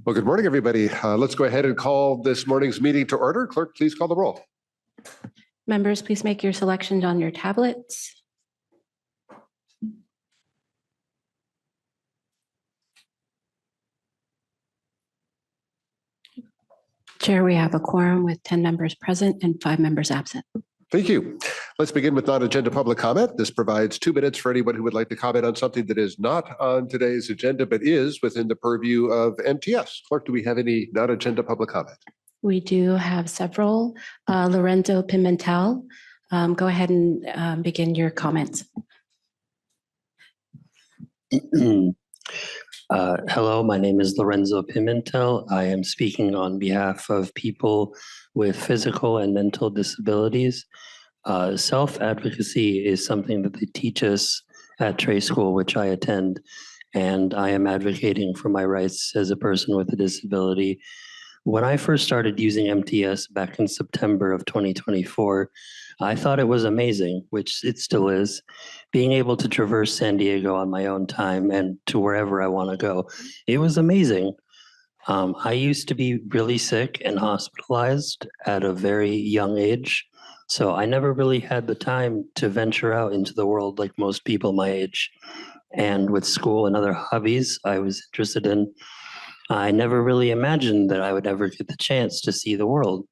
Well, good morning, everybody. Let's go ahead and call this morning's meeting to order. Clerk, please call the roll. Members, please make your selections on your tablets. Chair, we have a quorum with 10 members present and 5 members absent. Thank you. Let's begin with non-agenda public comment. This provides 2 minutes for anyone who would like to comment on something that is not on today's agenda, but is within the purview of MTS. Clerk, do we have any non-agenda public comment? We do have several. Lorenzo Pimentel, go ahead and begin your comments. Hello, my name is Lorenzo Pimentel. I am speaking on behalf of people with physical and mental disabilities. Self-advocacy is something that they teach us at trade school, which I attend, and I am advocating for my rights as a person with a disability. When I first started using MTS back in September of 2024, I thought it was amazing, which it still is, being able to traverse San Diego on my own time and to wherever I want to go. It was amazing. I used to be really sick and hospitalized at a very young age, so I never really had the time to venture out into the world like most people my age. And with school and other hobbies I was interested in, I never really imagined that I would ever get the chance to see the world.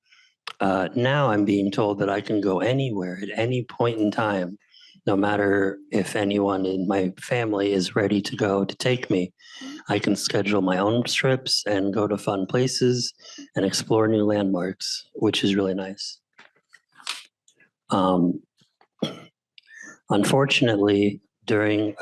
Now I'm being told that I can go anywhere at any point in time, no matter if anyone in my family is ready to go to take me. I can schedule my own trips and go to fun places and explore new landmarks, which is really nice. Unfortunately, during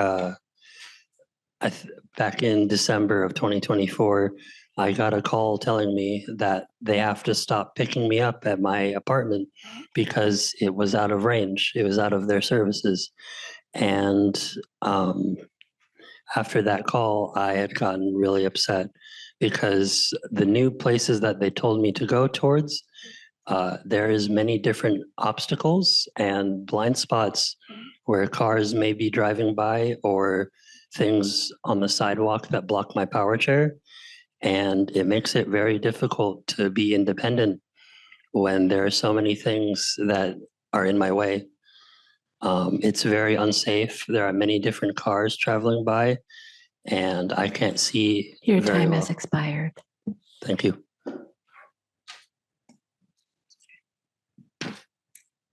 back in December of 2024, I got a call telling me that they have to stop picking me up at my apartment because it was out of range. It was out of their services. And after that call, I had gotten really upset because the new places that they told me to go towards, there is many different obstacles and blind spots where cars may be driving by or things on the sidewalk that block my power chair. And it makes it very difficult to be independent when there are so many things that are in my way. It's very unsafe. There are many different cars traveling by, and I can't see. Your time has expired. Thank you.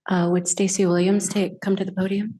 Would Stacey Williams come to the podium?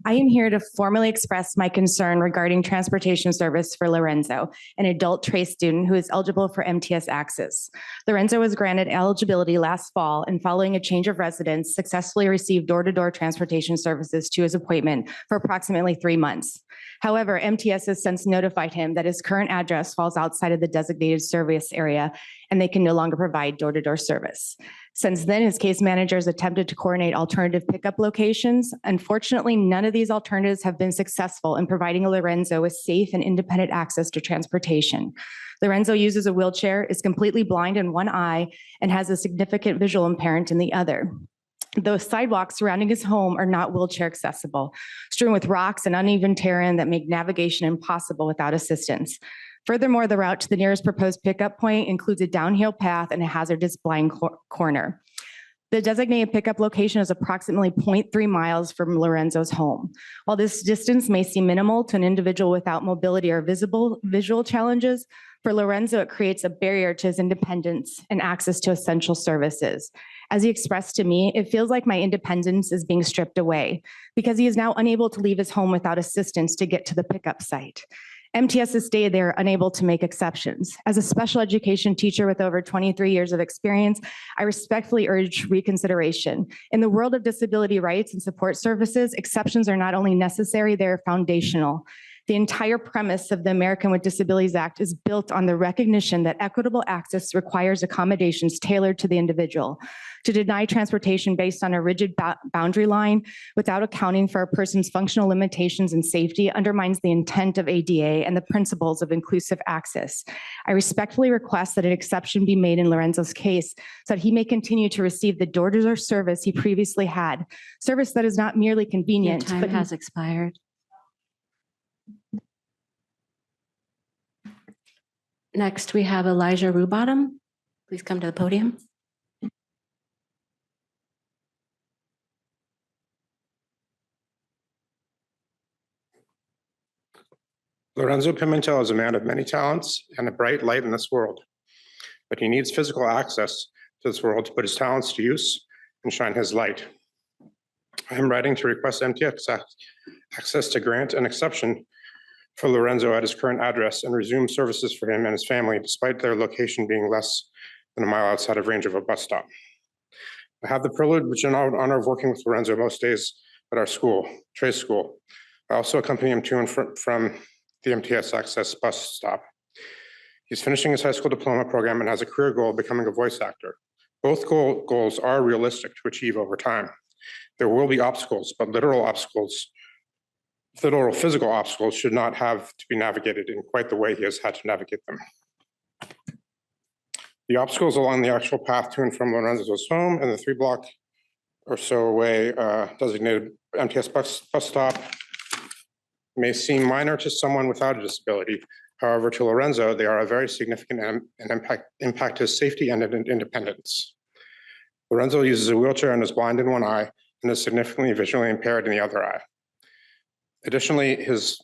I am here to formally express my concern regarding transportation service for Lorenzo, an adult TRACE student who is eligible for MTS access. Lorenzo was granted eligibility last fall and following a change of residence, successfully received door-to-door transportation services to his appointment for approximately 3 months. However, MTS has since notified him that his current address falls outside of the designated service area and they can no longer provide door-to-door service. Since then, his case managers attempted to coordinate alternative pickup locations. Unfortunately, none of these alternatives have been successful in providing Lorenzo with safe and independent access to transportation. Lorenzo uses a wheelchair, is completely blind in one eye, and has a significant visual impairment in the other. Those sidewalks surrounding his home are not wheelchair accessible, strewn with rocks and uneven terrain that make navigation impossible without assistance. Furthermore, the route to the nearest proposed pickup point includes a downhill path and a hazardous blind corner. The designated pickup location is approximately 0.3 miles from Lorenzo's home. While this distance may seem minimal to an individual without mobility or visual challenges, for Lorenzo, it creates a barrier to his independence and access to essential services. As he expressed to me, it feels like my independence is being stripped away because he is now unable to leave his home without assistance to get to the pickup site. MTS has stated they are unable to make exceptions. As a special education teacher with over 23 years of experience, I respectfully urge reconsideration. In the world of disability rights and support services, exceptions are not only necessary, they're foundational. The entire premise of the American with Disabilities Act is built on the recognition that equitable access requires accommodations tailored to the individual. To deny transportation based on a rigid boundary line without accounting for a person's functional limitations and safety undermines the intent of ADA and the principles of inclusive access. I respectfully request that an exception be made in Lorenzo's case so that he may continue to receive the door-to-door service he previously had, service that is not merely convenient. Your time has expired. Next, we have Elijah Rubottom. Please come to the podium. Lorenzo Pimentel is a man of many talents and a bright light in this world, but he needs physical access to this world to put his talents to use and shine his light. I am writing to request MTS access to grant an exception for Lorenzo at his current address and resume services for him and his family, despite their location being less than a mile outside of range of a bus stop. I have the privilege and honor of working with Lorenzo most days at our school, Trace School. I also accompany him to and from the MTS Access bus stop. He's finishing his high school diploma program and has a career goal of becoming a voice actor. Both goals are realistic to achieve over time. There will be obstacles, but literal physical obstacles should not have to be navigated in quite the way he has had to navigate them. The obstacles along the actual path to and from Lorenzo's home and the 3-block or so away designated MTS bus stop may seem minor to someone without a disability. However, to Lorenzo, they are a very significant and impact his safety and independence. Lorenzo uses a wheelchair and is blind in one eye and is significantly visually impaired in the other eye. Additionally, his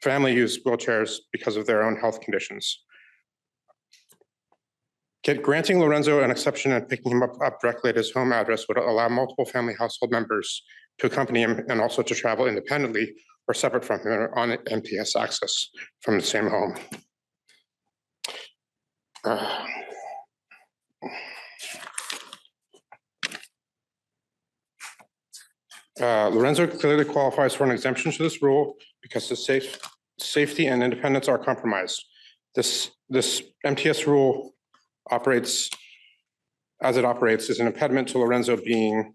family use wheelchairs because of their own health conditions. Granting Lorenzo an exception and picking him up directly at his home address would allow multiple family household members to accompany him and also to travel independently or separate from him on MTS access from the same home. Lorenzo clearly qualifies for an exemption to this rule because his safety and independence are compromised. This MTS rule operates as it operates is an impediment to Lorenzo being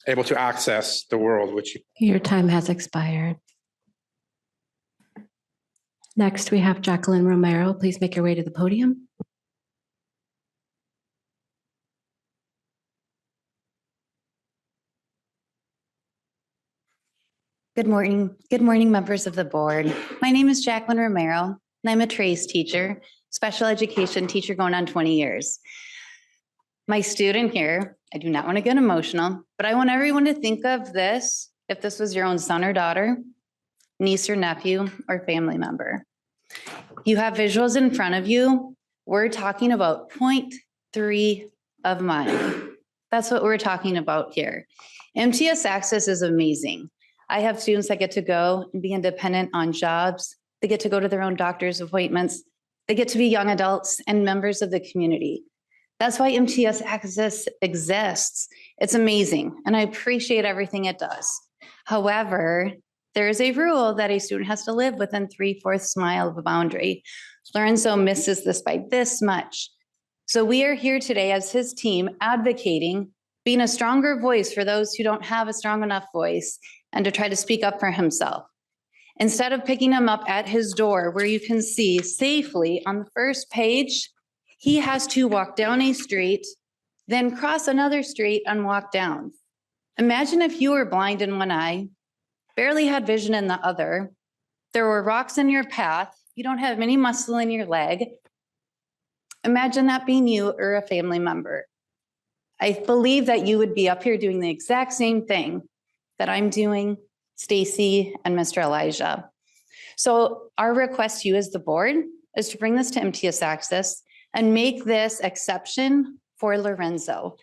able to access the world, which Your time has expired. Next, we have Jacqueline Romero. Please make your way to the podium. Good morning. Good morning, members of the board. My name is Jacqueline Romero, and I'm a TRACE teacher, special education teacher going on 20 years. My student here, I do not want to get emotional, but I want everyone to think of this if this was your own son or daughter, niece or nephew, or family member. You have visuals in front of you. We're talking about 0.3 of mine. That's what we're talking about here. MTS Access is amazing. I have students that get to go and be independent on jobs. They get to go to their own doctor's appointments. They get to be young adults and members of the community. That's why MTS Access exists. It's amazing, and I appreciate everything it does. However, there is a rule that a student has to live within 3/4 mile of a boundary. Lorenzo misses this by this much. So we are here today as his team advocating, being a stronger voice for those who don't have a strong enough voice and to try to speak up for himself. Instead of picking him up at his door where you can see safely on the first page, he has to walk down a street, then cross another street and walk down. Imagine if you were blind in one eye, barely had vision in the other, there were rocks in your path, you don't have any muscle in your leg. Imagine that being you or a family member. I believe that you would be up here doing the exact same thing that I'm doing, Stacy and Mr. Elijah. So our request to you as the board is to bring this to MTS Access and make this exception for Lorenzo,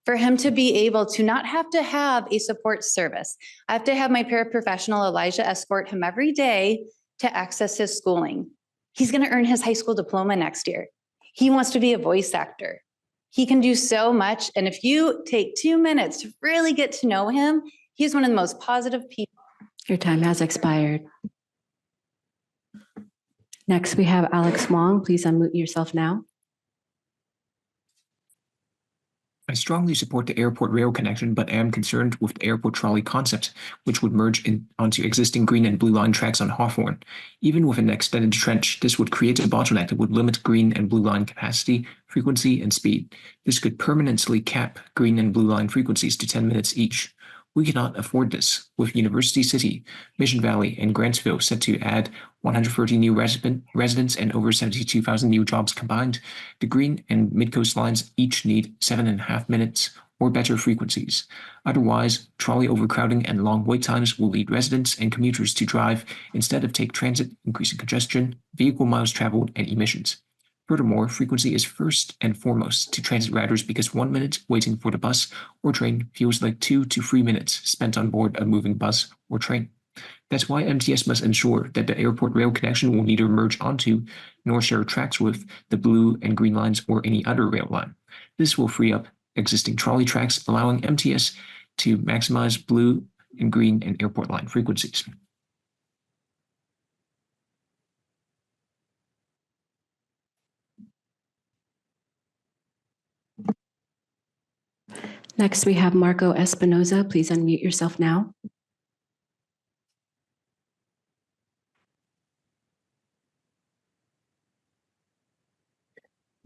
for him to be able to not have to have a support service. I have to have my paraprofessional Elijah escort him every day to access his schooling. He's going to earn his high school diploma next year. He wants to be a voice actor. He can do so much. And if you take 2 minutes to really get to know him, he's one of the most positive people. Your time has expired. Next, we have Alex Wong. Please unmute yourself now. I strongly support the airport rail connection, but am concerned with the airport trolley concept, which would merge onto existing green and blue line tracks on Hawthorne. Even with an extended trench, this would create a bottleneck that would limit green and blue line capacity, frequency, and speed. This could permanently cap green and blue line frequencies to 10 minutes each. We cannot afford this. With University City, Mission Valley, and Grantsville set to add 130 new residents and over 72,000 new jobs combined, the Green and Midcoast lines each need 7.5 minutes or better frequencies. Otherwise, trolley overcrowding and long wait times will lead residents and commuters to drive instead of take transit, increasing congestion, vehicle miles traveled, and emissions. Furthermore, frequency is first and foremost to transit riders because 1 minute waiting for the bus or train feels like 2 to 3 minutes spent on board a moving bus or train. That's why MTS must ensure that the airport rail connection will neither merge onto nor share tracks with the blue and green lines or any other rail line. This will free up existing trolley tracks, allowing MTS to maximize blue and green and airport line frequencies. Next, we have Marco Espinoza. Please unmute yourself now.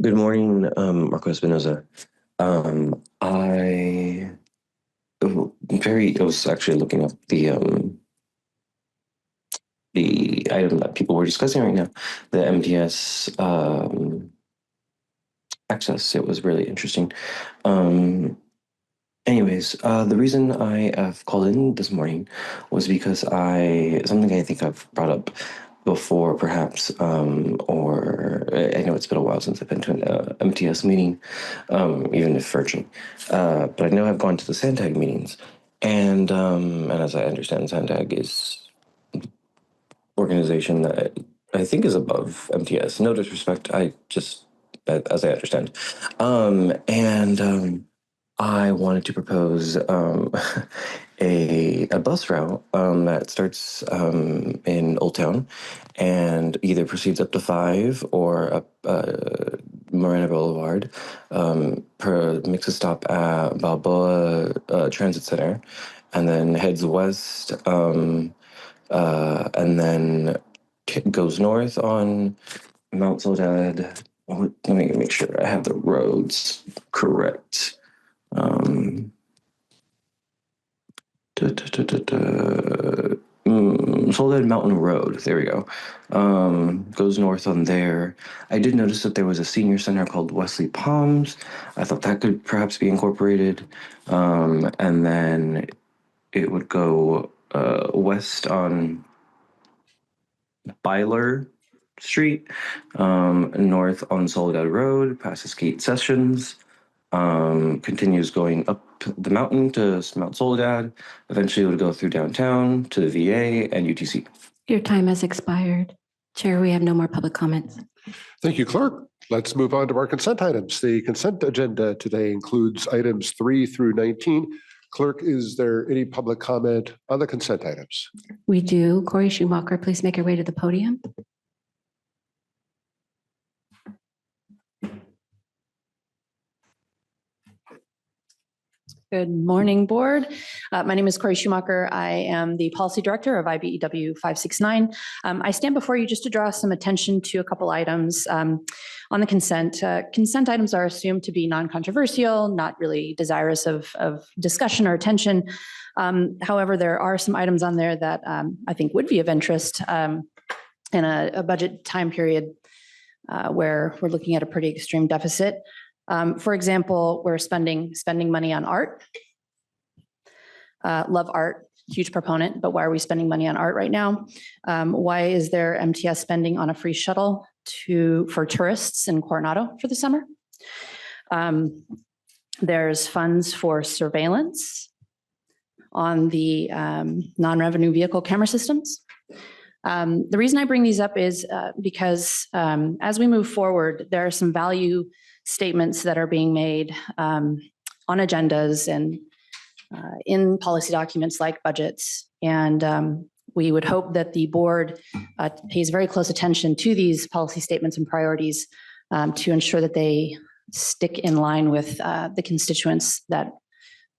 Good morning, Marco Espinoza. I was actually looking up the item that people were discussing right now, the MTS access. It was really interesting. Anyways, the reason I have called in this morning was because something I think I've brought up before, perhaps, or I know it's been a while since I've been to an MTS meeting, even if virtually. But I know I've gone to the Sandtag meetings, and as I understand, Sandtag is an organization that I think is above MTS. No disrespect, as I understand, I wanted to propose a bus route that starts in Old Town and either proceeds up to 5 or up Marina Boulevard, makes a stop at Balboa Transit Center, and then heads west, and then goes north on Mount Soledad. Let me make sure I have the roads correct. Soledad Mountain Road, there we go. Goes north on there. I did notice that there was a senior center called Wesley Palms. I thought that could perhaps be incorporated. And then it would go west on Byler Street, north on Soledad Road, past Escape Sessions, continues going up the mountain to Mount Soledad. Eventually it would go through downtown to the VA and UTC. Your time has expired. Chair, we have no more public comments. Thank you, Clerk. Let's move on to our consent items. The consent agenda today includes items 3 through 19. Clerk, is there any public comment on the consent items? We do. Corey Schumacher, please make your way to the podium. Good morning, board. My name is Corey Schumacher. I am the policy director of IBEW 569. I stand before you just to draw some attention to a couple items on the consent. Consent items are assumed to be non-controversial, not really desirous of discussion or attention. However, there are some items on there that I think would be of interest in a budget time period where we're looking at a pretty extreme deficit. For example, we're spending money on art. Love art, huge proponent, but why are we spending money on art right now? Why is there MTS spending on a free shuttle for tourists in Coronado for the summer? There's funds for surveillance on the non-revenue vehicle camera systems. The reason I bring these up is because as we move forward, there are some value statements that are being made on agendas and in policy documents like budgets. And we would hope that the board pays very close attention to these policy statements and priorities to ensure that they stick in line with the constituents that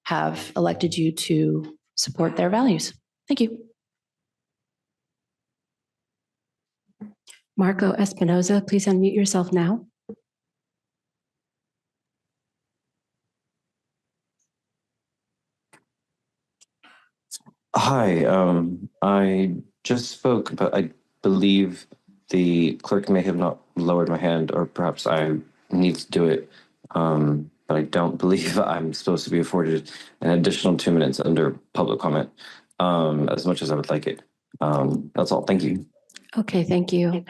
have elected you to support their values. Thank you. Marco Espinoza, please unmute yourself now. Hi, I just spoke, but I believe the clerk may have not lowered my hand, or perhaps I need to do it. But I don't believe I'm supposed to be afforded an additional 2 minutes under public comment, as much as I would like it. That's all. Thank you. Okay, thank you.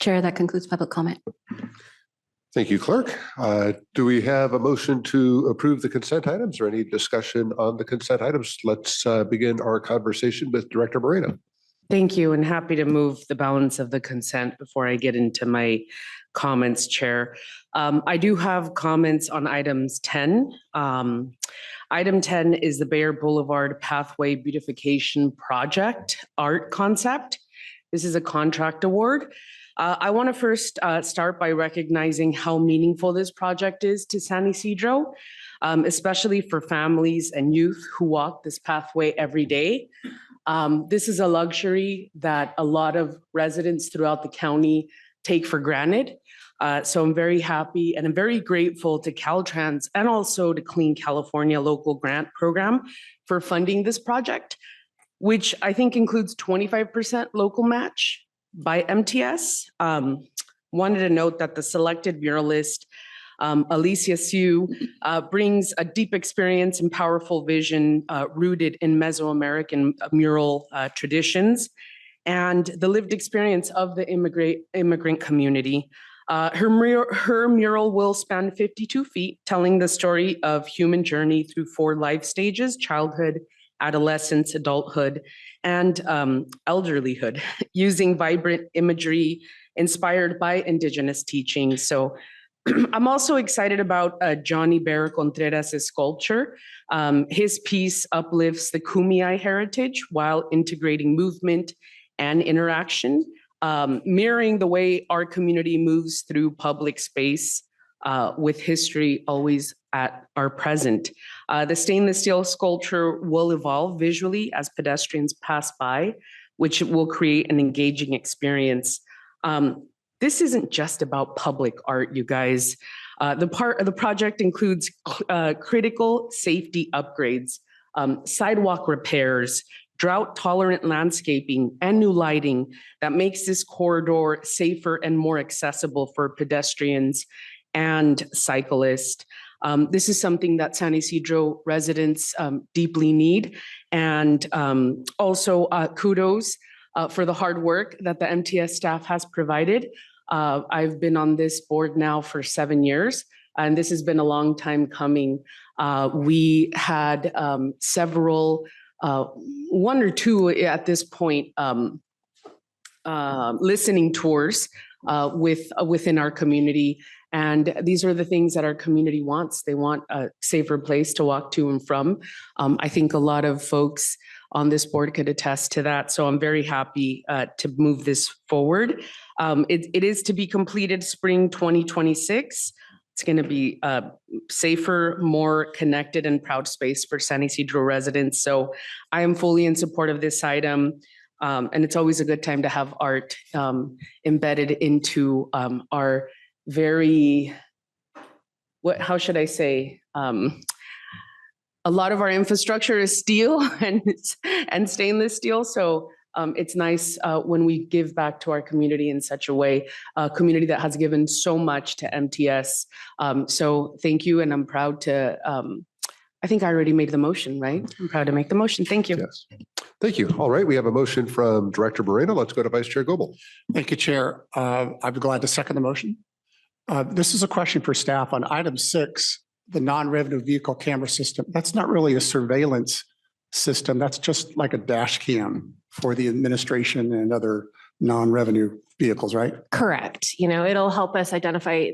Chair, that concludes public comment. Thank you, Clerk. Do we have a motion to approve the consent items or any discussion on the consent items? Let's begin our conversation with Director Moreno. Thank you, and happy to move the balance of the consent before I get into my comments, Chair. I do have comments on items 10. Item 10 is the Bayer Boulevard Pathway Beautification Project art concept. This is a contract award. I want to first start by recognizing how meaningful this project is to San Ysidro, especially for families and youth who walk this pathway every day. This is a luxury that a lot of residents throughout the county take for granted. So I'm very happy and I'm very grateful to Caltrans and also to Clean California local grant program for funding this project, which I think includes 25% local match by MTS. Wanted to note that the selected muralist, Alicia Sue, brings a deep experience and powerful vision rooted in Mesoamerican mural traditions and the lived experience of the immigrant community. Her mural will span 52 feet, telling the story of human journey through 4 life stages: childhood, adolescence, adulthood, and elderlyhood, using vibrant imagery inspired by Indigenous teachings. So I'm also excited about Johnny Bear Contreras' sculpture. His piece uplifts the Kumeyaay heritage while integrating movement and interaction, mirroring the way our community moves through public space with history always at our present. The stainless steel sculpture will evolve visually as pedestrians pass by, which will create an engaging experience. This isn't just about public art, you guys. The project includes critical safety upgrades, sidewalk repairs, drought-tolerant landscaping, and new lighting that makes this corridor safer and more accessible for pedestrians and cyclists. This is something that San Ysidro residents deeply need. And also kudos for the hard work that the MTS staff has provided. I've been on this board now for 7 years, and this has been a long time coming. We had several, 1 or 2 at this point, listening tours within our community. And these are the things that our community wants. They want a safer place to walk to and from. I think a lot of folks on this board could attest to that. So I'm very happy to move this forward. It is to be completed spring 2026. It's going to be a safer, more connected and proud space for San Ysidro residents. So I am fully in support of this item. And it's always a good time to have art embedded into our very, how should I say? A lot of our infrastructure is steel and stainless steel. So it's nice when we give back to our community in such a way, a community that has given so much to MTS. So thank you. And I'm proud to, I think I already made the motion, right? I'm proud to make the motion. Thank you. Yes. Thank you. All right. We have a motion from Director Moreno. Let's go to Vice Chair Goebel. Thank you, Chair. I'd be glad to second the motion. This is a question for staff on item 6, the non-revenue vehicle camera system. That's not really a surveillance system. That's just like a dash cam for the administration and other non-revenue vehicles, right? Correct. It'll help us identify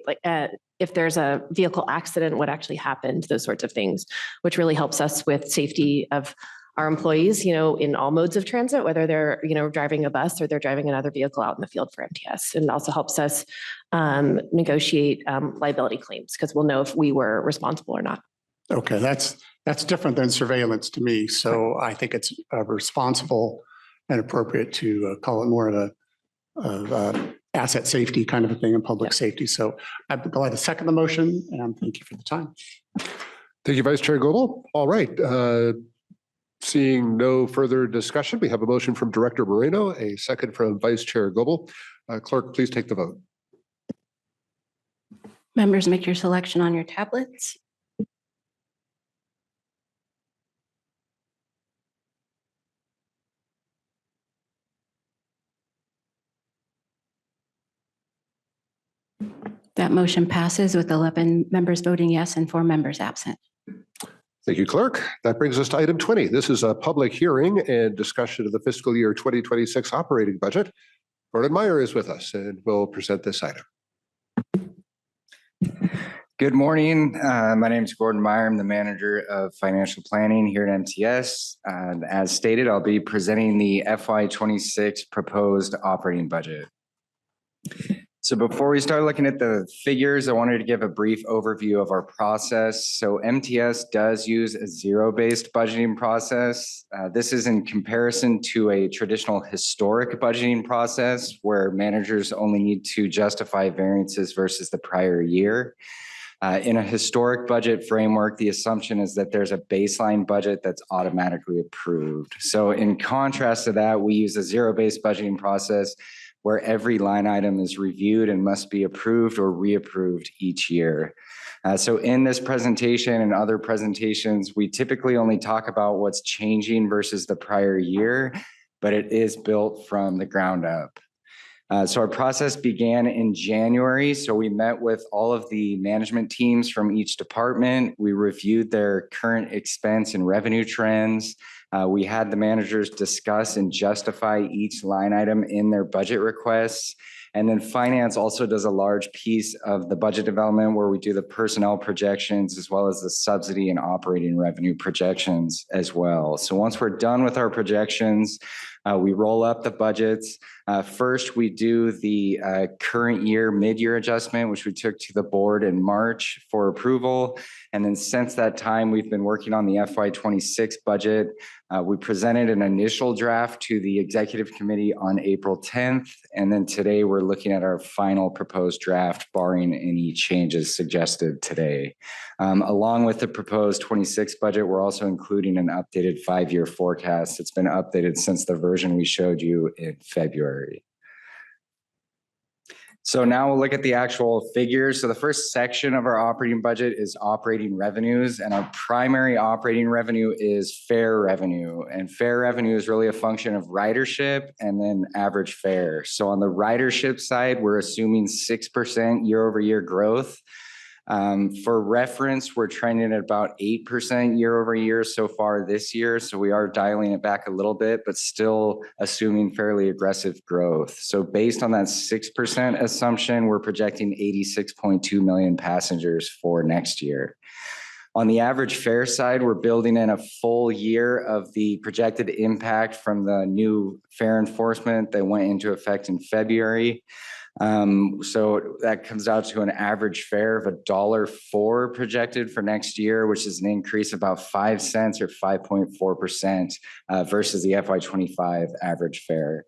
if there's a vehicle accident, what actually happened, those sorts of things, which really helps us with safety of our employees, in all modes of transit, whether they're, driving a bus or they're driving another vehicle out in the field for MTS. And it also helps us negotiate liability claims because we'll know if we were responsible or not. Okay, that's different than surveillance to me. So I think it's responsible and appropriate to call it more of a asset safety kind of a thing and public safety. So I'd be glad to second the motion, and thank you for the time. Thank you, Vice Chair Goebel. All right. Seeing no further discussion, we have a motion from Director Moreno, a second from Vice Chair Goebel. Clerk, please take the vote. Members, make your selection on your tablets. That motion passes with 11 members voting yes and 4 members absent. Thank you, Clerk. That brings us to item 20. This is a public hearing and discussion of the fiscal year 2026 operating budget. Gordon Meyer is with us and will present this item. Good morning. My name is Gordon Meyer. I'm the manager of financial planning here at MTS. As stated, I'll be presenting the FY26 proposed operating budget. So before we start looking at the figures, I wanted to give a brief overview of our process. So MTS does use a zero-based budgeting process. This is in comparison to a traditional historic budgeting process where managers only need to justify variances versus the prior year. In a historic budget framework, the assumption is that there's a baseline budget that's automatically approved. So in contrast to that, we use a zero-based budgeting process where every line item is reviewed and must be approved or reapproved each year. So in this presentation and other presentations, we typically only talk about what's changing versus the prior year, but it is built from the ground up. So our process began in January. So we met with all of the management teams from each department. We reviewed their current expense and revenue trends. We had the managers discuss and justify each line item in their budget requests. And then finance also does a large piece of the budget development where we do the personnel projections as well as the subsidy and operating revenue projections as well. So once we're done with our projections, we roll up the budgets. First, we do the current year mid-year adjustment, which we took to the board in March for approval. And then since that time, we've been working on the FY26 budget. We presented an initial draft to the executive committee on April 10th. And then today we're looking at our final proposed draft, barring any changes suggested today. Along with the proposed 26 budget, we're also including an updated 5-year forecast. It's been updated since the version we showed you in February. So now we'll look at the actual figures. So the first section of our operating budget is operating revenues, and our primary operating revenue is fare revenue. And fare revenue is really a function of ridership and then average fare. So on the ridership side, we're assuming 6% year-over-year growth. For reference, we're trending at about 8% year over year so far this year. So we are dialing it back a little bit, but still assuming fairly aggressive growth. So based on that 6% assumption, we're projecting 86.2 million passengers for next year. On the average fare side, we're building in a full year of the projected impact from the new fare enforcement that went into effect in February. So that comes out to an average fare of $1.04 projected for next year, which is an increase of about 5 cents or 5.4% versus the FY25 average fare.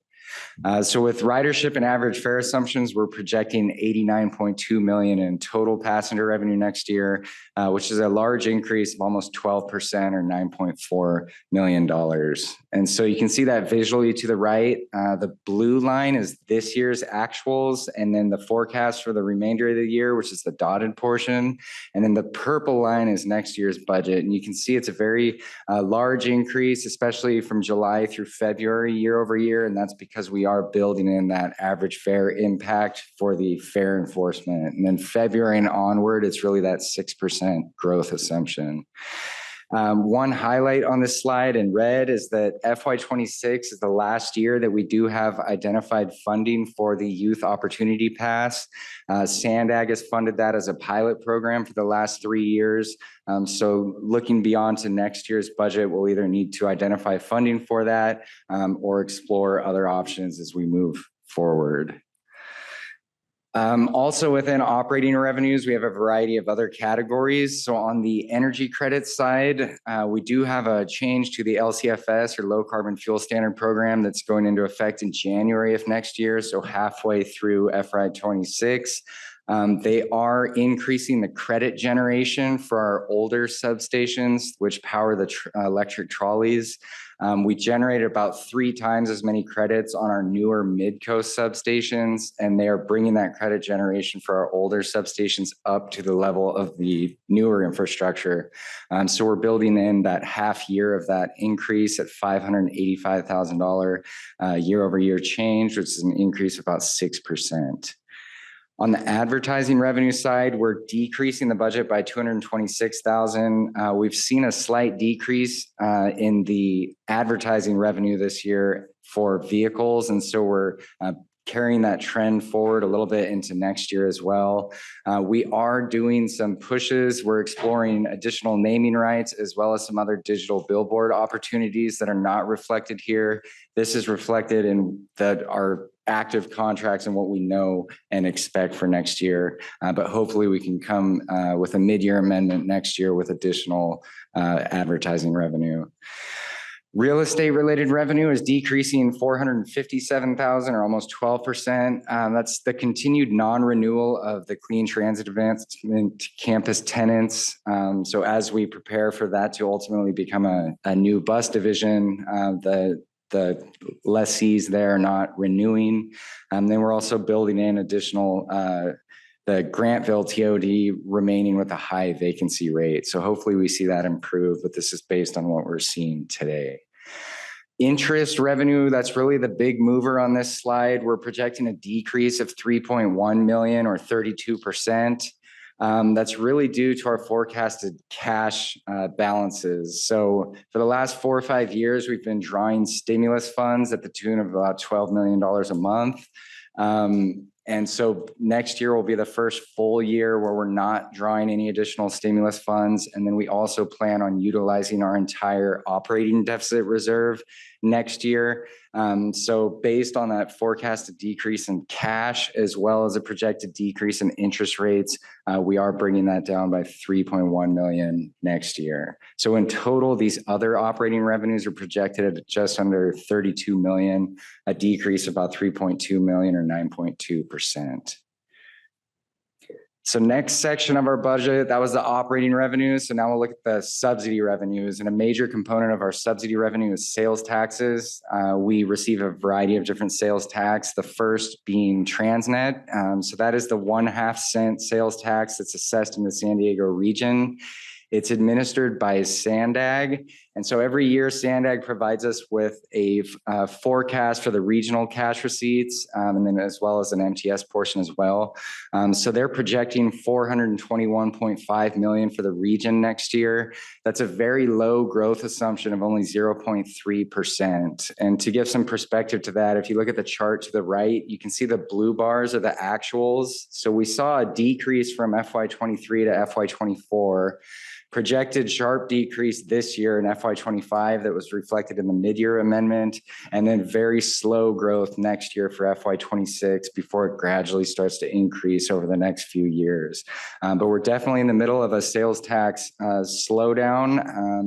So with ridership and average fare assumptions, we're projecting 89.2 million in total passenger revenue next year, which is a large increase of almost 12% or $9.4 million. And so you can see that visually to the right. The blue line is this year's actuals, and then the forecast for the remainder of the year, which is the dotted portion. And then the purple line is next year's budget. And you can see it's a very large increase, especially from July through February year over year. And that's because we are building in that average fare impact for the fare enforcement. And then February and onward, it's really that 6% growth assumption. One highlight on this slide in red is that FY26 is the last year that we do have identified funding for the Youth Opportunity Pass. SANDAG has funded that as a pilot program for the last 3 years. So looking beyond to next year's budget, we'll either need to identify funding for that or explore other options as we move forward. Also within operating revenues, we have a variety of other categories. So on the energy credit side, we do have a change to the LCFS or low carbon fuel standard program that's going into effect in January of next year. So halfway through FY26. They are increasing the credit generation for our older substations, which power the electric trolleys. We generated about 3 times as many credits on our newer mid-coast substations, and they are bringing that credit generation for our older substations up to the level of the newer infrastructure. So we're building in that half year of that increase at $585,000 year over year change, which is an increase of about 6%. On the advertising revenue side, we're decreasing the budget by $226,000. We've seen a slight decrease in the advertising revenue this year for vehicles, and so we're carrying that trend forward a little bit into next year as well. We are doing some pushes. We're exploring additional naming rights as well as some other digital billboard opportunities that are not reflected here. This is reflected in our active contracts and what we know and expect for next year. But hopefully we can come with a mid-year amendment next year with additional advertising revenue. Real estate related revenue is decreasing $457,000 or almost 12%. That's the continued non-renewal of the Clean Transit Advancement Campus tenants. So as we prepare for that to ultimately become a new bus division, the lessees there are not renewing. Then we're also building in additional the Grantville TOD remaining with a high vacancy rate. So hopefully we see that improve, but this is based on what we're seeing today. Interest revenue, that's really the big mover on this slide. We're projecting a decrease of 3.1 million or 32%. That's really due to our forecasted cash balances. So for the last 4 or 5 years, we've been drawing stimulus funds at the tune of about $12 million a month. And so next year will be the first full year where we're not drawing any additional stimulus funds. And then we also plan on utilizing our entire operating deficit reserve next year. So based on that forecasted decrease in cash, as well as a projected decrease in interest rates, we are bringing that down by 3.1 million next year. So in total, these other operating revenues are projected at just under 32 million, a decrease of about 3.2 million or 9.2%. So next section of our budget, that was the operating revenues. So now we'll look at the subsidy revenues, and a major component of our subsidy revenue is sales taxes. We receive a variety of different sales tax, the first being Transnet. So that is the 1/2 cent sales tax that's assessed in the San Diego region. It's administered by SANDAG. And so every year, SANDAG provides us with a forecast for the regional cash receipts, and then as well as an MTS portion as well. So they're projecting 421.5 million for the region next year. That's a very low growth assumption of only 0.3%. And to give some perspective to that, if you look at the chart to the right, you can see the blue bars are the actuals. So we saw a decrease from FY23 to FY24. Projected sharp decrease this year in FY25 that was reflected in the mid-year amendment, and then very slow growth next year for FY26 before it gradually starts to increase over the next few years. But we're definitely in the middle of a sales tax slowdown.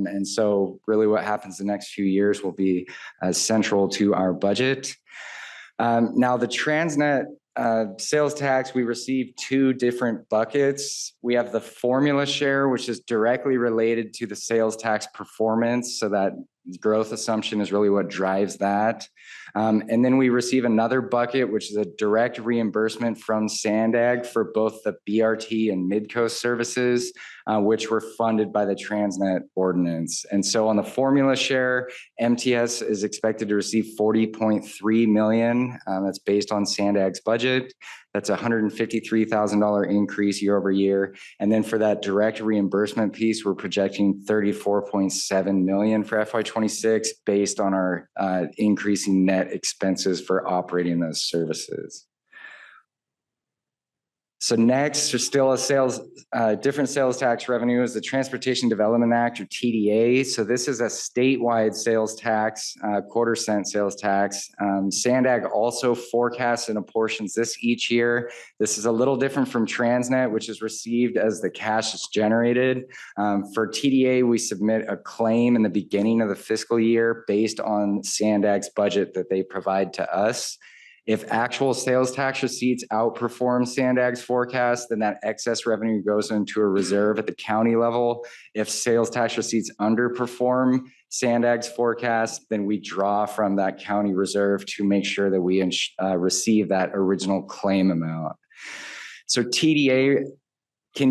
And so really what happens the next few years will be central to our budget. Now the Transnet sales tax, we receive 2 different buckets. We have the formula share, which is directly related to the sales tax performance. So that growth assumption is really what drives that. And then we receive another bucket, which is a direct reimbursement from SANDAG for both the BRT and Midcoast services, which were funded by the Transnet ordinance. And so on the formula share, MTS is expected to receive 40.3 million. That's based on SANDAG's budget. That's a $153,000 increase year over year. And then for that direct reimbursement piece, we're projecting 34.7 million for FY26 based on our increasing net expenses for operating those services. So next, there's still a different sales tax revenue is the Transportation Development Act, or TDA. So this is a statewide sales tax, quarter-cent sales tax. SANDAG also forecasts and apportions this each year. This is a little different from Transnet, which is received as the cash is generated. For TDA, we submit a claim in the beginning of the fiscal year based on SANDAG's budget that they provide to us. If actual sales tax receipts outperform Sandag's forecast, then that excess revenue goes into a reserve at the county level. If sales tax receipts underperform Sandag's forecast, then we draw from that county reserve to make sure that we receive that original claim amount. So TDA can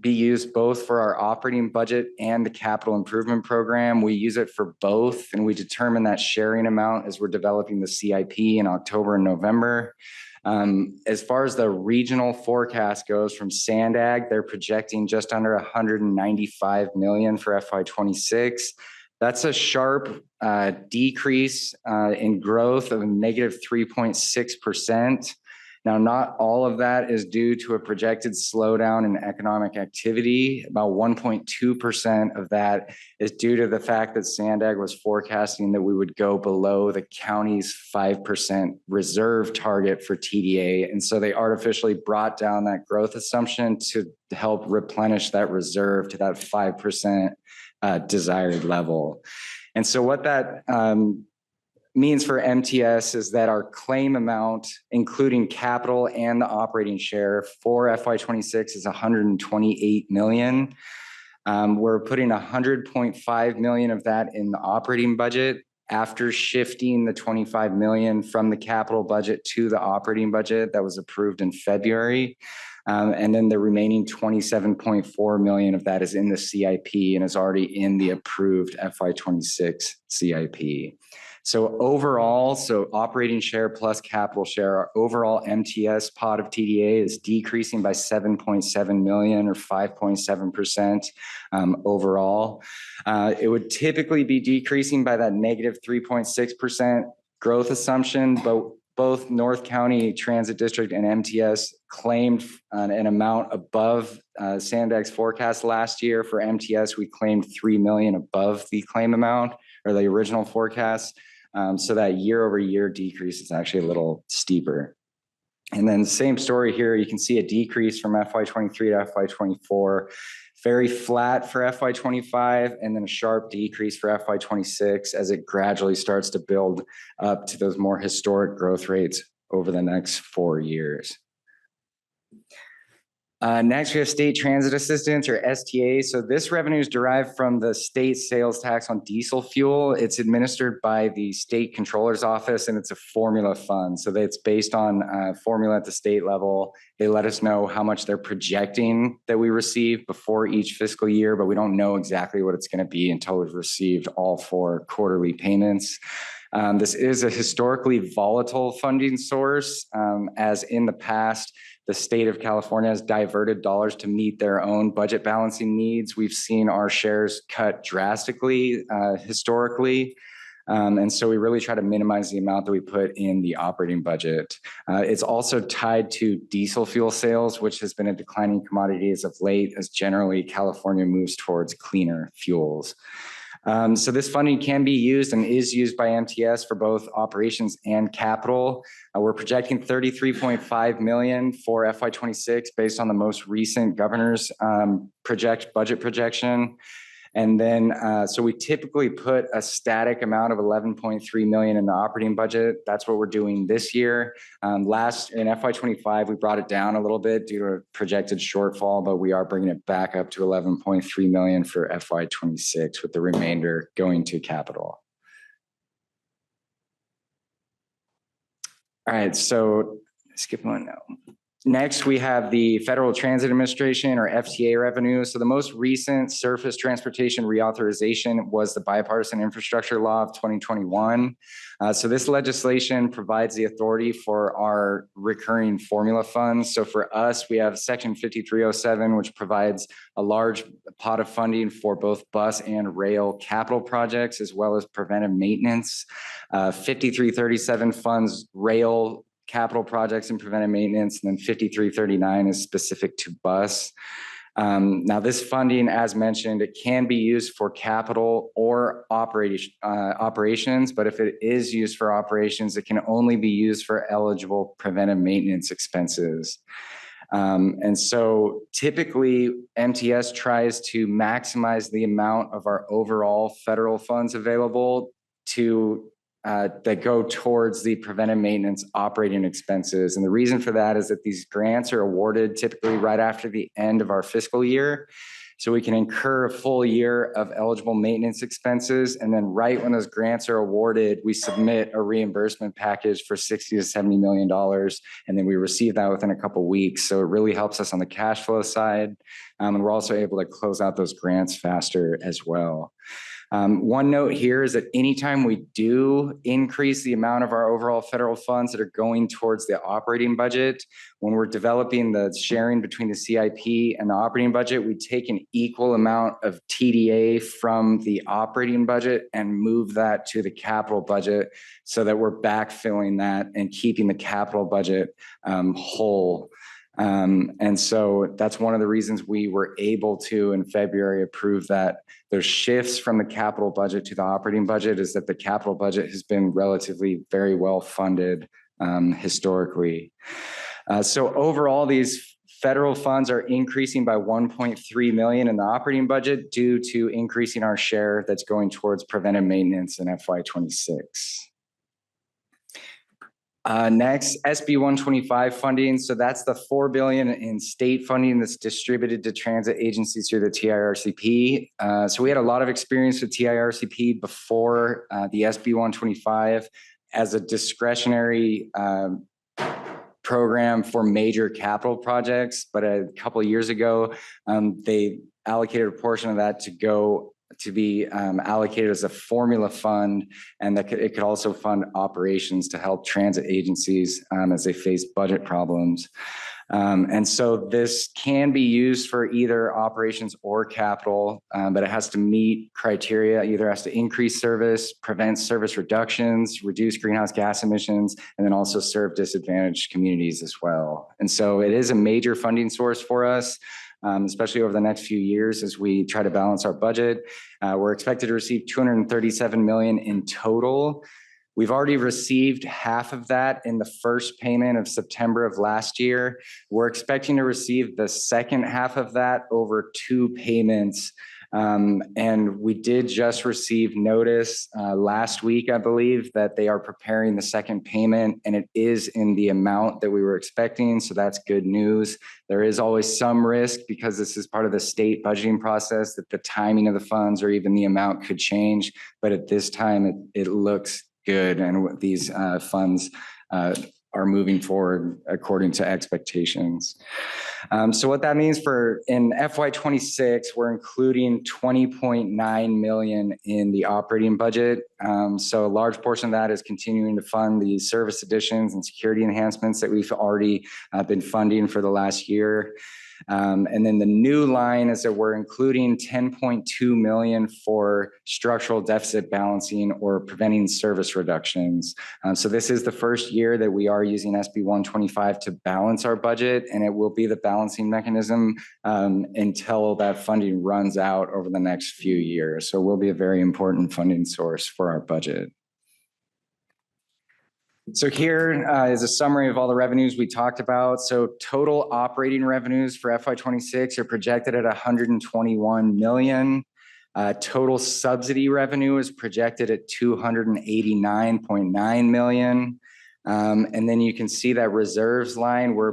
be used both for our operating budget and the capital improvement program. We use it for both, and we determine that sharing amount as we're developing the CIP in October and November. As far as the regional forecast goes from Sandag, they're projecting just under 195 million for FY26. That's a sharp decrease in growth of a negative 3.6%. Now, not all of that is due to a projected slowdown in economic activity. About 1.2% of that is due to the fact that Sandag was forecasting that we would go below the county's 5% reserve target for TDA. And so they artificially brought down that growth assumption to help replenish that reserve to that 5% desired level. And so what that means for MTS is that our claim amount, including capital and the operating share for FY26 is 128 million. We're putting 100.5 million of that in the operating budget after shifting the 25 million from the capital budget to the operating budget that was approved in February. And then the remaining 27.4 million of that is in the CIP and is already in the approved FY26 CIP. So overall, operating share plus capital share, our overall MTS pot of TDA is decreasing by 7.7 million or 5.7% overall. It would typically be decreasing by that negative 3.6% growth assumption, but both North County Transit District and MTS claimed an amount above Sandag's forecast last year. For MTS, we claimed 3 million above the claim amount or the original forecast. So that year over year decrease is actually a little steeper. And then same story here, you can see a decrease from FY23 to FY24, very flat for FY25, and then a sharp decrease for FY26 as it gradually starts to build up to those more historic growth rates over the next 4 years. Next, we have state transit assistance or STA. So this revenue is derived from the state sales tax on diesel fuel. It's administered by the state controller's office and it's a formula fund. So it's based on formula at the state level. They let us know how much they're projecting that we receive before each fiscal year, but we don't know exactly what it's going to be until we've received all 4 quarterly payments. This is a historically volatile funding source, as in the past, the state of California has diverted dollars to meet their own budget balancing needs. We've seen our shares cut drastically historically. And so we really try to minimize the amount that we put in the operating budget. It's also tied to diesel fuel sales, which has been a declining commodity as of late, as generally California moves towards cleaner fuels. So this funding can be used and is used by MTS for both operations and capital. We're projecting 33.5 million for FY26 based on the most recent governor's budget projection. And then, so we typically put a static amount of 11.3 million in the operating budget. That's what we're doing this year. In FY25, we brought it down a little bit due to a projected shortfall, but we are bringing it back up to 11.3 million for FY26 with the remainder going to capital. All right, so skip one now. Next, we have the Federal Transit Administration or FTA revenue. So the most recent surface transportation reauthorization was the Bipartisan Infrastructure Law of 2021. So this legislation provides the authority for our recurring formula funds. So for us, we have Section 5307, which provides a large pot of funding for both bus and rail capital projects, as well as preventive maintenance. 5337 funds rail capital projects and preventive maintenance, and then 5339 is specific to bus. Now this funding, as mentioned, it can be used for capital or operations, but if it is used for operations, it can only be used for eligible preventive maintenance expenses. And so typically MTS tries to maximize the amount of our overall federal funds available to that go towards the preventive maintenance operating expenses. And the reason for that is that these grants are awarded typically right after the end of our fiscal year. So we can incur a full year of eligible maintenance expenses. And then right when those grants are awarded, we submit a reimbursement package for $60 to $70 million. And then we receive that within a couple of weeks. So it really helps us on the cash flow side. And we're also able to close out those grants faster as well. One note here is that anytime we do increase the amount of our overall federal funds that are going towards the operating budget, when we're developing the sharing between the CIP and the operating budget, we take an equal amount of TDA from the operating budget and move that to the capital budget so that we're backfilling that and keeping the capital budget whole. And so that's one of the reasons we were able to in February approve that there's shifts from the capital budget to the operating budget is that the capital budget has been relatively very well funded historically. So overall, these federal funds are increasing by 1.3 million in the operating budget due to increasing our share that's going towards preventive maintenance in FY26. Next, SB 125 funding. So that's the $4 billion in state funding that's distributed to transit agencies through the TIRCP. So we had a lot of experience with TIRCP before the SB 125 as a discretionary program for major capital projects. But a couple of years ago, they allocated a portion of that to be allocated as a formula fund, and that it could also fund operations to help transit agencies as they face budget problems. And so this can be used for either operations or capital, but it has to meet criteria, either has to increase service, prevent service reductions, reduce greenhouse gas emissions, and then also serve disadvantaged communities as well. And so it is a major funding source for us. Especially over the next few years as we try to balance our budget. We're expected to receive $237 million in total. We've already received half of that in the first payment of September of last year. We're expecting to receive the second half of that over 2 payments. And we did just receive notice last week, I believe, that they are preparing the second payment, and it is in the amount that we were expecting. So that's good news. There is always some risk because this is part of the state budgeting process that the timing of the funds or even the amount could change. But at this time, it looks good, and these funds are moving forward according to expectations. So what that means for in FY26, we're including 20.9 million in the operating budget. So a large portion of that is continuing to fund the service additions and security enhancements that we've already been funding for the last year. And then the new line is that we're including 10.2 million for structural deficit balancing or preventing service reductions. So this is the first year that we are using SB 125 to balance our budget, and it will be the balancing mechanism until that funding runs out over the next few years. So it will be a very important funding source for our budget. So here is a summary of all the revenues we talked about. So total operating revenues for FY26 are projected at 121 million. Total subsidy revenue is projected at 289.9 million. And then you can see that reserves line, we're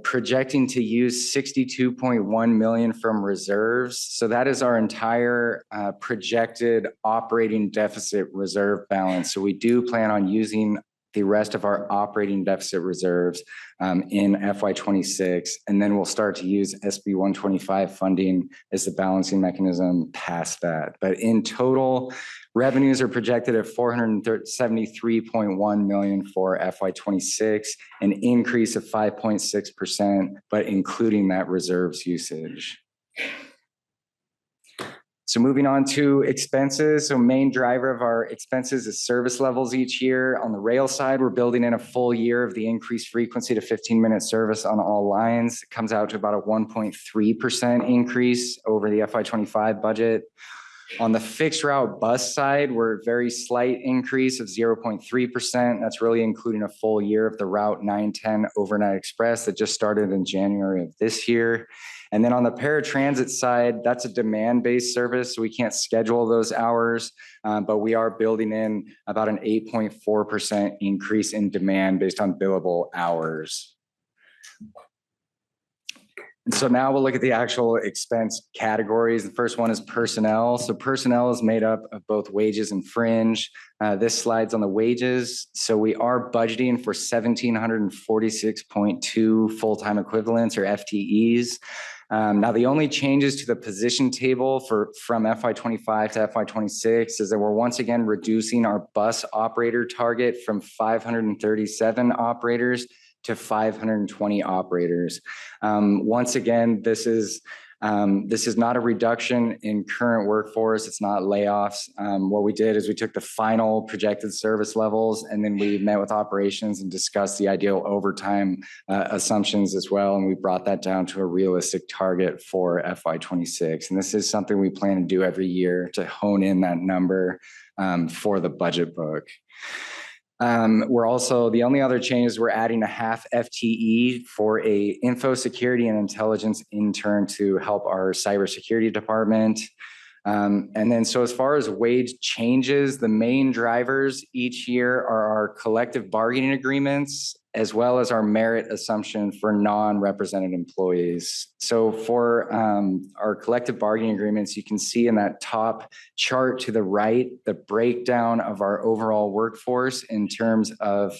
projecting to use 62.1 million from reserves. So that is our entire projected operating deficit reserve balance. So we do plan on using the rest of our operating deficit reserves in FY26, and then we'll start to use SB 125 funding as the balancing mechanism past that. But in total, revenues are projected at 473.1 million for FY26, an increase of 5.6%, but including that reserves usage. So moving on to expenses. So main driver of our expenses is service levels each year. On the rail side, we're building in a full year of the increased frequency to 15-minute service on all lines. It comes out to about a 1.3% increase over the FY25 budget. On the fixed route bus side, we're a very slight increase of 0.3%. That's really including a full year of the Route 910 Overnight Express that just started in January of this year. And then on the paratransit side, that's a demand-based service, so we can't schedule those hours, but we are building in about an 8.4% increase in demand based on billable hours. And so now we'll look at the actual expense categories. The first one is personnel. So personnel is made up of both wages and fringe. This slide's on the wages. So we are budgeting for 1,746.2 full-time equivalents or FTEs. Now, the only changes to the position table from FY25 to FY26 is that we're once again reducing our bus operator target from 537 operators to 520 operators. Once again, this is not a reduction in current workforce. It's not layoffs. What we did is we took the final projected service levels, and then we met with operations and discussed the ideal overtime assumptions as well. And we brought that down to a realistic target for FY26. And this is something we plan to do every year to hone in that number for the budget book. We're also, the only other change is we're adding a half FTE for a info security and intelligence intern to help our cybersecurity department. And then, so as far as wage changes, the main drivers each year are our collective bargaining agreements, as well as our merit assumption for non-represented employees. So for our collective bargaining agreements, you can see in that top chart to the right, the breakdown of our overall workforce in terms of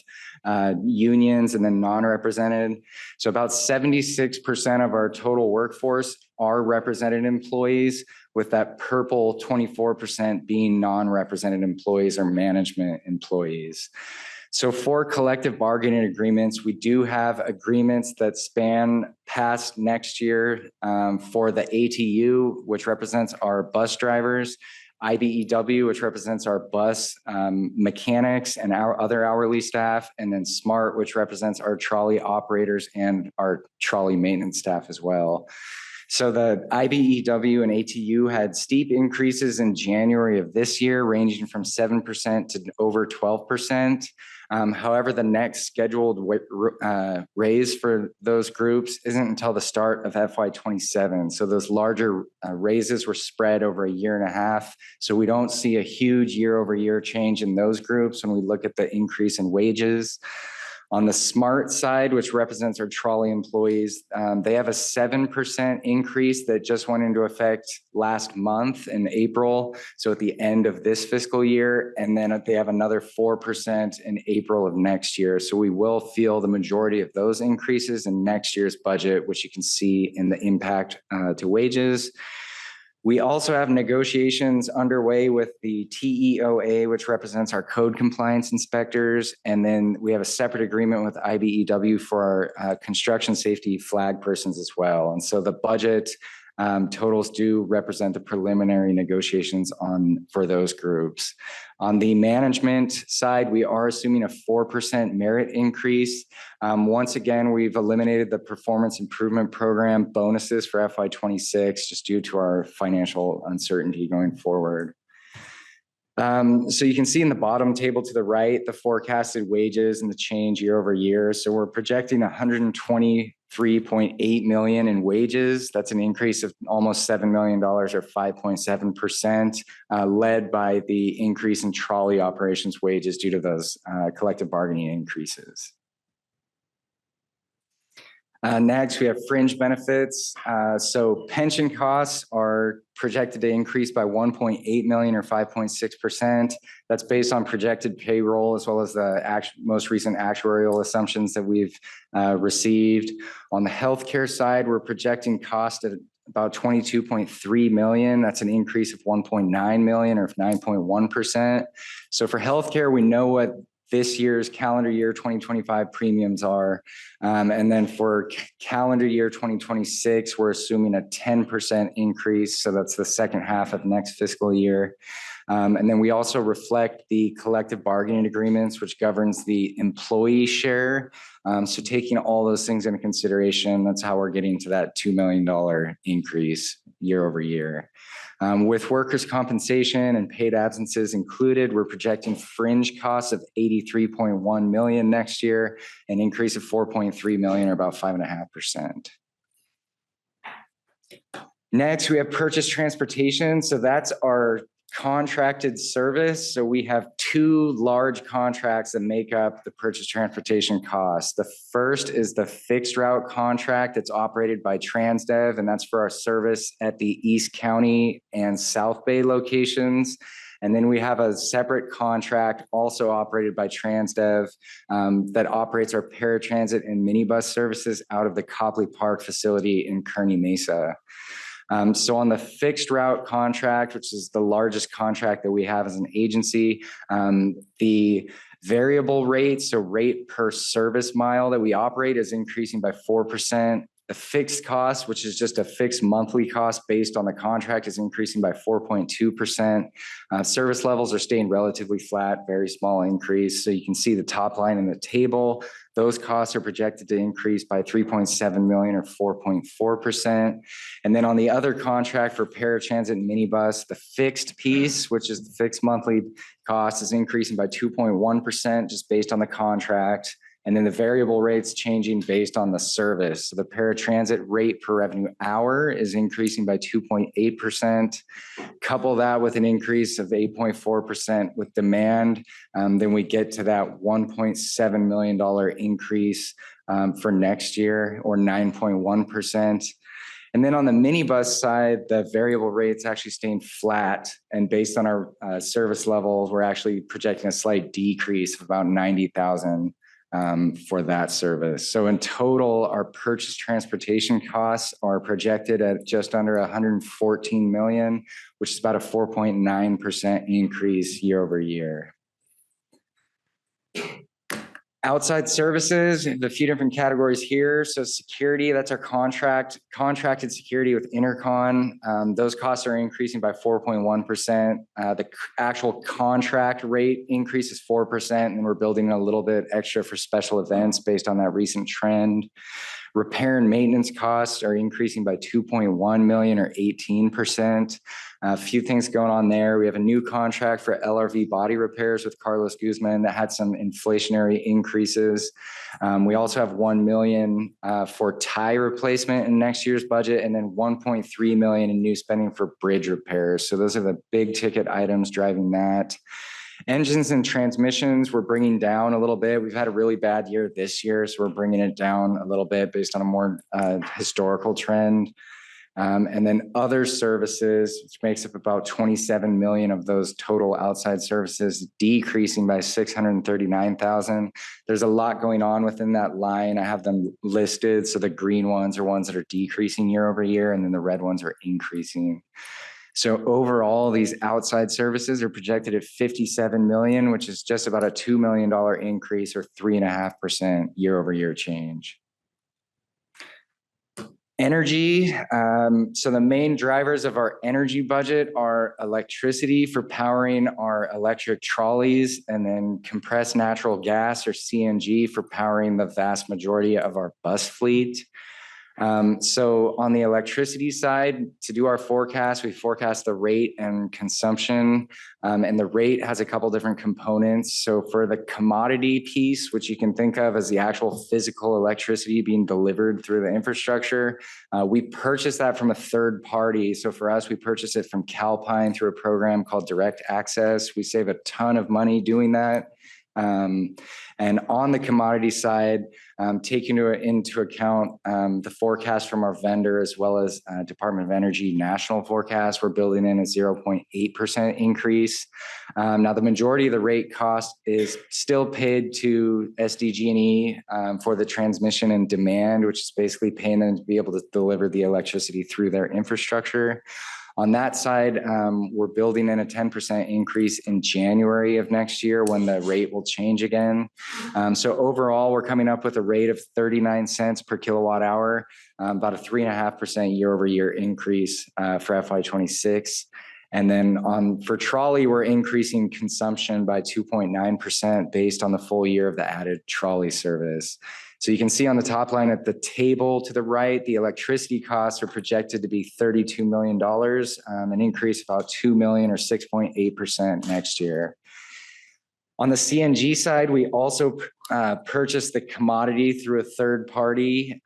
unions and then non-represented. So about 76% of our total workforce are represented employees, with that purple 24% being non-represented employees or management employees. So for collective bargaining agreements, we do have agreements that span past next year for the ATU, which represents our bus drivers, IBEW, which represents our bus mechanics and our other hourly staff, and then SMART, which represents our trolley operators and our trolley maintenance staff as well. So the IBEW and ATU had steep increases in January of this year, ranging from 7% to over 12%. However, the next scheduled raise for those groups isn't until the start of FY27. So those larger raises were spread over a year and a half. So we don't see a huge year over year change in those groups when we look at the increase in wages. On the SMART side, which represents our trolley employees, they have a 7% increase that just went into effect last month in April. So at the end of this fiscal year, and then they have another 4% in April of next year. So we will feel the majority of those increases in next year's budget, which you can see in the impact to wages. We also have negotiations underway with the TEOA, which represents our code compliance inspectors. And then we have a separate agreement with IBEW for our construction safety flag persons as well. And so the budget totals do represent the preliminary negotiations for those groups. On the management side, we are assuming a 4% merit increase. Once again, we've eliminated the performance improvement program bonuses for FY26 just due to our financial uncertainty going forward. So you can see in the bottom table to the right, the forecasted wages and the change year over year. So we're projecting 123.8 million in wages. That's an increase of almost $7 million or 5.7%, led by the increase in trolley operations wages due to those collective bargaining increases. Next, we have fringe benefits. So pension costs are projected to increase by 1.8 million or 5.6%. That's based on projected payroll as well as the most recent actuarial assumptions that we've received. On the healthcare side, we're projecting cost at about 22.3 million. That's an increase of 1.9 million or 9.1%. So for healthcare, we know what this year's calendar year 2025 premiums are. And then for calendar year 2026, we're assuming a 10% increase. So that's the second half of next fiscal year. And then we also reflect the collective bargaining agreements, which governs the employee share. So taking all those things into consideration, that's how we're getting to that $2 million increase year over year. With workers' compensation and paid absences included, we're projecting fringe costs of 83.1 million next year, an increase of 4.3 million or about 5.5%. Next, we have purchase transportation. So that's our contracted service. So we have two large contracts that make up the purchase transportation costs. The first is the fixed route contract that's operated by Transdev, and that's for our service at the East County and South Bay locations. And then we have a separate contract also operated by Transdev that operates our paratransit and minibus services out of the Copley Park facility in Kearney Mesa. So on the fixed route contract, which is the largest contract that we have as an agency, the variable rate, so rate per service mile that we operate, is increasing by 4%. The fixed cost, which is just a fixed monthly cost based on the contract, is increasing by 4.2%. Service levels are staying relatively flat, very small increase. So you can see the top line in the table. Those costs are projected to increase by 3.7 million or 4.4%. And then on the other contract for paratransit and minibus, the fixed piece, which is the fixed monthly cost, is increasing by 2.1% just based on the contract. And then the variable rates changing based on the service. So the paratransit rate per revenue hour is increasing by 2.8%. Couple that with an increase of 8.4% with demand, then we get to that $1.7 million increase for next year, or 9.1%. And then on the minibus side, the variable rate's actually staying flat. And based on our service levels, we're actually projecting a slight decrease of about 90,000 for that service. So in total, our purchase transportation costs are projected at just under 114 million, which is about a 4.9% increase year over year. Outside services, the few different categories here. So security, that's our contracted security with Intercon. Those costs are increasing by 4.1%. The actual contract rate increase is 4%, and we're building a little bit extra for special events based on that recent trend. Repair and maintenance costs are increasing by 2.1 million or 18%. A few things going on there. We have a new contract for LRV body repairs with Carlos Guzman that had some inflationary increases. We also have 1 million for tie replacement in next year's budget, and then 1.3 million in new spending for bridge repairs. So those are the big ticket items driving that. Engines and transmissions, we're bringing down a little bit. We've had a really bad year this year, so we're bringing it down a little bit based on a more historical trend. And then other services, which makes up about 27 million of those total outside services, decreasing by 639,000. There's a lot going on within that line. I have them listed. So the green ones are ones that are decreasing year over year, and then the red ones are increasing. So overall, these outside services are projected at 57 million, which is just about a $2 million increase or 3.5% year over year change. Energy. So the main drivers of our energy budget are electricity for powering our electric trolleys, and then compressed natural gas or CNG for powering the vast majority of our bus fleet. So on the electricity side, to do our forecast, we forecast the rate and consumption, and the rate has a couple different components. So for the commodity piece, which you can think of as the actual physical electricity being delivered through the infrastructure, we purchase that from a third party. So for us, we purchase it from Calpine through a program called Direct Access. We save a ton of money doing that. And on the commodity side, taking into account the forecast from our vendor as well as Department of Energy national forecast, we're building in a 0.8% increase. Now, the majority of the rate cost is still paid to SDG&E for the transmission and demand, which is basically paying them to be able to deliver the electricity through their infrastructure. On that side, we're building in a 10% increase in January of next year when the rate will change again. So overall, we're coming up with a rate of 39 cents per kilowatt hour, about a 3.5% year over year increase for FY26. And then for trolley, we're increasing consumption by 2.9% based on the full year of the added trolley service. So you can see on the top line at the table to the right, the electricity costs are projected to be $32 million, an increase of about $2 million or 6.8% next year. On the CNG side, we also purchased the commodity through a third party.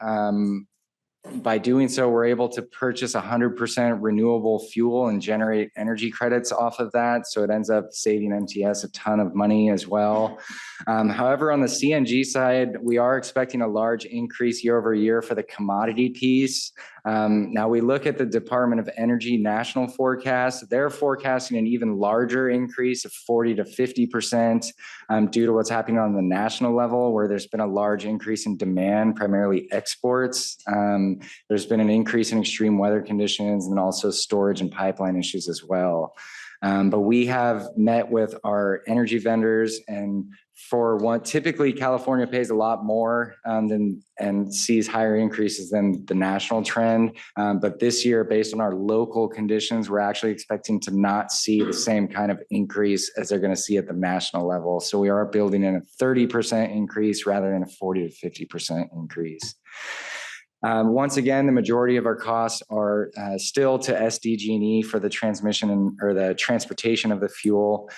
By doing so, we're able to purchase 100% renewable fuel and generate energy credits off of that. So it ends up saving MTS a ton of money as well. However, on the CNG side, we are expecting a large increase year over year for the commodity piece. Now we look at the Department of Energy national forecast. They're forecasting an even larger increase of 40 to 50% due to what's happening on the national level, where there's been a large increase in demand, primarily exports. There's been an increase in extreme weather conditions and also storage and pipeline issues as well. But we have met with our energy vendors, and for one, typically California pays a lot more and sees higher increases than the national trend. But this year, based on our local conditions, we're actually expecting to not see the same kind of increase as they're going to see at the national level. So we are building in a 30% increase rather than a 40 to 50% increase. Once again, the majority of our costs are still to SDG&E for the transmission or the transportation of the fuel.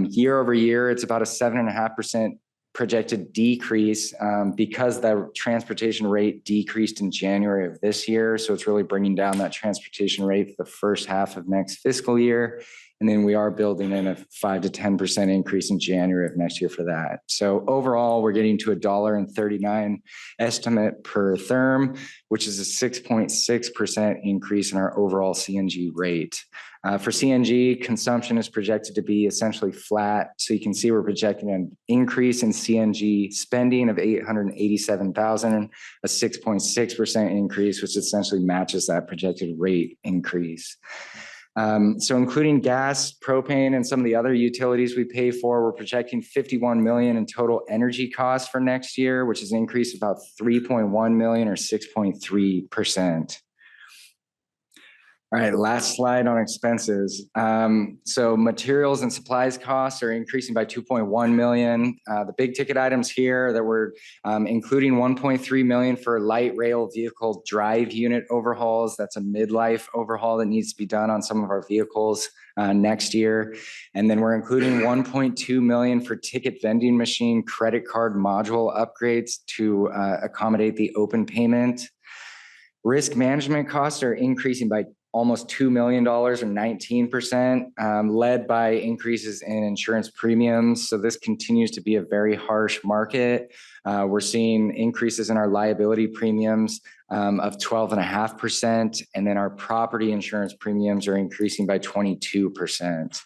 Year over year, it's about a 7.5% projected decrease because the transportation rate decreased in January of this year. So it's really bringing down that transportation rate for the first half of next fiscal year. And then we are building in a 5 to 10% increase in January of next year for that. So overall, we're getting to $1.39 estimate per therm, which is a 6.6% increase in our overall CNG rate. For CNG, consumption is projected to be essentially flat. So you can see we're projecting an increase in CNG spending of $887,000, a 6.6% increase, which essentially matches that projected rate increase. So including gas, propane, and some of the other utilities we pay for, we're projecting $51 million in total energy costs for next year, which is an increase of about $3.1 million or 6.3%. All right, last slide on expenses. So materials and supplies costs are increasing by $2.1 million. The big ticket items here that we're including $1.3 million for light rail vehicle drive unit overhauls. That's a midlife overhaul that needs to be done on some of our vehicles next year. And then we're including $1.2 million for ticket vending machine credit card module upgrades to accommodate the open payment. Risk management costs are increasing by almost $2 million or 19%, led by increases in insurance premiums. So this continues to be a very harsh market. We're seeing increases in our liability premiums of 12.5%, and then our property insurance premiums are increasing by 22%.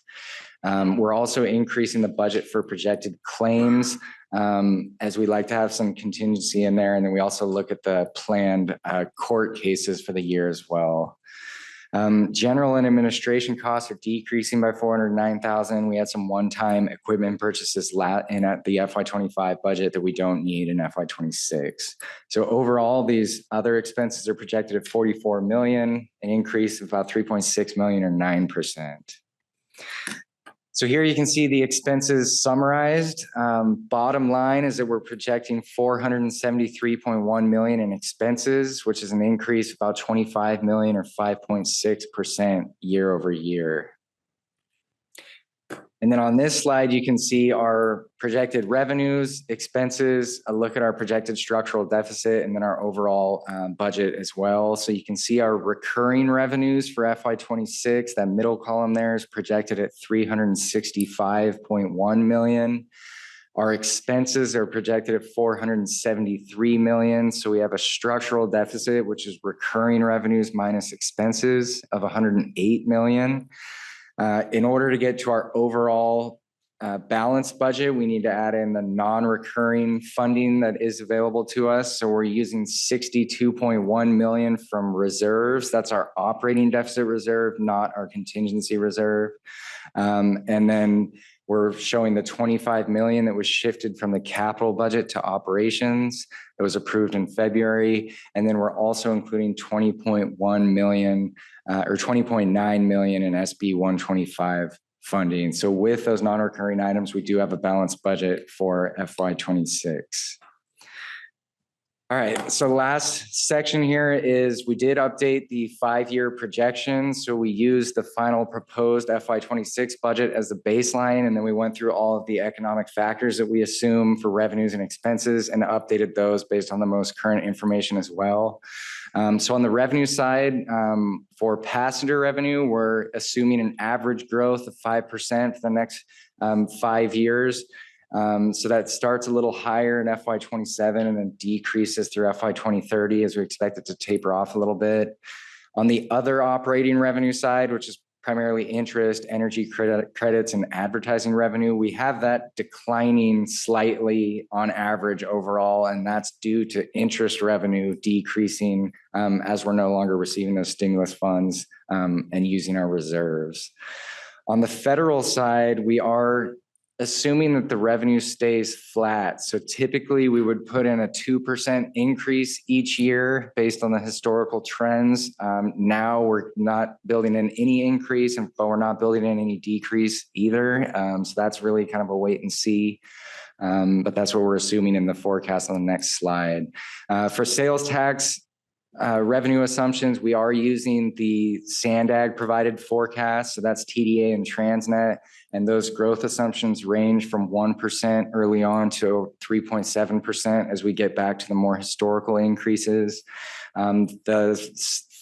We're also increasing the budget for projected claims, as we like to have some contingency in there. And then we also look at the planned court cases for the year as well. General and administration costs are decreasing by $409,000. We had some one-time equipment purchases in at the FY25 budget that we don't need in FY26. So overall, these other expenses are projected at $44 million, an increase of about $3.6 million or 9%. So here you can see the expenses summarized. Bottom line is that we're projecting $473.1 million in expenses, which is an increase of about $25 million or 5.6% year over year. And then on this slide, you can see our projected revenues, expenses, a look at our projected structural deficit, and then our overall budget as well. So you can see our recurring revenues for FY26, that middle column there is projected at $365.1 million. Our expenses are projected at $473 million. So we have a structural deficit, which is recurring revenues minus expenses of $108 million. In order to get to our overall balanced budget, we need to add in the non-recurring funding that is available to us. So we're using $62.1 million from reserves. That's our operating deficit reserve, not our contingency reserve. And then We're showing the 25 million that was shifted from the capital budget to operations that was approved in February. And then we're also including 20.1 million or 20.9 million in SB 125 funding. So with those non-recurring items, we do have a balanced budget for FY26. All right, so last section here is we did update the 5-year projections. So we used the final proposed FY26 budget as the baseline, and then we went through all of the economic factors that we assume for revenues and expenses and updated those based on the most current information as well. So on the revenue side, for passenger revenue, we're assuming an average growth of 5% for the next 5 years. So that starts a little higher in FY27 and then decreases through FY2030 as we expect it to taper off a little bit. On the other operating revenue side, which is primarily interest, energy credits, and advertising revenue, we have that declining slightly on average overall, and that's due to interest revenue decreasing as we're no longer receiving those stimulus funds and using our reserves. On the federal side, we are assuming that the revenue stays flat. So typically we would put in a 2% increase each year based on the historical trends. Now we're not building in any increase, but we're not building in any decrease either. So that's really kind of a wait and see. But that's what we're assuming in the forecast on the next slide. For sales tax, revenue assumptions, we are using the SANDAG provided forecast. So that's TDA and Transnet. And those growth assumptions range from 1% early on to 3.7% as we get back to the more historical increases. The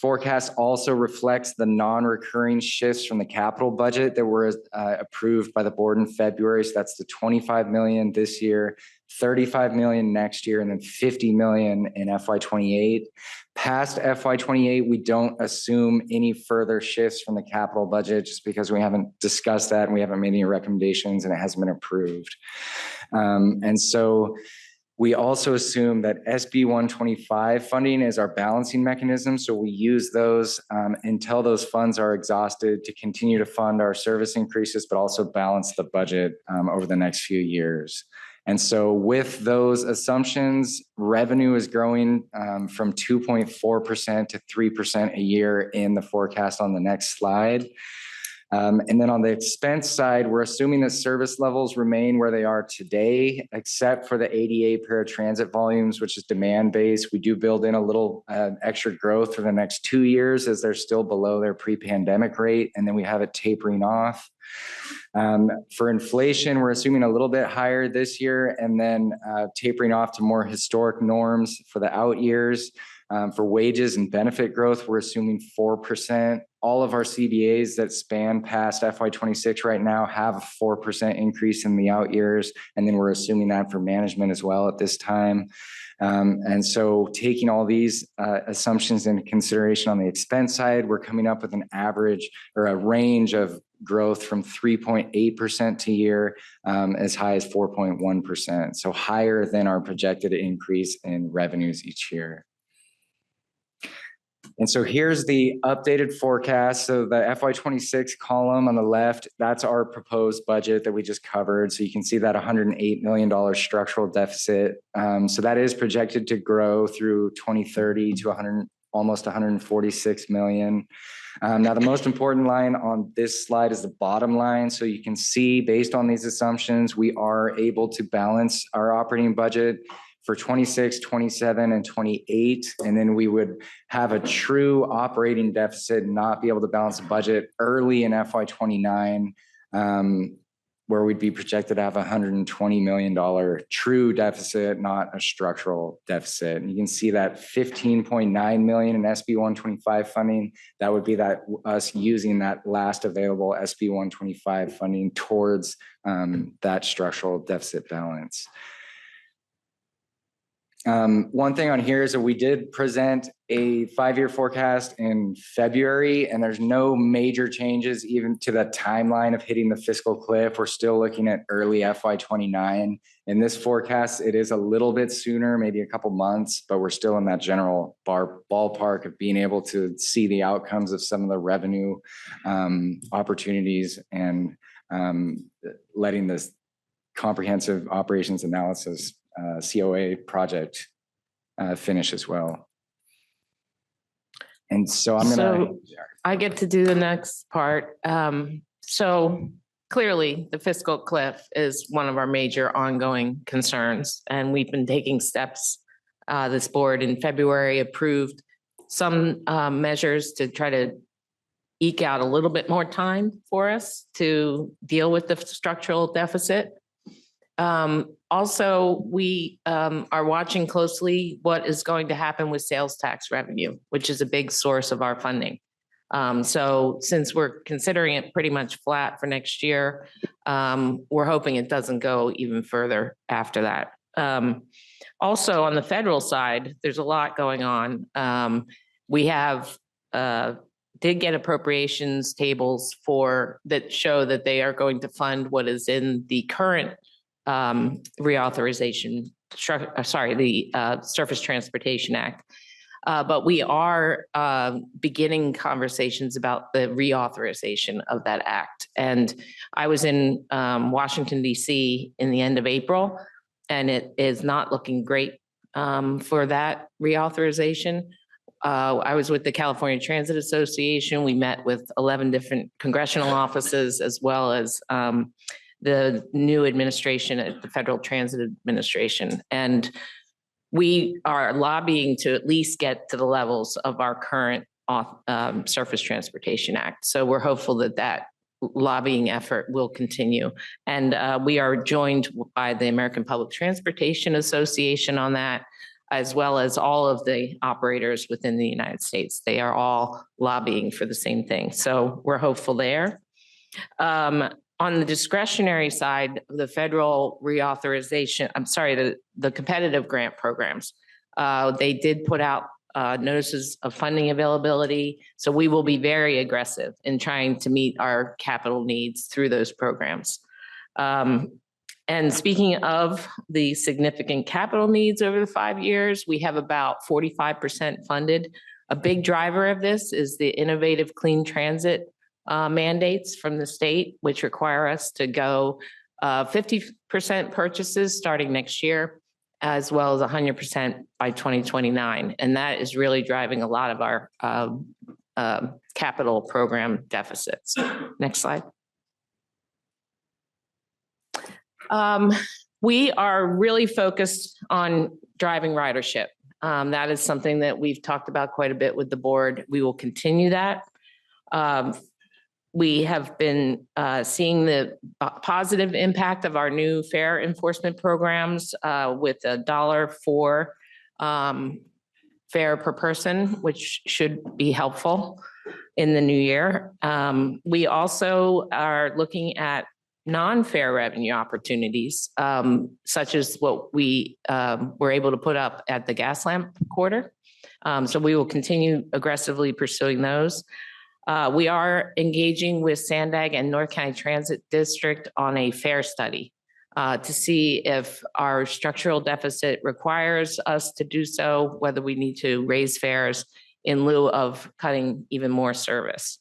forecast also reflects the non-recurring shifts from the capital budget that were approved by the board in February. So that's the 25 million this year, 35 million next year, and then 50 million in FY28. Past FY28, we don't assume any further shifts from the capital budget just because we haven't discussed that and we haven't made any recommendations and it hasn't been approved. And so we also assume that SB 125 funding is our balancing mechanism. So we use those until those funds are exhausted to continue to fund our service increases, but also balance the budget over the next few years. And so with those assumptions, revenue is growing from 2.4% to 3% a year in the forecast on the next slide. And then on the expense side, we're assuming that service levels remain where they are today, except for the ADA paratransit volumes, which is demand-based. We do build in a little extra growth for the next 2 years as they're still below their pre-pandemic rate, and then we have it tapering off. For inflation, we're assuming a little bit higher this year and then tapering off to more historic norms for the out years. For wages and benefit growth, we're assuming 4%. All of our CBAs that span past FY26 right now have a 4% increase in the out years. And then we're assuming that for management as well at this time. And so taking all these assumptions into consideration on the expense side, we're coming up with an average or a range of growth from 3.8% a year as high as 4.1%. So higher than our projected increase in revenues each year. And so here's the updated forecast. So the FY26 column on the left, that's our proposed budget that we just covered. So you can see that $108 million structural deficit. So that is projected to grow through 2030 to almost 146 million. Now, the most important line on this slide is the bottom line. So you can see based on these assumptions, we are able to balance our operating budget for 26, 27, and 28. And then we would have a true operating deficit and not be able to balance the budget early in FY29, where we'd be projected to have $120 million true deficit, not a structural deficit. And you can see that 15.9 million in SB 125 funding, that would be that us using that last available SB 125 funding towards that structural deficit balance. One thing on here is that we did present a 5-year forecast in February, and there's no major changes even to the timeline of hitting the fiscal cliff. We're still looking at early FY29. In this forecast, it is a little bit sooner, maybe a couple months, but we're still in that general ballpark of being able to see the outcomes of some of the revenue opportunities and letting this comprehensive operations analysis COA project finish as well. And so I'm gonna. So I get to do the next part. So clearly the fiscal cliff is one of our major ongoing concerns, and we've been taking steps. This board in February approved some measures to try to eke out a little bit more time for us to deal with the structural deficit. Also, we are watching closely what is going to happen with sales tax revenue, which is a big source of our funding. So since we're considering it pretty much flat for next year, we're hoping it doesn't go even further after that. Also, on the federal side, there's a lot going on. We have did get appropriations tables that show that they are going to fund what is in the current reauthorization, the Surface Transportation Act. But we are beginning conversations about the reauthorization of that act. And I was in Washington, D.C. in the end of April, and it is not looking great for that reauthorization. I was with the California Transit Association. We met with 11 different congressional offices, as well as the new administration at the Federal Transit Administration. And we are lobbying to at least get to the levels of our current Surface Transportation Act. So we're hopeful that that lobbying effort will continue. And we are joined by the American Public Transportation Association on that, as well as all of the operators within the United States. They are all lobbying for the same thing. So we're hopeful there. On the discretionary side, the federal reauthorization, the competitive grant programs, they did put out notices of funding availability. So we will be very aggressive in trying to meet our capital needs through those programs. And speaking of the significant capital needs over the 5 years, we have about 45% funded. A big driver of this is the innovative clean transit mandates from the state, which require us to go 50% purchases starting next year, as well as 100% by 2029. And that is really driving a lot of our capital program deficits. Next slide. We are really focused on driving ridership. That is something that we've talked about quite a bit with the board. We will continue that. We have been seeing the positive impact of our new fare enforcement programs with $1 for fare per person, which should be helpful in the new year. We also are looking at non-fare revenue opportunities, such as what we were able to put up at the gas lamp quarter. So we will continue aggressively pursuing those. We are engaging with Sandag and North County Transit District on a fare study to see if our structural deficit requires us to do so, whether we need to raise fares in lieu of cutting even more service.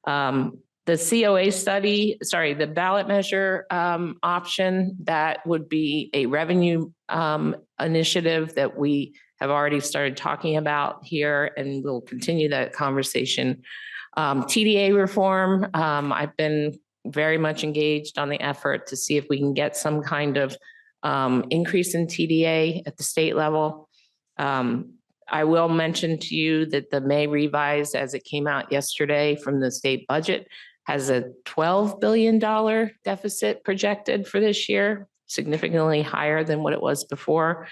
The COA study, the ballot measure option, that would be a revenue initiative that we have already started talking about here, and we'll continue that conversation. TDA reform, I've been very much engaged on the effort to see if we can get some kind of increase in TDA at the state level. I will mention to you that the May revise, as it came out yesterday from the state budget, has a $12 billion deficit projected for this year, significantly higher than what it was before.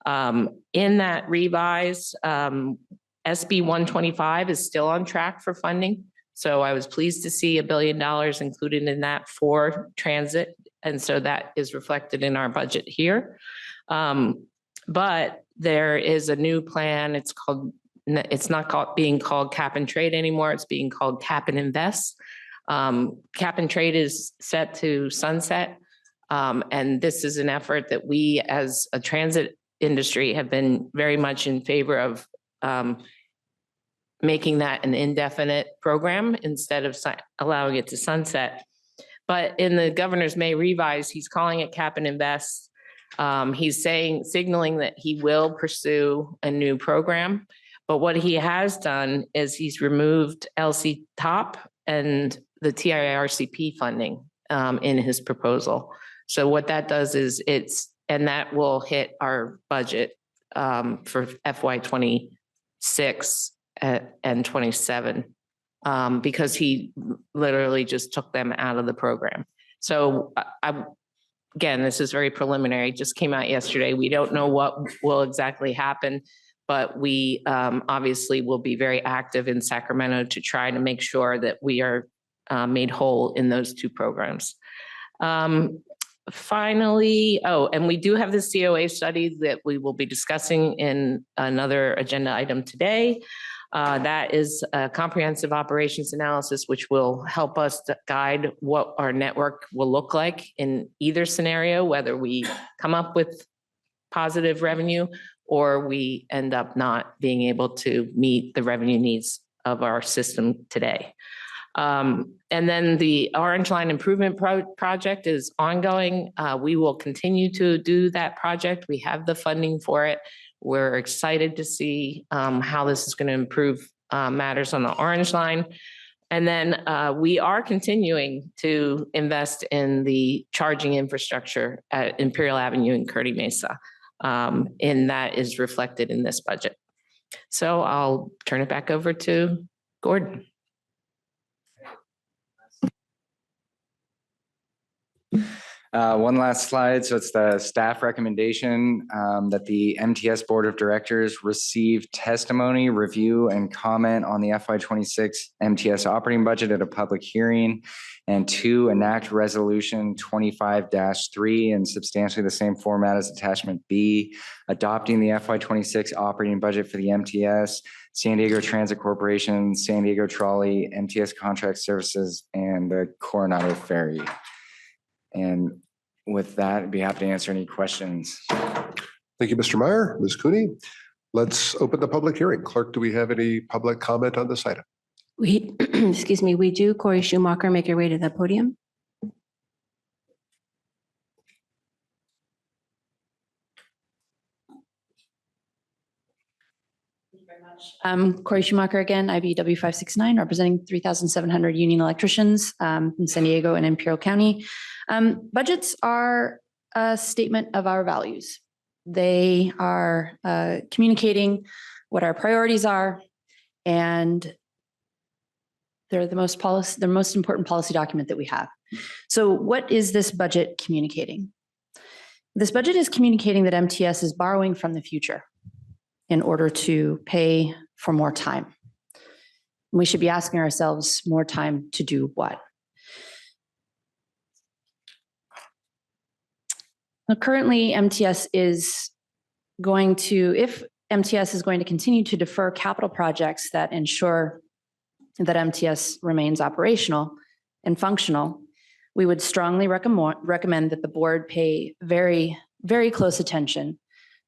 In that revise, SB 125 is still on track for funding. So I was pleased to see $1 billion included in that for transit. And so that is reflected in our budget here. But there is a new plan. It's not being called Cap and Trade anymore. It's being called Cap and Invest. Cap and Trade is set to sunset. And this is an effort that we as a transit industry have been very much in favor of making that an indefinite program instead of allowing it to sunset. But in the governor's May revise, he's calling it cap and invest. He's signaling that he will pursue a new program. But what he has done is he's removed LC top and the TIRCP funding in his proposal. So what that does is and that will hit our budget for FY 26 and 27 because he literally just took them out of the program. So again, this is very preliminary, just came out yesterday. We don't know what will exactly happen, but we obviously will be very active in Sacramento to try to make sure that we are made whole in those two programs. Finally, and we do have the COA study that we will be discussing in another agenda item today. That is a comprehensive operations analysis, which will help us to guide what our network will look like in either scenario, whether we come up with positive revenue or we end up not being able to meet the revenue needs of our system today. And then the Orange Line Improvement Project is ongoing. We will continue to do that project. We have the funding for it. We're excited to see how this is going to improve matters on the Orange Line. And then we are continuing to invest in the charging infrastructure at Imperial Avenue and Kearny Mesa. And that is reflected in this budget. So I'll turn it back over to Gordon. One last slide. So it's the staff recommendation that the MTS Board of Directors receive testimony, review, and comment on the FY26 MTS operating budget at a public hearing, and 2, enact resolution 25-3 in substantially the same format as attachment B, adopting the FY26 operating budget for the MTS, San Diego Transit Corporation, San Diego Trolley, MTS Contract Services, and the Coronado Ferry. And with that, I'd be happy to answer any questions. Thank you, Mr. Meyer. Ms. Cooney, let's open the public hearing. Clerk, do we have any public comment on this item? Excuse me, we do. Corey Schumacher, make your way to the podium. Corey Schumacher again, IBW 569, representing 3,700 union electricians in San Diego and Imperial County. Budgets are a statement of our values. They are communicating what our priorities are, and they're the most important policy document that we have. So what is this budget communicating? This budget is communicating that MTS is borrowing from the future in order to pay for more time. We should be asking ourselves, more time to do what? Now, currently, MTS is going to, if MTS is going to continue to defer capital projects that ensure that MTS remains operational and functional, we would strongly recommend that the board pay very, very close attention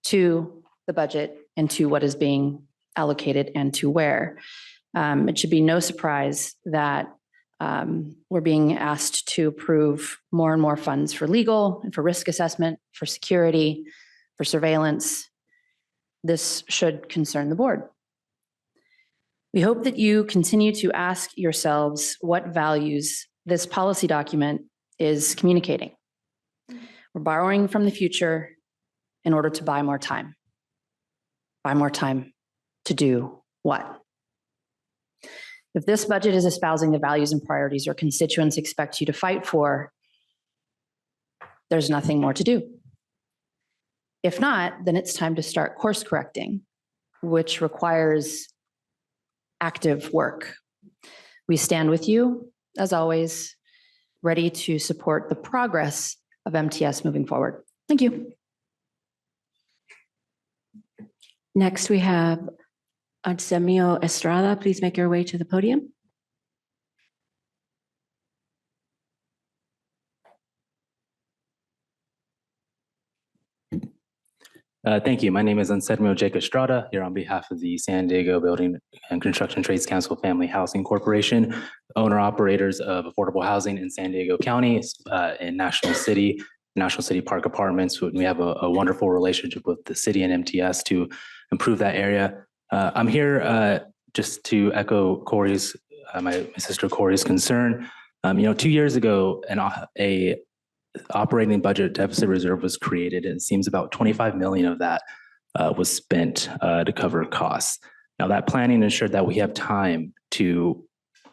to the budget and to what is being allocated and to where. It should be no surprise that we're being asked to approve more and more funds for legal and for risk assessment, for security, for surveillance. This should concern the board. We hope that you continue to ask yourselves what values this policy document is communicating. We're borrowing from the future in order to buy more time. Buy more time to do what? If this budget is espousing the values and priorities your constituents expect you to fight for, there's nothing more to do. If not, then it's time to start course correcting, which requires active work. We stand with you, as always, ready to support the progress of MTS moving forward. Thank you. Next, we have Artemio Estrada. Please make your way to the podium. Thank you. My name is Anselmo Jacob Estrada, here on behalf of the San Diego Building and Construction Trades Council Family Housing Corporation. owner operators of affordable housing in San Diego County, in National City Park Apartments. We have a wonderful relationship with the city and MTS to improve that area. I'm here just to echo Corey's, my sister Corey's concern. 2 years ago, a operating budget deficit reserve was created, and it seems about 25 million of that was spent to cover costs. Now, that planning ensured that we have time to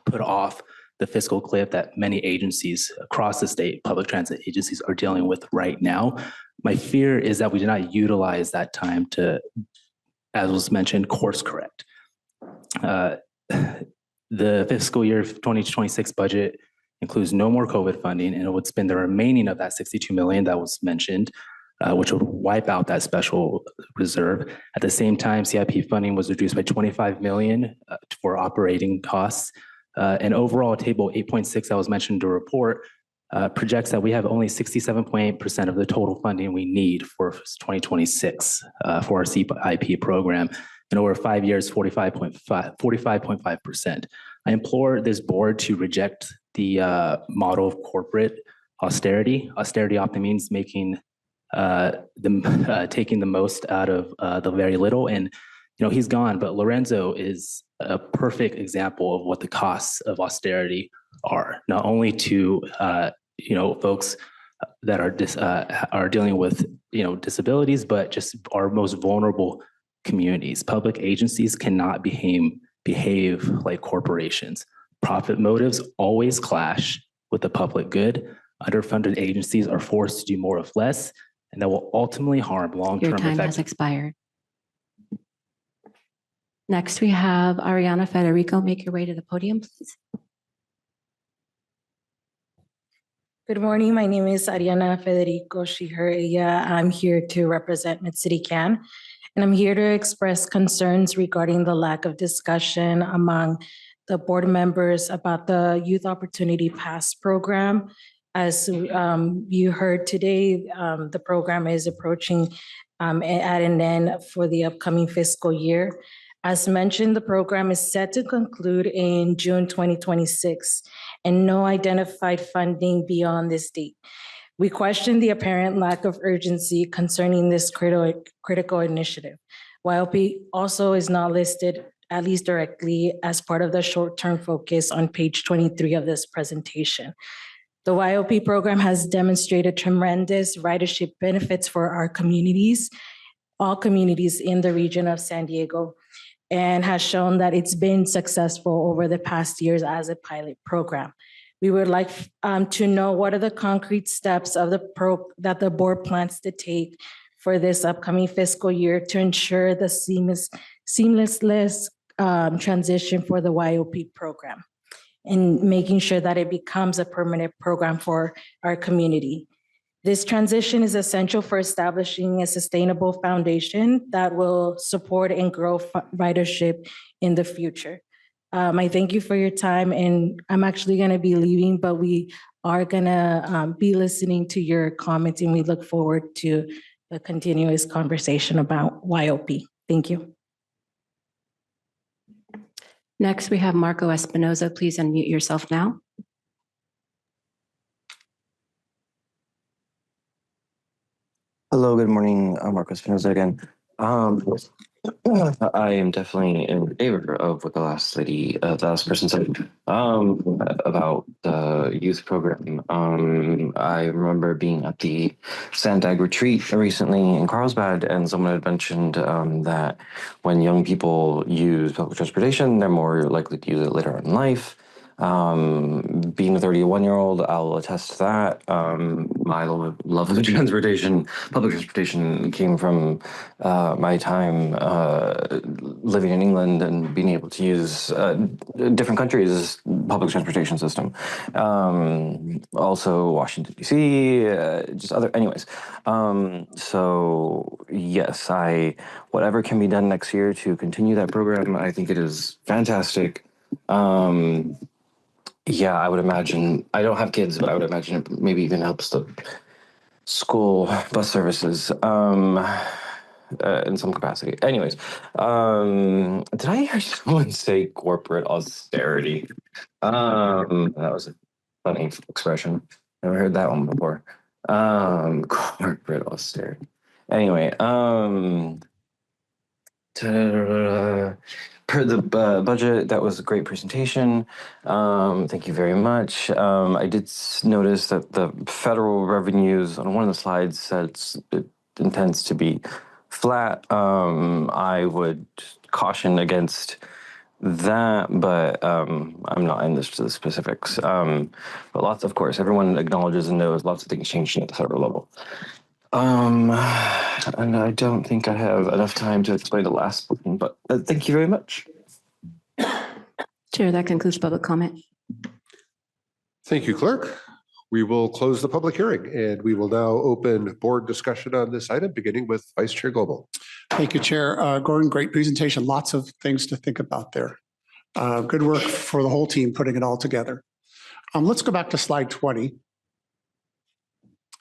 put off the fiscal cliff that many agencies across the state, public transit agencies, are dealing with right now. My fear is that we did not utilize that time to, as was mentioned, course correct. The fiscal year 2026 budget includes no more COVID funding, and it would spend the remaining of that 62 million that was mentioned, which would wipe out that special reserve. At the same time, CIP funding was reduced by 25 million for operating costs. And overall, table 8.6 that was mentioned in the report projects that we have only 67.8% of the total funding we need for 2026 for our CIP program. And over 5 years, 45.5%. I implore this board to reject the model of corporate austerity. Austerity often means making taking the most out of the very little. And he's gone, but Lorenzo is a perfect example of what the costs of austerity are. Not only to folks that are dealing with disabilities, but just our most vulnerable communities. Public agencies cannot behave like corporations. Profit motives always clash with the public good. Underfunded agencies are forced to do more with less, and that will ultimately harm long-term Your time has expired. Next, we have Ariana Federico. Make your way to the podium, please. Good morning. My name is Ariana Federico, she, her, ella. I'm here to represent Mid-City CAN, and I'm here to express concerns regarding the lack of discussion among the board members about the Youth Opportunity Pass program. As you heard today, the program is approaching at an end for the upcoming fiscal year. As mentioned, the program is set to conclude in June 2026, and no identified funding beyond this date. We question the apparent lack of urgency concerning this critical initiative. YLP also is not listed, at least directly, as part of the short-term focus on page 23 of this presentation. The YLP program has demonstrated tremendous ridership benefits for our communities, all communities in the region of San Diego, and has shown that it's been successful over the past years as a pilot program. We would like to know what are the concrete steps of that the board plans to take for this upcoming fiscal year to ensure the seamless transition for the YOP program, and making sure that it becomes a permanent program for our community. This transition is essential for establishing a sustainable foundation that will support and grow ridership in the future. I thank you for your time, and I'm actually going to be leaving, but we are going to be listening to your comments, and we look forward to a continuous conversation about YOP. Thank you. Next, we have Marco Espinoza. Please unmute yourself now. Hello, good morning. I'm Marcos Espinoza again. I am definitely in favor of what the last person said about the youth program. I remember being at the Sandag retreat recently in Carlsbad, and someone had mentioned that when young people use public transportation, they're more likely to use it later in life. Being a 31-year-old, I'll attest to that. My love of transportation, public transportation, came from my time living in England and being able to use different countries' public transportation system. Also Washington, D.C., just other, anyways. So yes, whatever can be done next year to continue that program, I think it is fantastic. Yeah, I would imagine, I don't have kids, but I would imagine it maybe even helps the school bus services. in some capacity. Anyways, did I hear someone say corporate austerity? That was a funny expression. Never heard that one before. Corporate austerity. Anyway, per the budget, that was a great presentation. Thank you very much. I did notice that the federal revenues on one of the slides said it intends to be flat. I would caution against that, but I'm not in the specifics. But lots, of course, everyone acknowledges and knows lots of things changing at the federal level. And I don't think I have enough time to explain the last one, but thank you very much. Chair, that concludes public comment. Thank you, Clerk. We will close the public hearing and we will now open board discussion on this item, beginning with Vice Chair Goebel. Thank you, Chair. Gordon, great presentation. Lots of things to think about there. Good work for the whole team putting it all together. Let's go back to slide 20.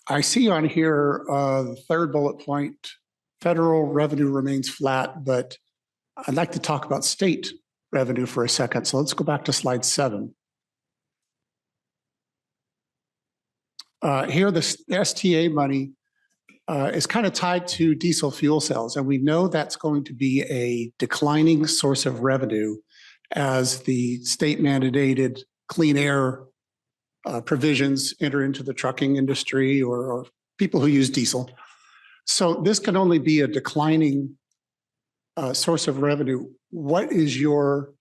I see on here the third bullet point, federal revenue remains flat, but I'd like to talk about state revenue for a second. So let's go back to slide 7. Here, the STA money is kind of tied to diesel fuel cells, and we know that's going to be a declining source of revenue as the state mandated clean air provisions enter into the trucking industry or people who use diesel. So this can only be a declining source of revenue. What is your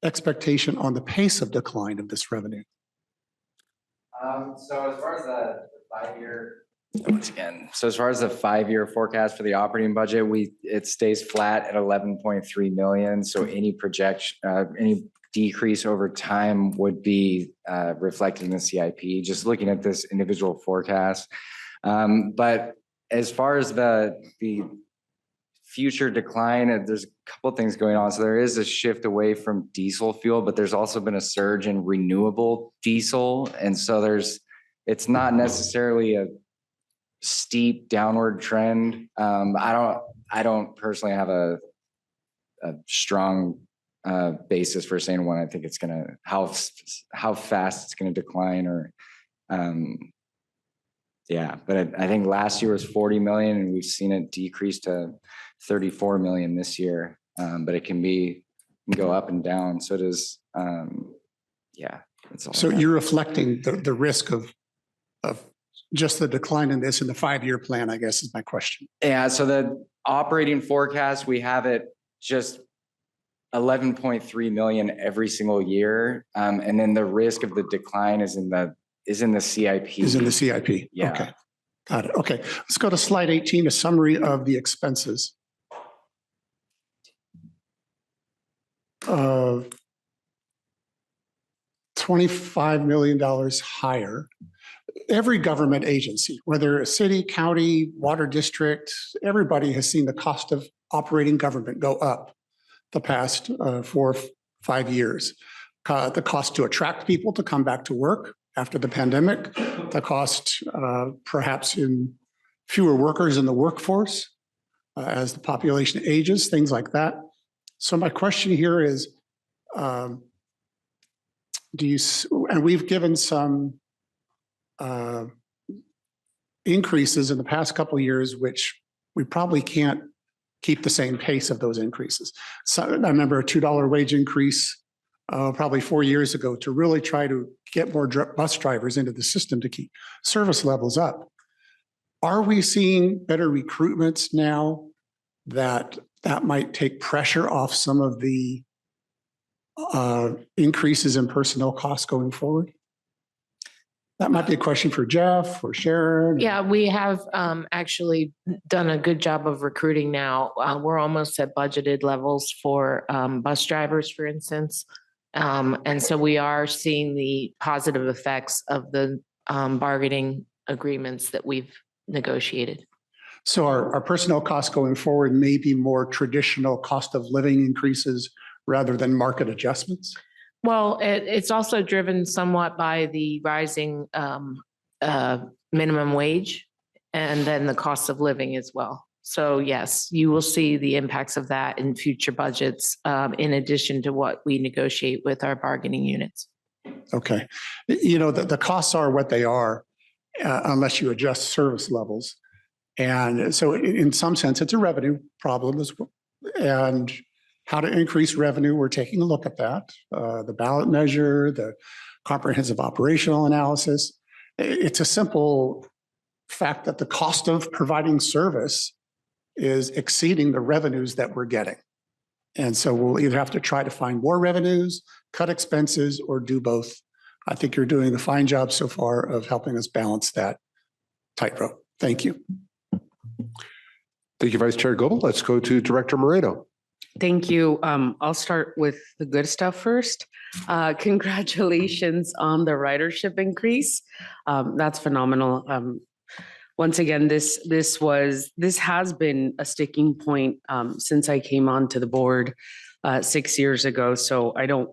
expectation on the pace of decline of this revenue? So as far as the 5-year, once again, so as far as the 5-year forecast for the operating budget, it stays flat at 11.3 million. So any projection, any decrease over time would be reflected in the CIP, just looking at this individual forecast. But as far as the future decline, there's a couple of things going on. So there is a shift away from diesel fuel, but there's also been a surge in renewable diesel. And so it's not necessarily a steep downward trend. I don't personally have a strong basis for saying when I think it's gonna, how fast it's gonna decline or, yeah, but I think last year was 40 million and we've seen it decrease to 34 million this year. But it can go up and down. So it is, yeah. So you're reflecting the risk of just the decline in this in the 5-year plan, I guess is my question. Yeah, so the operating forecast, we have it just 11.3 million every single year. And then the risk of the decline is in the CIP. Is in the CIP. Yeah. Okay. Got it. Okay. Let's go to slide 18, a summary of the expenses. $25 million higher. Every government agency, whether a city, county, water district, everybody has seen the cost of operating government go up the past 4 or 5 years. The cost to attract people to come back to work after the pandemic, the cost perhaps in fewer workers in the workforce as the population ages, things like that. So my question here is, and we've given some increases in the past couple of years, which we probably can't keep the same pace of those increases. So I remember a $2 wage increase probably 4 years ago to really try to get more bus drivers into the system to keep service levels up. Are we seeing better recruitments now that might take pressure off some of the increases in personnel costs going forward? That might be a question for Jeff or Sharon. Yeah, we have actually done a good job of recruiting now. We're almost at budgeted levels for bus drivers, for instance. And so we are seeing the positive effects of the bargaining agreements that we've negotiated. So our personnel costs going forward may be more traditional cost of living increases rather than market adjustments? Well, it's also driven somewhat by the rising minimum wage and then the cost of living as well. So yes, you will see the impacts of that in future budgets, in addition to what we negotiate with our bargaining units. Okay. The costs are what they are unless you adjust service levels. And so in some sense, it's a revenue problem as well. And how to increase revenue, we're taking a look at that. The ballot measure, the comprehensive operational analysis. It's a simple fact that the cost of providing service is exceeding the revenues that we're getting. And so we'll either have to try to find more revenues, cut expenses, or do both. I think you're doing a fine job so far of helping us balance that tightrope. Thank you. Thank you, Vice Chair Goebel. Let's go to Director Moreno. Thank you. I'll start with the good stuff first. Congratulations on the ridership increase. That's phenomenal. Once again, this has been a sticking point since I came onto the board 6 years ago. So I don't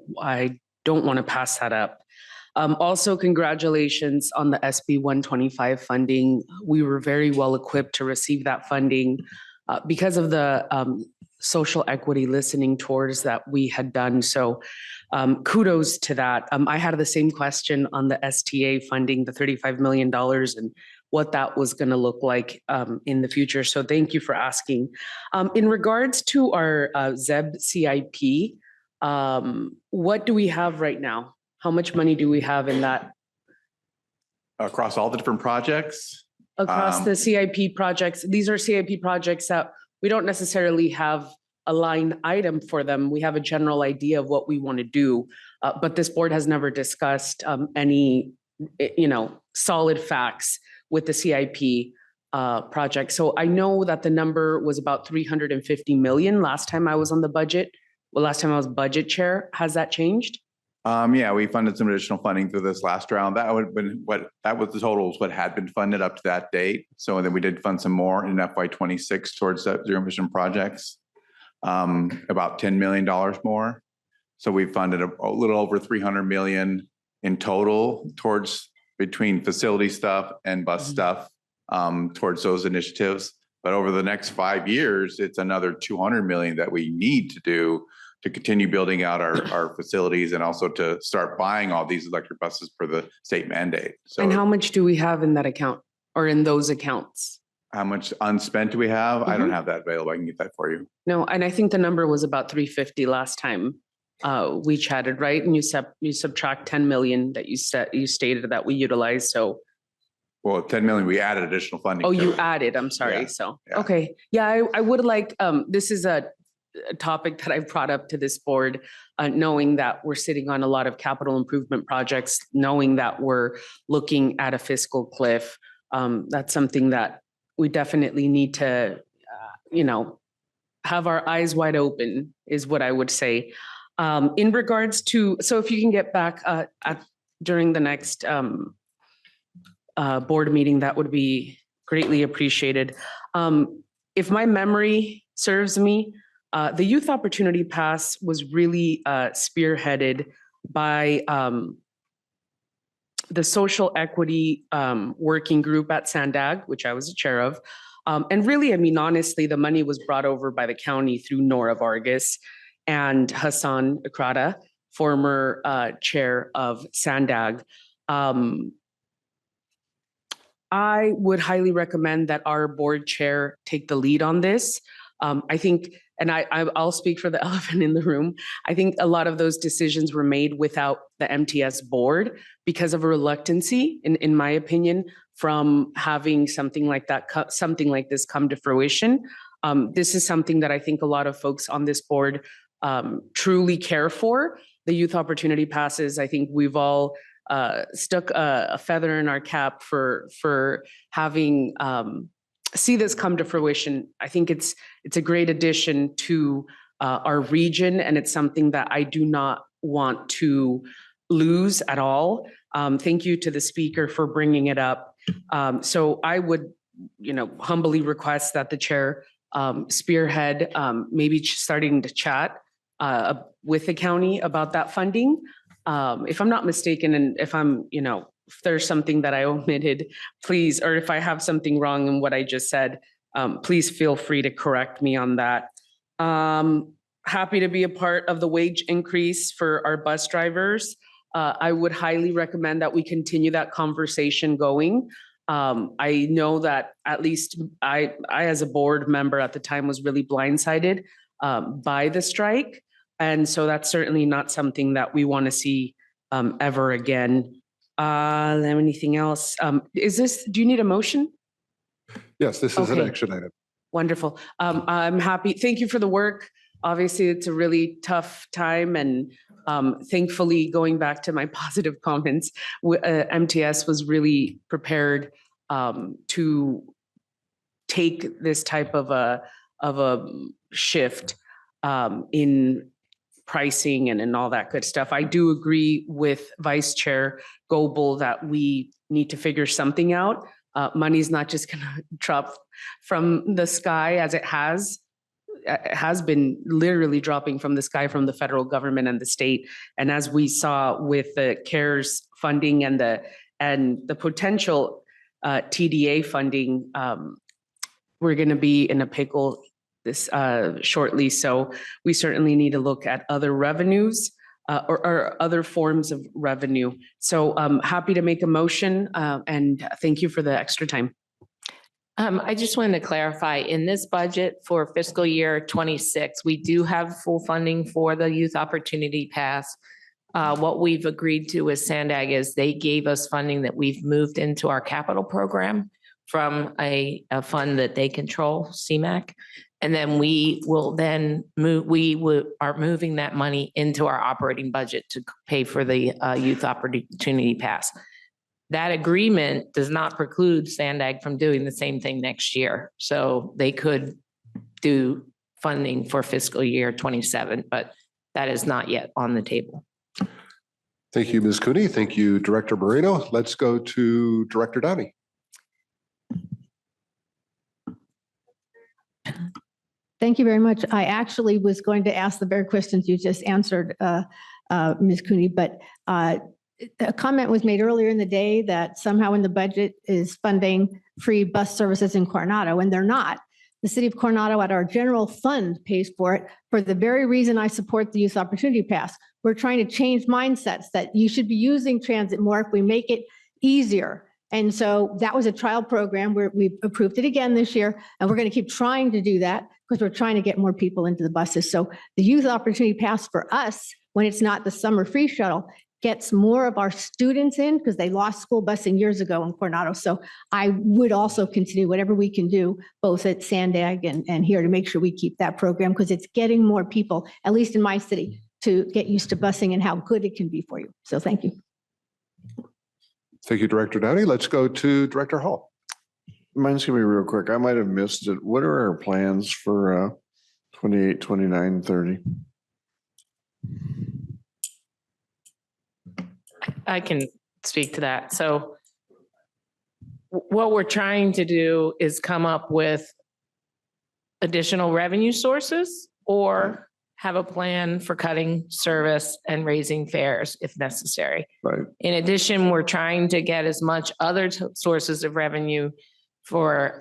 want to pass that up. Also, congratulations on the SB 125 funding. We were very well equipped to receive that funding because of the social equity listening tours that we had done. So kudos to that. I had the same question on the STA funding, the $35 million, and what that was going to look like in the future. So thank you for asking. In regards to our ZEB CIP, what do we have right now? How much money do we have in that? Across all the different projects? Across the CIP projects. These are CIP projects that we don't necessarily have a line item for them. We have a general idea of what we want to do, but this board has never discussed any, solid facts with the CIP project. So I know that the number was about 350 million last time I was on the budget. Well, last time I was budget chair. Has that changed? Yeah, we funded some additional funding through this last round. That would have been that was the totals, what had been funded up to that date. So then we did fund some more in FY26 towards that zero emission projects, about $10 million more. So we funded a little over 300 million in total towards between facility stuff and bus stuff towards those initiatives. But over the next 5 years, it's another 200 million that we need to do to continue building out our facilities and also to start buying all these electric buses for the state mandate. So, and how much do we have in that account or in those accounts? How much unspent do we have? I don't have that available. I can get that for you. No, and I think the number was about 350 last time we chatted, right? And you subtract 10 million that you stated that we utilized. So, well, 10 million, we added additional funding. Oh, you added. I'm sorry. Yeah. So, Yeah. okay. Yeah, I would like, this is a topic that I've brought up to this board, knowing that we're sitting on a lot of capital improvement projects, knowing that we're looking at a fiscal cliff. That's something that we definitely need to, have our eyes wide open is what I would say. In regards to, so if you can get back during the next board meeting, that would be greatly appreciated. If my memory serves me, the Youth Opportunity Pass was really spearheaded by the Social Equity Working Group at Sandag, which I was a chair of. And really, honestly, the money was brought over by the county through Nora Vargas and Hassan Akrada, former chair of Sandag. I would highly recommend that our board chair take the lead on this. I think, and I'll speak for the elephant in the room, I think a lot of those decisions were made without the MTS board because of a reluctancy, in my opinion, from having something like this come to fruition. This is something that I think a lot of folks on this board truly care for. The Youth Opportunity Passes, I think we've all stuck a feather in our cap for having see this come to fruition. I think it's a great addition to our region, and it's something that I do not want to lose at all. Thank you to the speaker for bringing it up. So I would, humbly request that the chair spearhead, maybe starting to chat with the county about that funding. If I'm not mistaken, and if I'm, if there's something that I omitted, please, or if I have something wrong in what I just said, please feel free to correct me on that. Happy to be a part of the wage increase for our bus drivers. I would highly recommend that we continue that conversation going. I know that at least I as a board member at the time was really blindsided by the strike. And so that's certainly not something that we want to see ever again. Anything else? Do you need a motion? Yes, this is an Okay. action item. Wonderful. I'm happy. Thank you for the work. Obviously, it's a really tough time, and thankfully, going back to my positive comments, MTS was really prepared to take this type of a shift in pricing and all that good stuff. I do agree with Vice Chair Goebel that we need to figure something out. Money's not just going to drop from the sky as it has been literally dropping from the sky from the federal government and the state. And as we saw with the CARES funding and the potential TDA funding, we're going to be in a pickle this shortly. So we certainly need to look at other revenues or other forms of revenue. So I'm happy to make a motion and thank you for the extra time. I just wanted to clarify, in this budget for fiscal year 26, we do have full funding for the Youth Opportunity Pass. What we've agreed to with Sandag is they gave us funding that we've moved into our capital program from a fund that they control, CMAC. And then we will then move, are moving that money into our operating budget to pay for the Youth Opportunity Pass. That agreement does not preclude Sandag from doing the same thing next year. So they could do funding for fiscal year 27, but that is not yet on the table. Thank you, Ms. Cooney. Thank you, Director Moreno. Let's go to Director Downey. Thank you very much. I actually was going to ask the very questions you just answered, Ms. Cooney, but a comment was made earlier in the day that somehow in the budget is funding free bus services in Coronado, and they're not. The city of Coronado at our general fund pays for it for the very reason I support the Youth Opportunity Pass. We're trying to change mindsets that you should be using transit more if we make it easier. And so that was a trial program where we approved it again this year, and we're going to keep trying to do that because we're trying to get more people into the buses. So the Youth Opportunity Pass for us, when it's not the summer free shuttle, gets more of our students in because they lost school busing years ago in Coronado. So I would also continue whatever we can do, both at Sandag and here, to make sure we keep that program because it's getting more people, at least in my city, to get used to busing and how good it can be for you. So thank you. Thank you, Director Downey. Let's go to Director Hall. Mine's gonna be real quick. I might have missed it. What are our plans for 28, 29, 30? I can speak to that. So what we're trying to do is come up with additional revenue sources or have a plan for cutting service and raising fares if necessary. Right. In addition, we're trying to get as much other sources of revenue for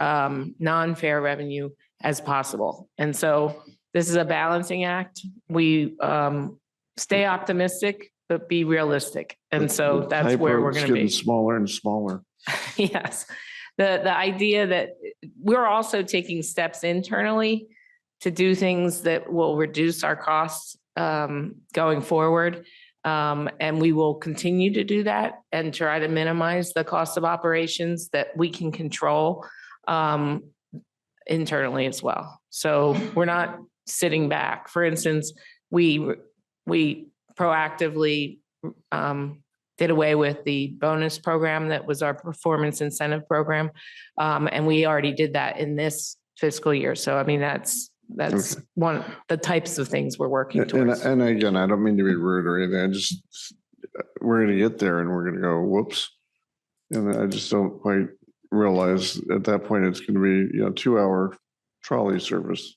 non-fare revenue as possible. And so this is a balancing act. We stay optimistic, but be realistic. And so that's where we're going to be. Getting smaller and smaller. Yes. The idea that we're also taking steps internally to do things that will reduce our costs going forward. And we will continue to do that and try to minimize the cost of operations that we can control internally as well. So we're not sitting back. For instance, we proactively did away with the bonus program that was our performance incentive program. And we already did that in this fiscal year. So, I mean, that's okay. One of the types of things we're working towards. And again, I don't mean to be rude or anything. We're going to get there and we're going to go, whoops. And I just don't quite realize at that point it's going to be, 2-hour trolley service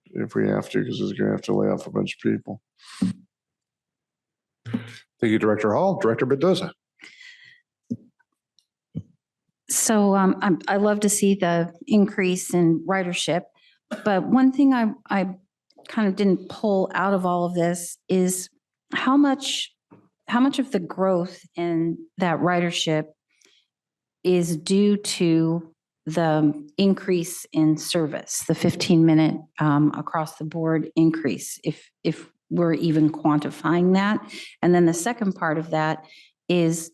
if we have to, because it's going to have to lay off a bunch of people. Thank you, Director Hall. Director Mendoza. So I love to see the increase in ridership, but one thing I kind of didn't pull out of all of this is how much of the growth in that ridership is due to the increase in service, the 15-minute across the board increase, if we're even quantifying that. And then the second part of that is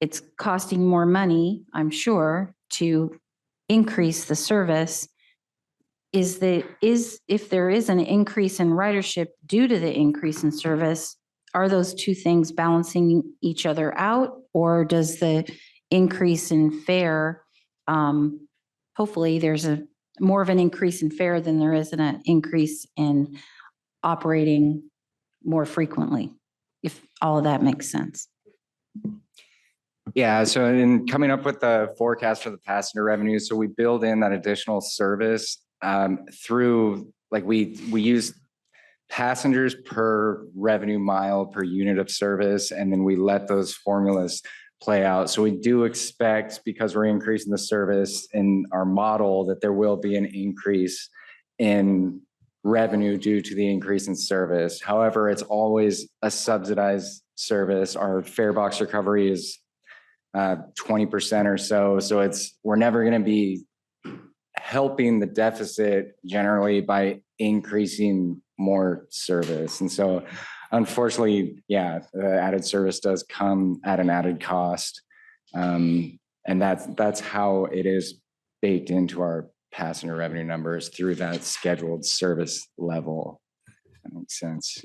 it's costing more money, I'm sure, to increase the service. If there is an increase in ridership due to the increase in service, are those two things balancing each other out? Or does the increase in fare, hopefully there's more of an increase in fare than there is an increase in operating more frequently, if all of that makes sense? Yeah, so in coming up with the forecast for the passenger revenue, so we build in that additional service through, like we use passengers per revenue mile per unit of service, and then we let those formulas play out. So we do expect, because we're increasing the service in our model, that there will be an increase in revenue due to the increase in service. However, it's always a subsidized service. Our fare box recovery is 20% or so. So we're never going to be helping the deficit generally by increasing more service. And so unfortunately, yeah, the added service does come at an added cost. And that's how it is baked into our passenger revenue numbers, through that scheduled service level. That makes sense.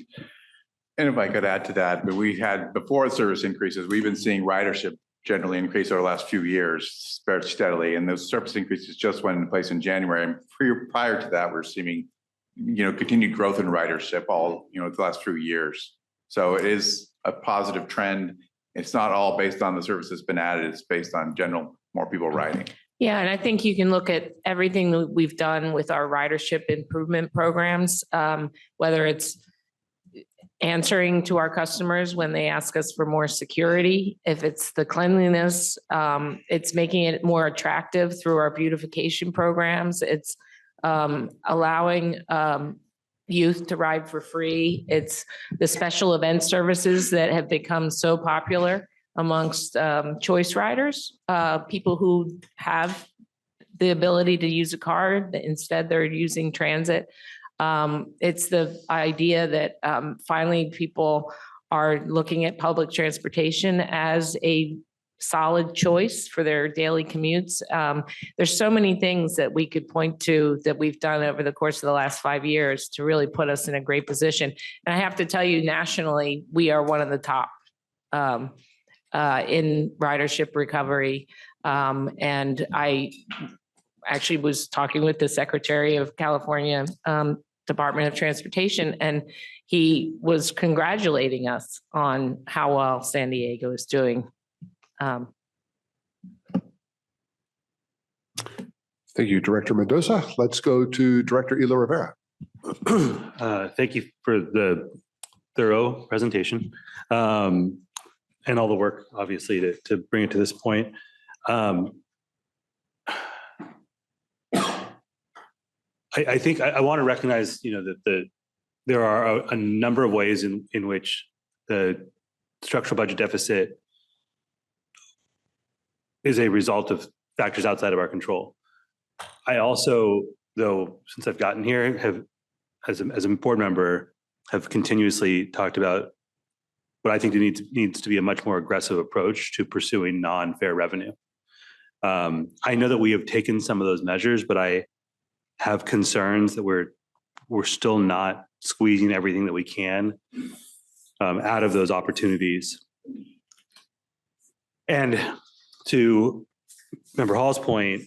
And if I could add to that, but we had, before the service increases, we've been seeing ridership generally increase over the last few years very steadily. And those service increases just went into place in January. And prior to that, we're seeing, continued growth in ridership all, the last few years. So it is a positive trend. It's not all based on the service that's been added. It's based on general, more people riding. Yeah, and I think you can look at everything that we've done with our ridership improvement programs, whether it's answering to our customers when they ask us for more security, if it's the cleanliness, it's making it more attractive through our beautification programs. It's allowing youth to ride for free. It's the special event services that have become so popular amongst choice riders, people who have the ability to use a car, instead they're using transit. It's the idea that finally people are looking at public transportation as a solid choice for their daily commutes. There's so many things that we could point to that we've done over the course of the last 5 years to really put us in a great position. And I have to tell you, nationally, we are one of the top in ridership recovery. And I actually was talking with the Secretary of California Department of Transportation, and he was congratulating us on how well San Diego is doing. Thank you, Director Mendoza. Let's go to Director Elo Rivera. Thank you for the thorough presentation and all the work, obviously, to bring it to this point. I think I want to recognize, that there are a number of ways in which the structural budget deficit is a result of factors outside of our control. I also, though, since I've gotten here, have, as a board member, have continuously talked about what I think needs to be a much more aggressive approach to pursuing non-fare revenue. I know that we have taken some of those measures, but I have concerns that we're still not squeezing everything that we can out of those opportunities. And to Member Hall's point,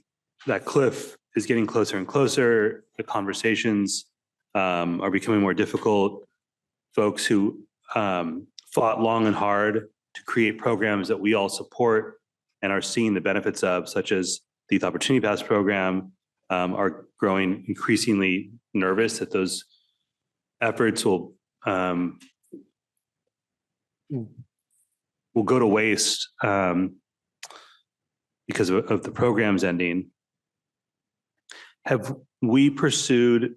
that cliff is getting closer and closer. The conversations are becoming more difficult. Folks who fought long and hard to create programs that we all support and are seeing the benefits of, such as the Youth Opportunity Pass program, are growing increasingly nervous that those efforts will go to waste because of the programs ending. Have we pursued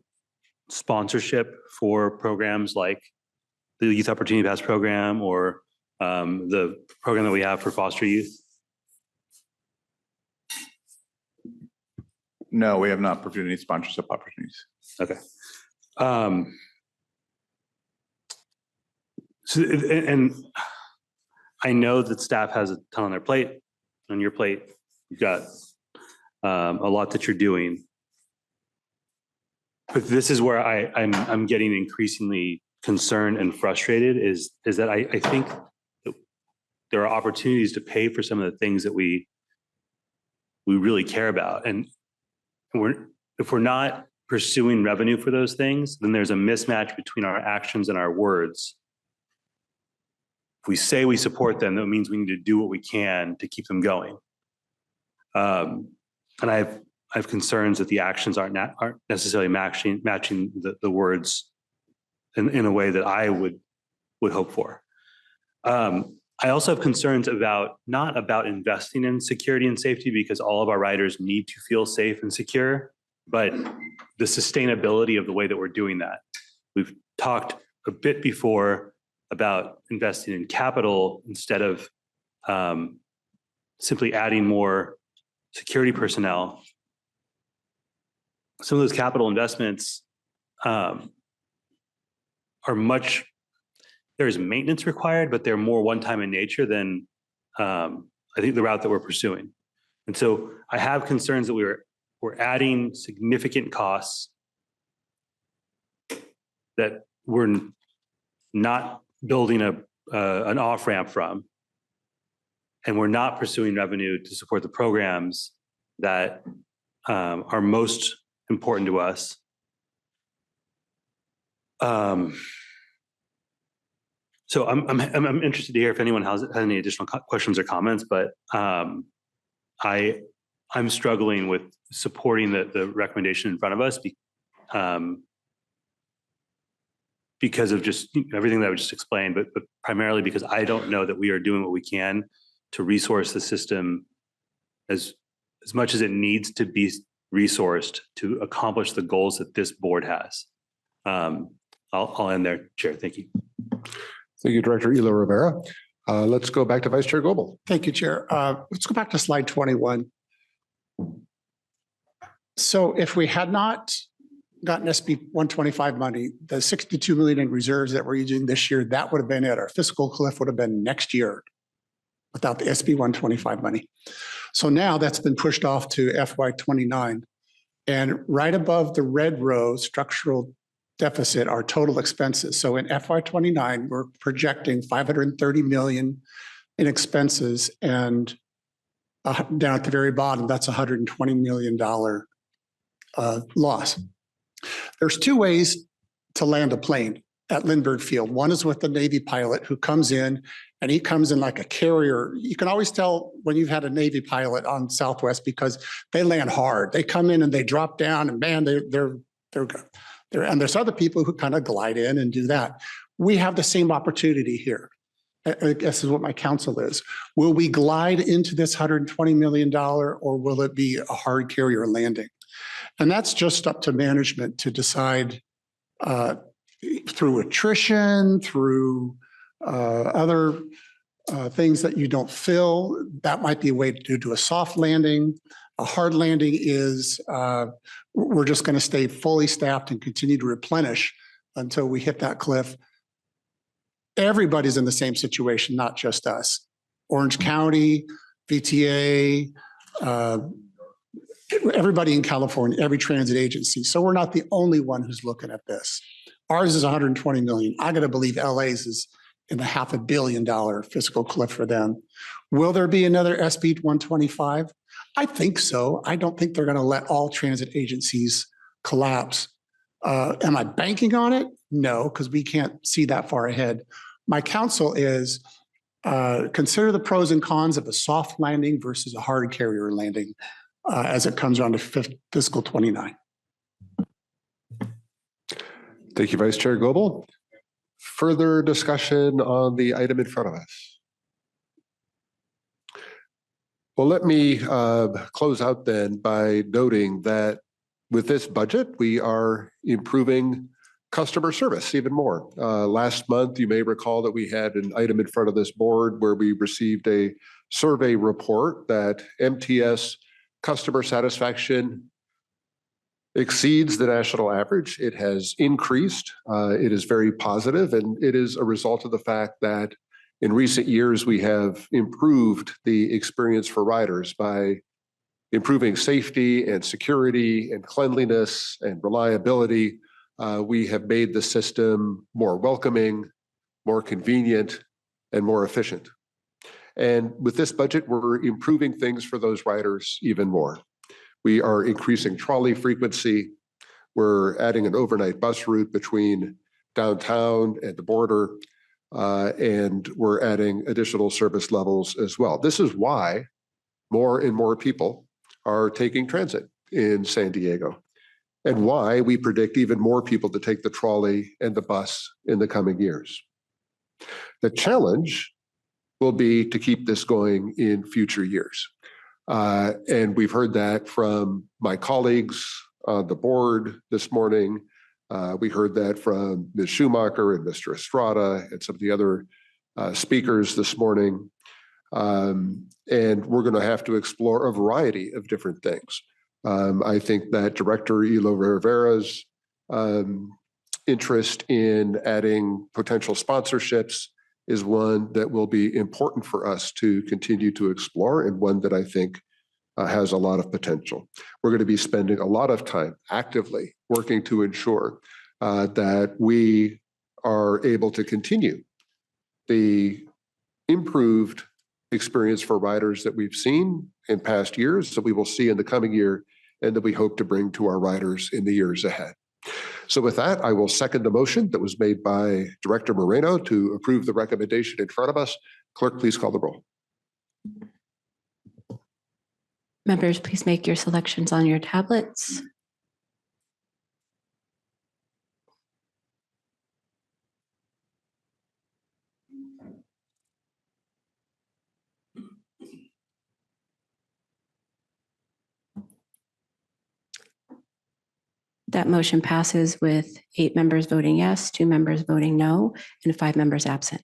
sponsorship for programs like the Youth Opportunity Pass program or the program that we have for foster youth? No, we have not pursued any sponsorship opportunities. Okay. So, and I know that staff has a ton on their plate. On your plate, you've got a lot that you're doing. But this is where I'm getting increasingly concerned and frustrated is that I think that there are opportunities to pay for some of the things that we really care about. And if we're not pursuing revenue for those things, then there's a mismatch between our actions and our words. If we say we support them, that means we need to do what we can to keep them going. And I have concerns that the actions aren't necessarily matching the words in a way that I would hope for. I also have concerns not about investing in security and safety, because all of our riders need to feel safe and secure, but the sustainability of the way that we're doing that. We've talked a bit before about investing in capital instead of simply adding more security personnel. Some of those capital investments are there's maintenance required, but they're more one-time in nature than I think the route that we're pursuing. And so I have concerns that we're adding significant costs that we're not building an off-ramp from, and we're not pursuing revenue to support the programs that are most important to us. So I'm interested to hear if anyone has any additional questions or comments, but I'm struggling with supporting the recommendation in front of us because of just everything that I just explained, but primarily because I don't know that we are doing what we can to resource the system as much as it needs to be resourced to accomplish the goals that this board has. I'll end there, Chair. Thank you. Thank you, Director Ela Rivera. Let's go back to Vice Chair Goebel. Thank you, Chair. Let's go back to slide 21. So if we had not gotten SB 125 money, the 62 million in reserves that we're using this year, that would have been it. Our fiscal cliff would have been next year without the SB 125 money. So now that's been pushed off to FY 29. And right above the red row, structural deficit, are total expenses. So in FY 29, we're projecting 530 million in expenses, and down at the very bottom, that's $120 million loss. There's two ways to land a plane at Lindbergh Field. One is with the Navy pilot who comes in, and he comes in like a carrier. You can always tell when you've had a Navy pilot on Southwest because they land hard. They come in and they drop down, and man, they're good. And there's other people who kind of glide in and do that. We have the same opportunity here. I guess is what my counsel is. Will we glide into this $120 million, or will it be a hard carrier landing? And that's just up to management to decide through attrition, through other things that you don't fill. That might be a way to do a soft landing. A hard landing is we're just going to stay fully staffed and continue to replenish until we hit that cliff. Everybody's in the same situation, not just us. Orange County, VTA, everybody in California, every transit agency. So we're not the only one who's looking at this. Ours is 120 million. I got to believe LA's is in the $500 million fiscal cliff for them. Will there be another SB 125? I think so. I don't think they're going to let all transit agencies collapse. Am I banking on it? No, because we can't see that far ahead. My counsel is consider the pros and cons of a soft landing versus a hard carrier landing as it comes around to fiscal 29. Thank you, Vice Chair Goebel. Further discussion on the item in front of us? Well, let me close out then by noting that with this budget, we are improving customer service even more. Last month, you may recall that we had an item in front of this board where we received a survey report that MTS customer satisfaction exceeds the national average. It has increased. It is very positive, and it is a result of the fact that in recent years, we have improved the experience for riders by improving safety and security and cleanliness and reliability. We have made the system more welcoming, more convenient, and more efficient. And with this budget, we're improving things for those riders even more. We are increasing trolley frequency. We're adding an overnight bus route between downtown and the border. And we're adding additional service levels as well. This is why more and more people are taking transit in San Diego, and why we predict even more people to take the trolley and the bus in the coming years. The challenge will be to keep this going in future years. And we've heard that from my colleagues on the board this morning. We heard that from Ms. Schumacher and Mr. Estrada and some of the other speakers this morning. And we're going to have to explore a variety of different things. I think that Director Elo Rivera's interest in adding potential sponsorships is one that will be important for us to continue to explore, and one that I think has a lot of potential. We're going to be spending a lot of time actively working to ensure that we are able to continue the improved experience for riders that we've seen in past years, that we will see in the coming year, and that we hope to bring to our riders in the years ahead. So with that, I will second the motion that was made by Director Moreno to approve the recommendation in front of us. Clerk, please call the roll. Members, please make your selections on your tablets. That motion passes with 8 members voting yes, 2 members voting no, and 5 members absent.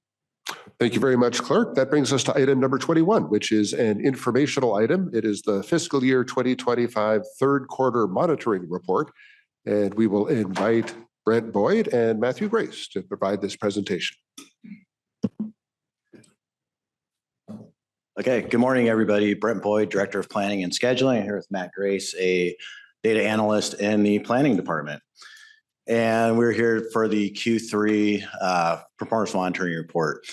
Thank you very much, Clerk. That brings us to item number 21, which is an informational item. It is the fiscal year 2025 third quarter monitoring report. And we will invite Brent Boyd and Matthew Grace to provide this presentation. Okay, good morning, everybody. Brent Boyd, Director of Planning and Scheduling. I'm here with Matt Grace, a data analyst in the planning department. And we're here for the Q3 performance monitoring report.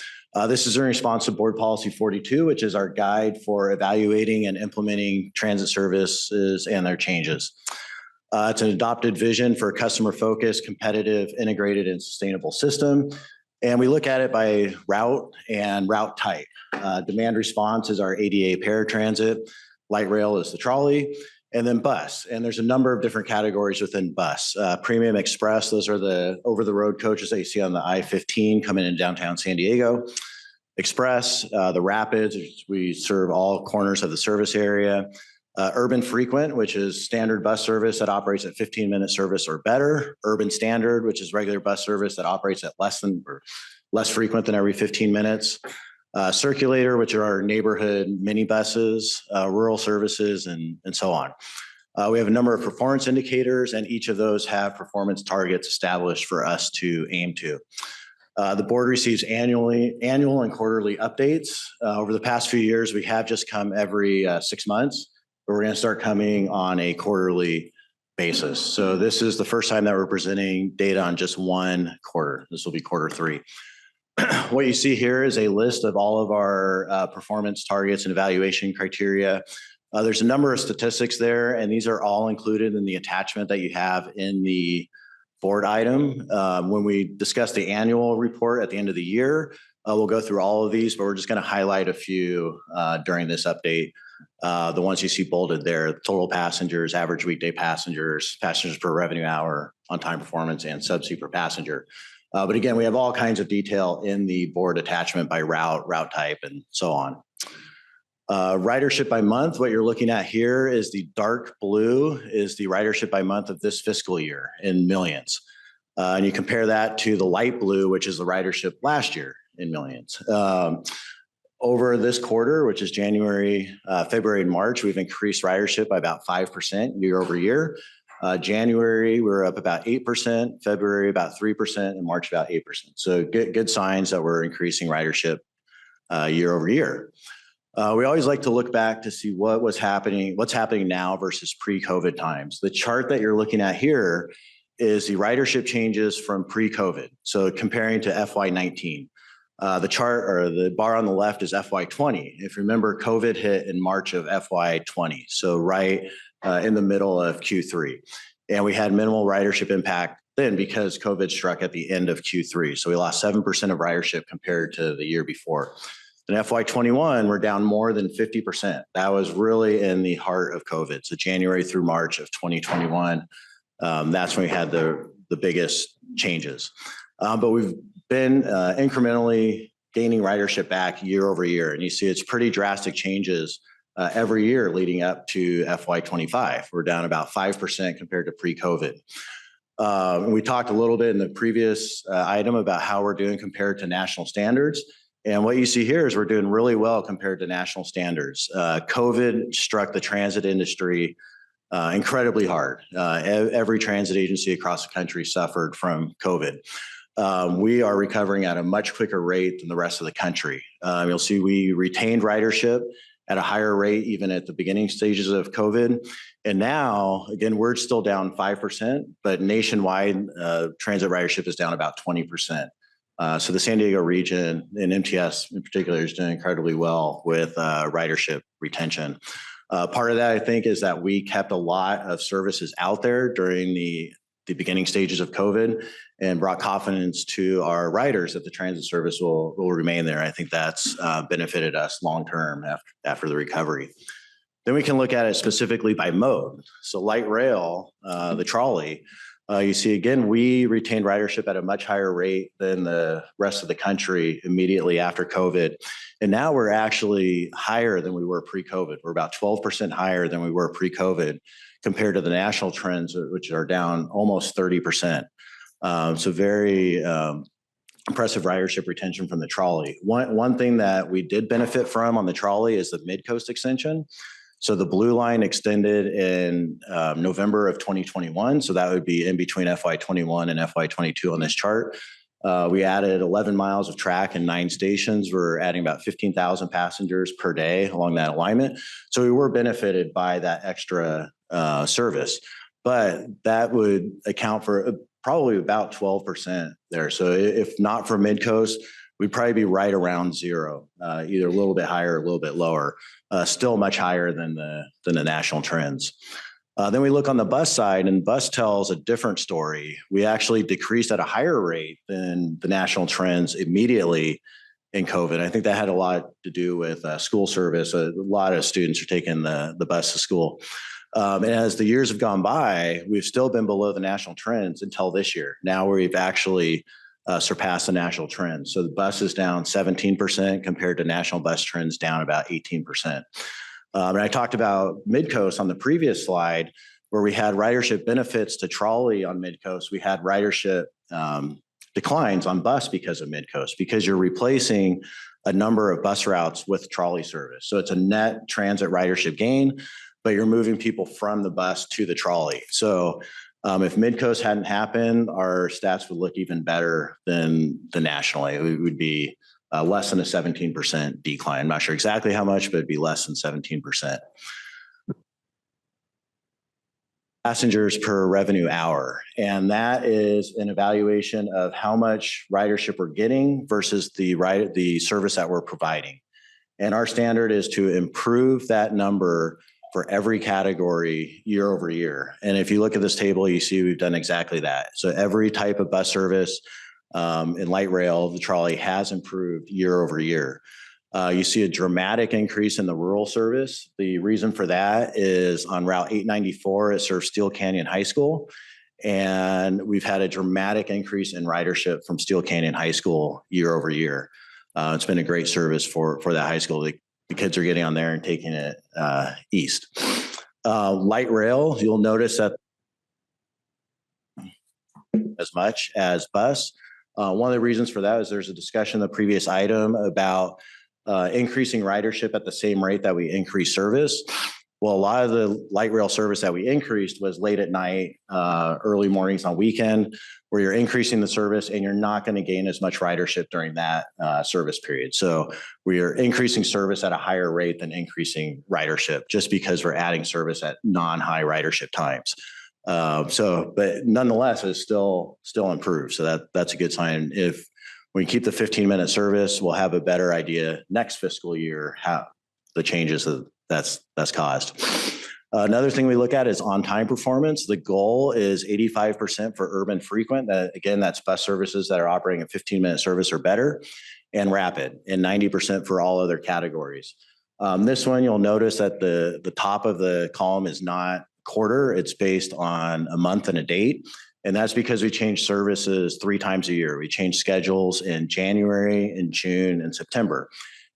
This is in response to Board Policy 42, which is our guide for evaluating and implementing transit services and their changes. It's an adopted vision for a customer-focused, competitive, integrated, and sustainable system. And we look at it by route and route type. Demand response is our ADA paratransit, light rail is the trolley, and then bus. And there's a number of different categories within bus. Premium Express, those are the over-the-road coaches that you see on the I-15 coming in downtown San Diego. Express, the Rapids, we serve all corners of the service area. Urban Frequent, which is standard bus service that operates at 15-minute service or better. Urban Standard, which is regular bus service that operates at less frequent than every 15 minutes. Circulator, which are our neighborhood minibuses, rural services, and so on. We have a number of performance indicators, and each of those have performance targets established for us to aim to. The board receives annual and quarterly updates. Over the past few years, we have just come every 6 months, but we're going to start coming on a quarterly basis. So this is the first time that we're presenting data on just one quarter. This will be quarter 3. What you see here is a list of all of our performance targets and evaluation criteria. There's a number of statistics there, and these are all included in the attachment that you have in the board item. When we discuss the annual report at the end of the year, we'll go through all of these, but we're just going to highlight a few during this update. The ones you see bolded there: total passengers, average weekday passengers, passengers per revenue hour, on-time performance, and sub-C per passenger. But again, we have all kinds of detail in the board attachment by route type, and so on. Ridership by month, what you're looking at here is the dark blue is the ridership by month of this fiscal year in millions. And you compare that to the light blue, which is the ridership last year in millions. Over this quarter, which is January, February, and March, we've increased ridership by about 5% year over year. January, we were up about 8%, February about 3%, and March about 8%. So good signs that we're increasing ridership year over year. We always like to look back to see what's happening now versus pre-COVID times. The chart that you're looking at here is the ridership changes from pre-COVID. So comparing to FY19. The chart or the bar on the left is FY20. If you remember, COVID hit in March of FY20. So right in the middle of Q3. And we had minimal ridership impact then because COVID struck at the end of Q3. So we lost 7% of ridership compared to the year before. In FY21, we're down more than 50%. That was really in the heart of COVID. So January through March of 2021, that's when we had the biggest changes. But we've been incrementally gaining ridership back year over year. And you see it's pretty drastic changes every year leading up to FY25. We're down about 5% compared to pre-COVID. We talked a little bit in the previous item about how we're doing compared to national standards. And what you see here is we're doing really well compared to national standards. COVID struck the transit industry incredibly hard. Every transit agency across the country suffered from COVID. We are recovering at a much quicker rate than the rest of the country. You'll see we retained ridership at a higher rate even at the beginning stages of COVID. And now, again, we're still down 5%, but nationwide transit ridership is down about 20%. So the San Diego region and MTS in particular is doing incredibly well with ridership retention. Part of that, I think, is that we kept a lot of services out there during the beginning stages of COVID and brought confidence to our riders that the transit service will remain there. I think that's benefited us long-term after the recovery. Then we can look at it specifically by mode. So light rail, the trolley, you see, again, we retained ridership at a much higher rate than the rest of the country immediately after COVID. And now we're actually higher than we were pre-COVID. We're about 12% higher than we were pre-COVID compared to the national trends, which are down almost 30%. So very impressive ridership retention from the trolley. One thing that we did benefit from on the trolley is the mid-coast extension. So the blue line extended in November of 2021. So that would be in between FY21 and FY22 on this chart. We added 11 miles of track and 9 stations. We're adding about 15,000 passengers per day along that alignment. So we were benefited by that extra service, but that would account for probably about 12% there. So if not for Midcoast, we'd probably be right around zero, either a little bit higher, or a little bit lower, still much higher than the national trends. Then we look on the bus side, and bus tells a different story. We actually decreased at a higher rate than the national trends immediately in COVID. I think that had a lot to do with school service. A lot of students are taking the bus to school. And as the years have gone by, we've still been below the national trends until this year. Now we've actually surpassed the national trends. So the bus is down 17% compared to national bus trends down about 18%. And I talked about Midcoast on the previous slide, where we had ridership benefits to trolley on Midcoast. We had ridership declines on bus because of Midcoast, because you're replacing a number of bus routes with trolley service. So it's a net transit ridership gain, but you're moving people from the bus to the trolley. So if Midcoast hadn't happened, our stats would look even better than the nationally. It would be less than a 17% decline. I'm not sure exactly how much, but it'd be less than 17%. Passengers per revenue hour. And that is an evaluation of how much ridership we're getting versus the service that we're providing. And our standard is to improve that number for every category year over year. And if you look at this table, you see we've done exactly that. So every type of bus service in light rail, the trolley has improved year over year. You see a dramatic increase in the rural service. The reason for that is on Route 894, it serves Steel Canyon High School. And we've had a dramatic increase in ridership from Steel Canyon High School year over year. It's been a great service for that high school. the kids are getting on there and taking it east. Light rail, you'll notice that as much as bus. One of the reasons for that is there's a discussion in the previous item about increasing ridership at the same rate that we increase service. Well, a lot of the light rail service that we increased was late at night, early mornings on weekend, where you're increasing the service and you're not going to gain as much ridership during that service period. So we are increasing service at a higher rate than increasing ridership just because we're adding service at non-high ridership times. But nonetheless, it's still improved. So that's a good sign. If we keep the 15-minute service, we'll have a better idea next fiscal year how the changes that's caused. Another thing we look at is on-time performance. The goal is 85% for urban frequent. Again, that's bus services that are operating a 15-minute service or better, and rapid, and 90% for all other categories. This one, you'll notice that the top of the column is not quarter. It's based on a month and a date. And that's because we change services 3 times a year. We change schedules in January, in June, and September.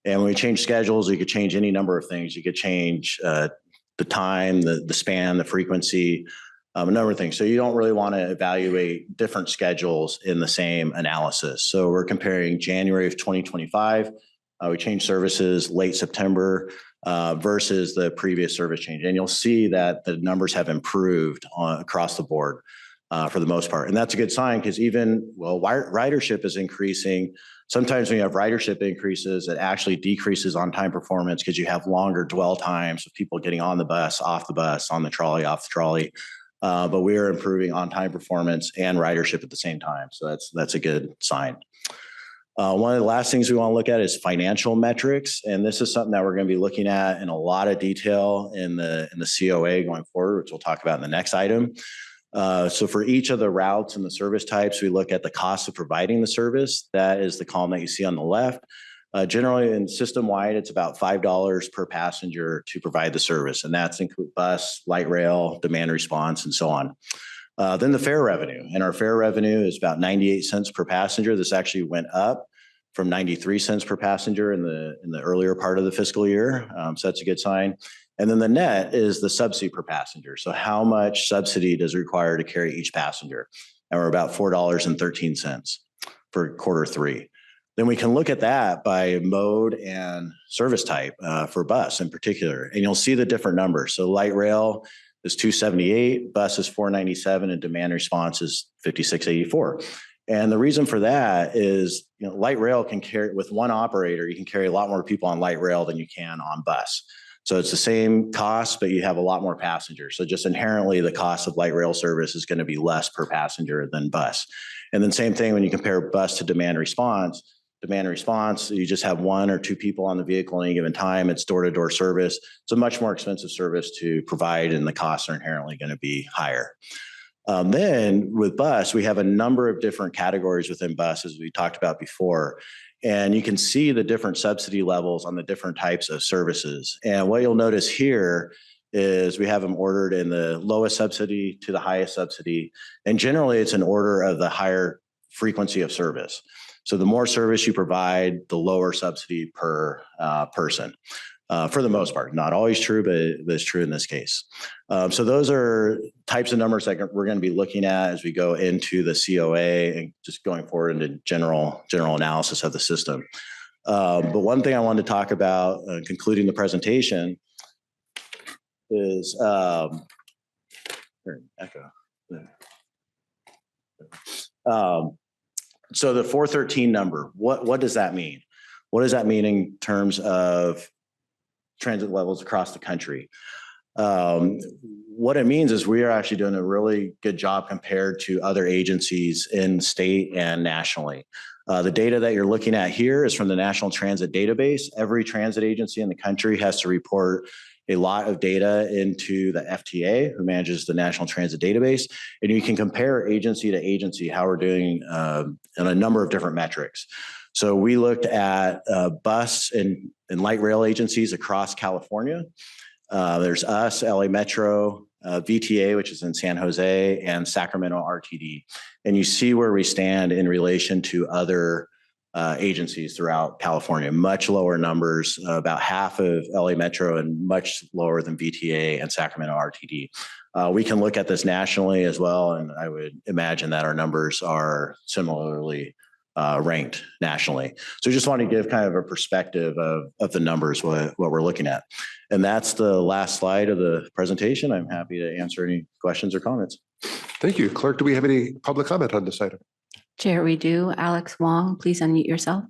And when we change schedules, you could change any number of things. You could change the time, the span, the frequency, a number of things. So you don't really want to evaluate different schedules in the same analysis. So we're comparing January of 2025. We changed services late September versus the previous service change. And you'll see that the numbers have improved across the board for the most part. And that's a good sign because ridership is increasing. Sometimes when you have ridership increases, it actually decreases on-time performance because you have longer dwell times of people getting on the bus, off the bus, on the trolley, off the trolley. But we are improving on-time performance and ridership at the same time. So that's a good sign. One of the last things we want to look at is financial metrics. And this is something that we're going to be looking at in a lot of detail in the COA going forward, which we'll talk about in the next item. So for each of the routes and the service types, we look at the cost of providing the service. That is the column that you see on the left. Generally in system-wide, it's about $5 per passenger to provide the service. And that's include bus, light rail, demand response, and so on. Then the fare revenue. And our fare revenue is about 98 cents per passenger. This actually went up from 93 cents per passenger in the earlier part of the fiscal year. So that's a good sign. And then the net is the subsidy per passenger. So how much subsidy does it require to carry each passenger? And we're about $4.13 for Q3. Then we can look at that by mode and service type for bus in particular. And you'll see the different numbers. So light rail is $2.78, bus is $4.97, and demand response is $56.84. And the reason for that is, light rail can carry, with one operator, you can carry a lot more people on light rail than you can on bus. So it's the same cost, but you have a lot more passengers. So just inherently, the cost of light rail service is going to be less per passenger than bus. And then same thing when you compare bus to demand response. Demand response, you just have 1 or 2 people on the vehicle at any given time. It's door-to-door service. It's a much more expensive service to provide, and the costs are inherently going to be higher. Then with bus, we have a number of different categories within bus, as we talked about before. And you can see the different subsidy levels on the different types of services. And what you'll notice here is we have them ordered in the lowest subsidy to the highest subsidy. And generally, it's an order of the higher frequency of service. So the more service you provide, the lower subsidy per person. For the most part, not always true, but it's true in this case. So those are types of numbers that we're going to be looking at as we go into the COA and just going forward into general analysis of the system. But one thing I wanted to talk about, concluding the presentation, is so the 413 number. What does that mean? What does that mean in terms of transit levels across the country? What it means is we are actually doing a really good job compared to other agencies in state and nationally. The data that you're looking at here is from the National Transit Database. Every transit agency in the country has to report a lot of data into the FTA, who manages the National Transit Database. And you can compare agency to agency how we're doing in a number of different metrics. So we looked at bus and light rail agencies across California. There's us, LA Metro, VTA, which is in San Jose, and Sacramento RTD. And you see where we stand in relation to other agencies throughout California, much lower numbers, about half of LA Metro and much lower than VTA and Sacramento RTD. We can look at this nationally as well, and I would imagine that our numbers are similarly ranked nationally. So just want to give kind of a perspective of the numbers, what we're looking at. And that's the last slide of the presentation. I'm happy to answer any questions or comments. Thank you. Clerk, do we have any public comment on this item? Chair, we do. Alex Wong, please unmute yourself.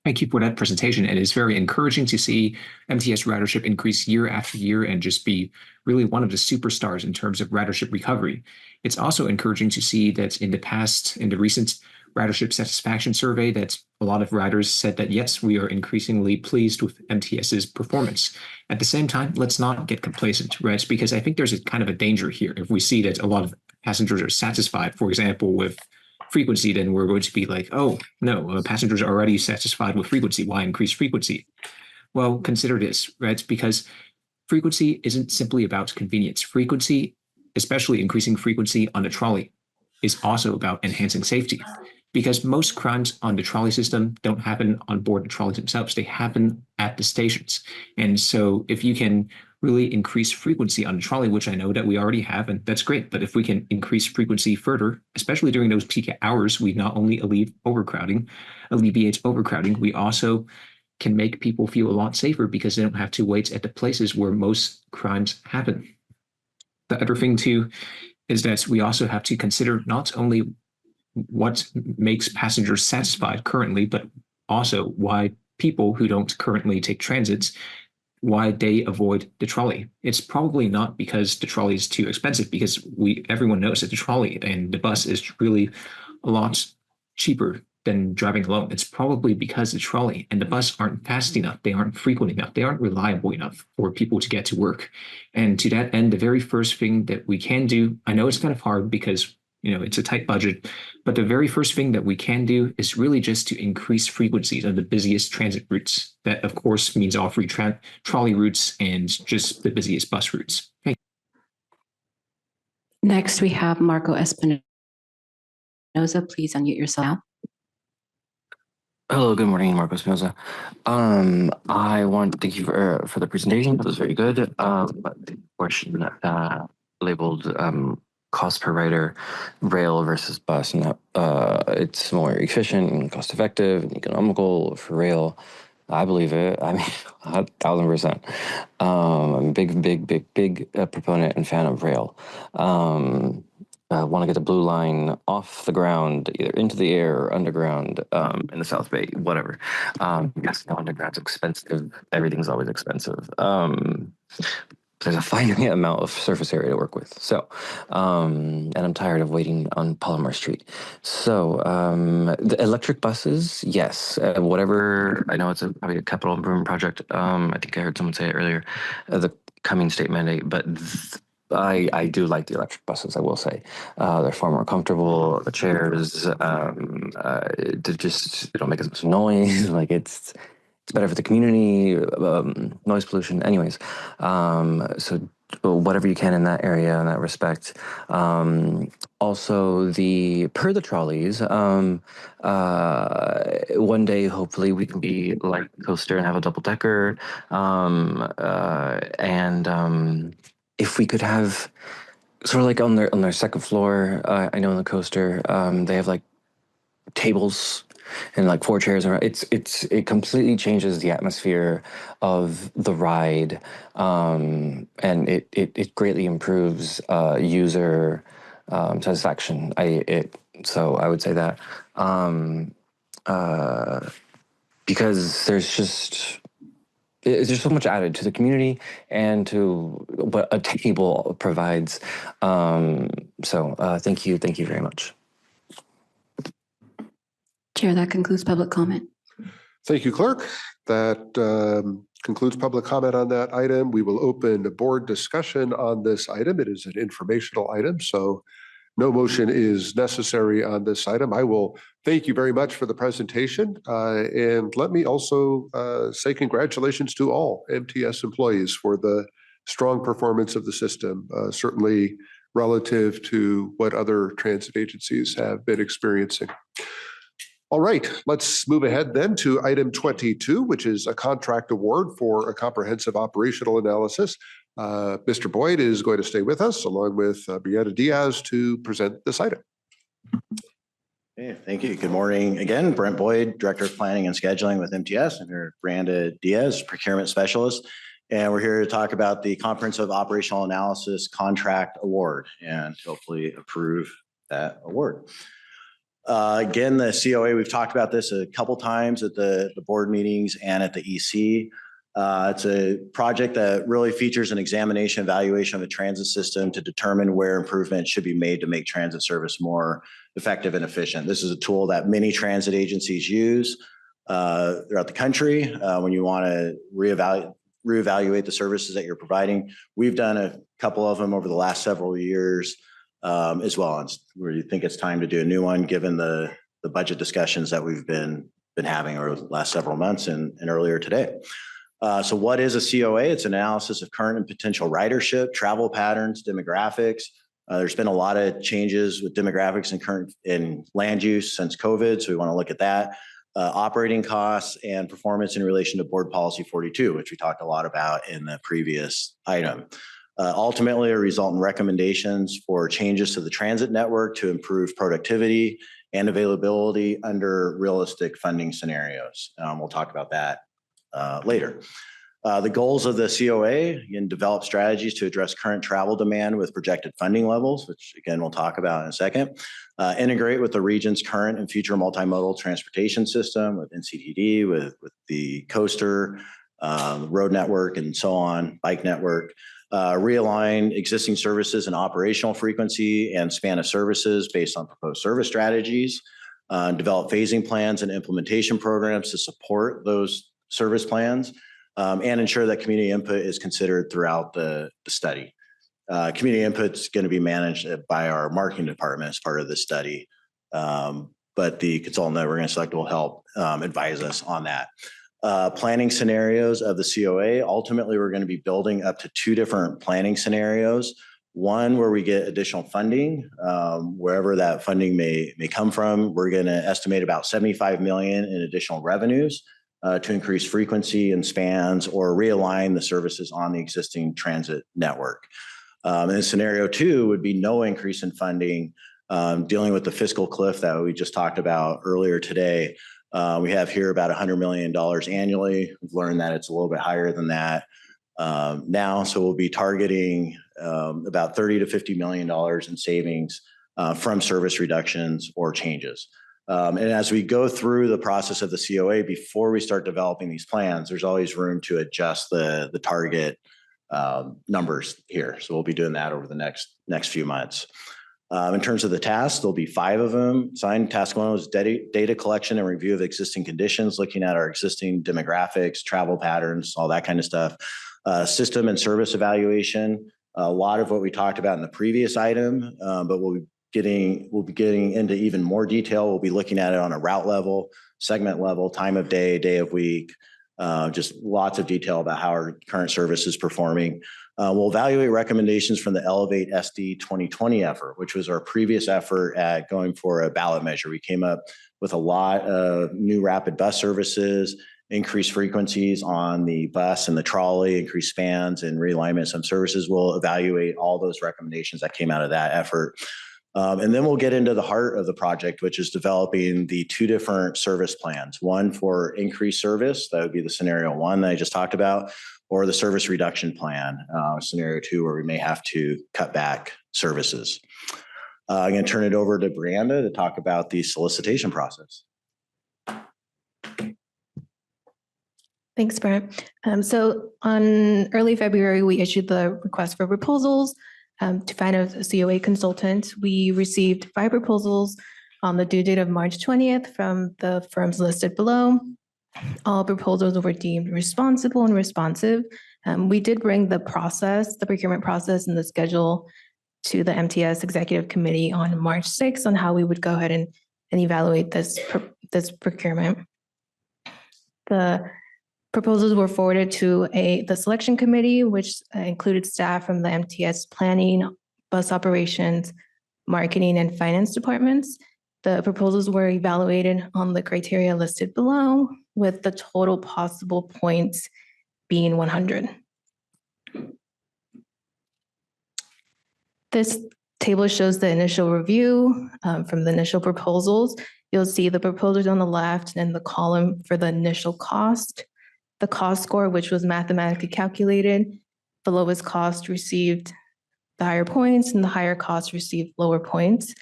Thank you for that presentation. It is very encouraging to see MTS ridership increase year after year and just be really one of the superstars in terms of ridership recovery. It's also encouraging to see that in the recent ridership satisfaction survey, that a lot of riders said that, yes, we are increasingly pleased with MTS's performance. At the same time, let's not get complacent, right? Because I think there's a kind of a danger here. If we see that a lot of passengers are satisfied, for example, with frequency, then we're going to be like, oh, no, passengers are already satisfied with frequency. Why increase frequency? Well, consider this, right? Because frequency isn't simply about convenience. Frequency, especially increasing frequency on the trolley, is also about enhancing safety. Because most crimes on the trolley system don't happen on board the trolleys themselves. They happen at the stations. And so if you can really increase frequency on the trolley, which I know that we already have, and that's great. But if we can increase frequency further, especially during those peak hours, we not only alleviate overcrowding, we also can make people feel a lot safer because they don't have to wait at the places where most crimes happen. The other thing too is that we also have to consider not only what makes passengers satisfied currently, but also why people who don't currently take transits, why they avoid the trolley. It's probably not because the trolley is too expensive, because everyone knows that the trolley and the bus is really a lot cheaper than driving alone. It's probably because the trolley and the bus aren't fast enough, they aren't frequent enough, they aren't reliable enough for people to get to work. And to that end, the very first thing that we can do, I know it's kind of hard because it's a tight budget, but the very first thing that we can do is really just to increase frequencies on the busiest transit routes. That, of course, means all free trolley routes and just the busiest bus routes. Thank you. Next, we have Marco Espinoza. Please unmute yourself. Hello, good morning, Marco Espinoza. I want to thank you for the presentation. It was very good. The question labeled cost per rider, rail versus bus, and that it's more efficient and cost effective and economical for rail. I believe it. I mean, 1,000%. I'm a big proponent and fan of rail. Want to get the blue line off the ground, either into the air or underground in the South Bay, whatever. Yes, no, underground's expensive. Everything's always expensive. There's a finite amount of surface area to work with. So, and I'm tired of waiting on Palomar Street. So, the electric buses, yes, whatever. I know it's probably a capital improvement project. I think I heard someone say it earlier, the coming state mandate, but I do like the electric buses, I will say. They're far more comfortable. The chairs, they don't make as much noise. Like it's better for the community, noise pollution. Anyways, so whatever you can in that area, in that respect. Also, per the trolleys, one day, hopefully, we can be like Coaster and have a double decker. If we could have sort of like on their second floor, I know on the Coaster, they have like tables and like 4 chairs around. It completely changes the atmosphere of the ride, and it greatly improves user satisfaction. So I would say that because there's so much added to the community and to what a table provides. Thank you very much. Chair, that concludes public comment. Thank you, Clerk. That concludes public comment on that item. We will open the board discussion on this item. It is an informational item, so no motion is necessary on this item. I will thank you very much for the presentation. And let me also say congratulations to all MTS employees for the strong performance of the system. Certainly relative to what other transit agencies have been experiencing. All right, let's move ahead then to item 22, which is a contract award for a comprehensive operational analysis. Mr. Boyd is going to stay with us along with Brianna Diaz to present this item. Okay, thank you. Good morning again. Brent Boyd, Director of Planning and Scheduling with MTS. I'm here, Brianna Diaz, Procurement Specialist. And we're here to talk about the Comprehensive Operational Analysis Contract Award and hopefully approve that award. Again, the COA, we've talked about this a couple times at the board meetings and at the EC. It's a project that really features an examination, evaluation of the transit system to determine where improvements should be made to make transit service more effective and efficient. This is a tool that many transit agencies use throughout the country when you want to reevaluate the services that you're providing. We've done a couple of them over the last several years as well, and where you think it's time to do a new one given the budget discussions that we've been having over the last several months and earlier today. So what is a COA? It's an analysis of current and potential ridership, travel patterns, demographics. There's been a lot of changes with demographics and current in land use since COVID, so we want to look at that. Operating costs and performance in relation to Board Policy 42, which we talked a lot about in the previous item. Ultimately, a result in recommendations for changes to the transit network to improve productivity and availability under realistic funding scenarios. We'll talk about that later. The goals of the COA, again, develop strategies to address current travel demand with projected funding levels, which again, we'll talk about in a second. Integrate with the region's current and future multimodal transportation system with NCTD, with the coaster, road network, and so on, bike network. Realign existing services and operational frequency and span of services based on proposed service strategies. Develop phasing plans and implementation programs to support those service plans, and ensure that community input is considered throughout the study. Community input is going to be managed by our marketing department as part of this study, but the consultant that we're going to select will help advise us on that. Planning scenarios of the COA. Ultimately, we're going to be building up to 2 different planning scenarios. One where we get additional funding, wherever that funding may come from. We're going to estimate about $75 million in additional revenues to increase frequency and spans or realign the services on the existing transit network. And scenario 2 would be no increase in funding, dealing with the fiscal cliff that we just talked about earlier today. We have here about $100 million annually. We've learned that it's a little bit higher than that now. So we'll be targeting about $30 to $50 million in savings from service reductions or changes. And as we go through the process of the COA, before we start developing these plans, there's always room to adjust the target numbers here. So we'll be doing that over the next few months. In terms of the tasks, there'll be 5 of them. Signed task 1 was data collection and review of existing conditions, looking at our existing demographics, travel patterns, all that kind of stuff. System and service evaluation, a lot of what we talked about in the previous item, but we'll be getting into even more detail. We'll be looking at it on a route level, segment level, time of day, day of week, just lots of detail about how our current service is performing. We'll evaluate recommendations from the Elevate SD 2020 effort, which was our previous effort at going for a ballot measure. We came up with a lot of new rapid bus services, increased frequencies on the bus and the trolley, increased spans and realignment of some services. We'll evaluate all those recommendations that came out of that effort. And then we'll get into the heart of the project, which is developing the 2 different service plans. One for increased service, that would be the scenario 1 that I just talked about, or the service reduction plan, scenario 2, where we may have to cut back services. I'm going to turn it over to Brianna to talk about the solicitation process. Thanks, Brent. So on early February, we issued the request for proposals to find a COA consultant. We received 5 proposals on the due date of March 20th from the firms listed below. All proposals were deemed responsible and responsive. We did bring the procurement process and the schedule to the MTS Executive Committee on March 6th on how we would go ahead and evaluate this procurement. The proposals were forwarded to the selection committee, which included staff from the MTS planning, bus operations, marketing, and finance departments. The proposals were evaluated on the criteria listed below, with the total possible points being 100. This table shows the initial review from the initial proposals. You'll see the proposals on the left and the column for the initial cost. The cost score, which was mathematically calculated, the lowest cost received the higher points and the higher cost received lower points.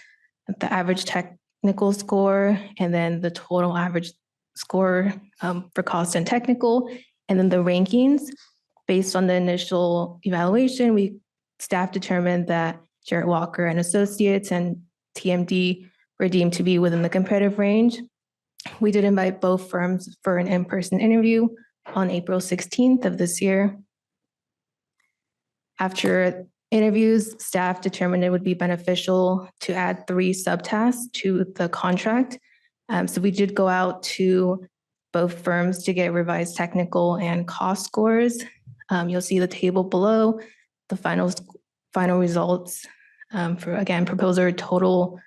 The average technical score, and then the total average score for cost and technical, and then the rankings. Based on the initial evaluation, staff determined that Jarrett Walker and Associates and TMD were deemed to be within the competitive range. We did invite both firms for an in-person interview on April 16th of this year. After interviews, staff determined it would be beneficial to add 3 subtasks to the contract. So we did go out to both firms to get revised technical and cost scores. You'll see the table below, the final results for, again, proposer total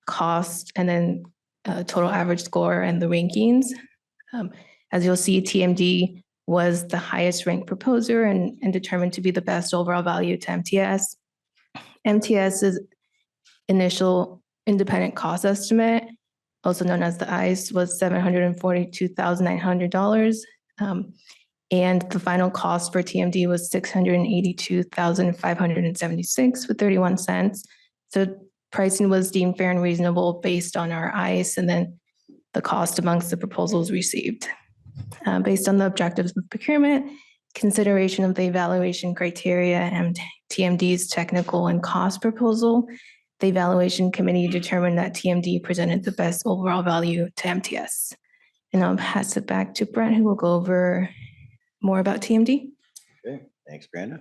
cost, and then total average score and the rankings. As you'll see, TMD was the highest ranked proposer and determined to be the best overall value to MTS. MTS's initial independent cost estimate, also known as the ICE, was $742,900. And the final cost for TMD was $682,576 with 31 cents. So pricing was deemed fair and reasonable based on our ICE and then the cost amongst the proposals received. Based on the objectives of procurement, consideration of the evaluation criteria and TMD's technical and cost proposal, the evaluation committee determined that TMD presented the best overall value to MTS. And I'll pass it back to Brent, who will go over more about TMD. Okay, thanks, Brenda.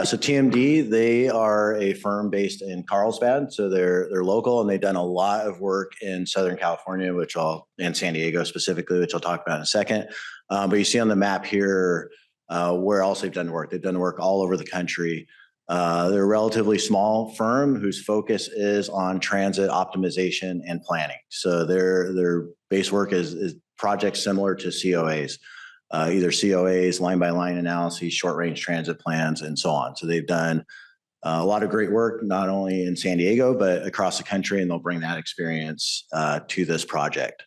So TMD, they are a firm based in Carlsbad. So they're local, and they've done a lot of work in Southern California, and San Diego specifically, which I'll talk about in a second. But you see on the map here where else they've done work. They've done work all over the country. They're a relatively small firm whose focus is on transit optimization and planning. So their base work is projects similar to COAs. Either COAs, line-by-line analyses, short-range transit plans, and so on. So they've done a lot of great work, not only in San Diego, but across the country, and they'll bring that experience to this project.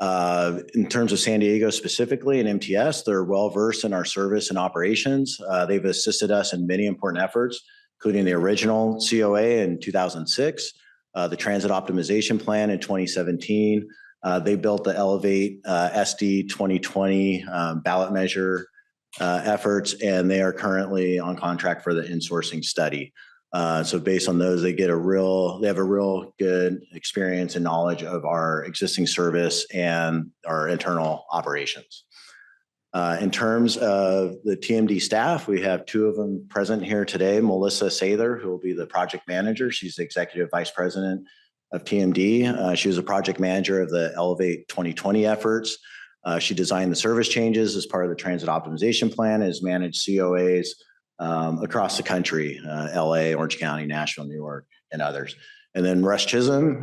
In terms of San Diego specifically and MTS, they're well-versed in our service and operations. They've assisted us in many important efforts, including the original COA in 2006, the transit optimization plan in 2017, they built the Elevate SD 2020 ballot measure efforts, and they are currently on contract for the insourcing study. So based on those, they have a real good experience and knowledge of our existing service and our internal operations. In terms of the TMD staff, we have 2 of them present here today. Melissa Sather, who will be the project manager. She's the executive vice president of TMD. She was a project manager of the Elevate 2020 efforts. She designed the service changes as part of the transit optimization plan, has managed COAs across the country, LA, Orange County, Nashville, New York, and others. And then Russ Chisholm,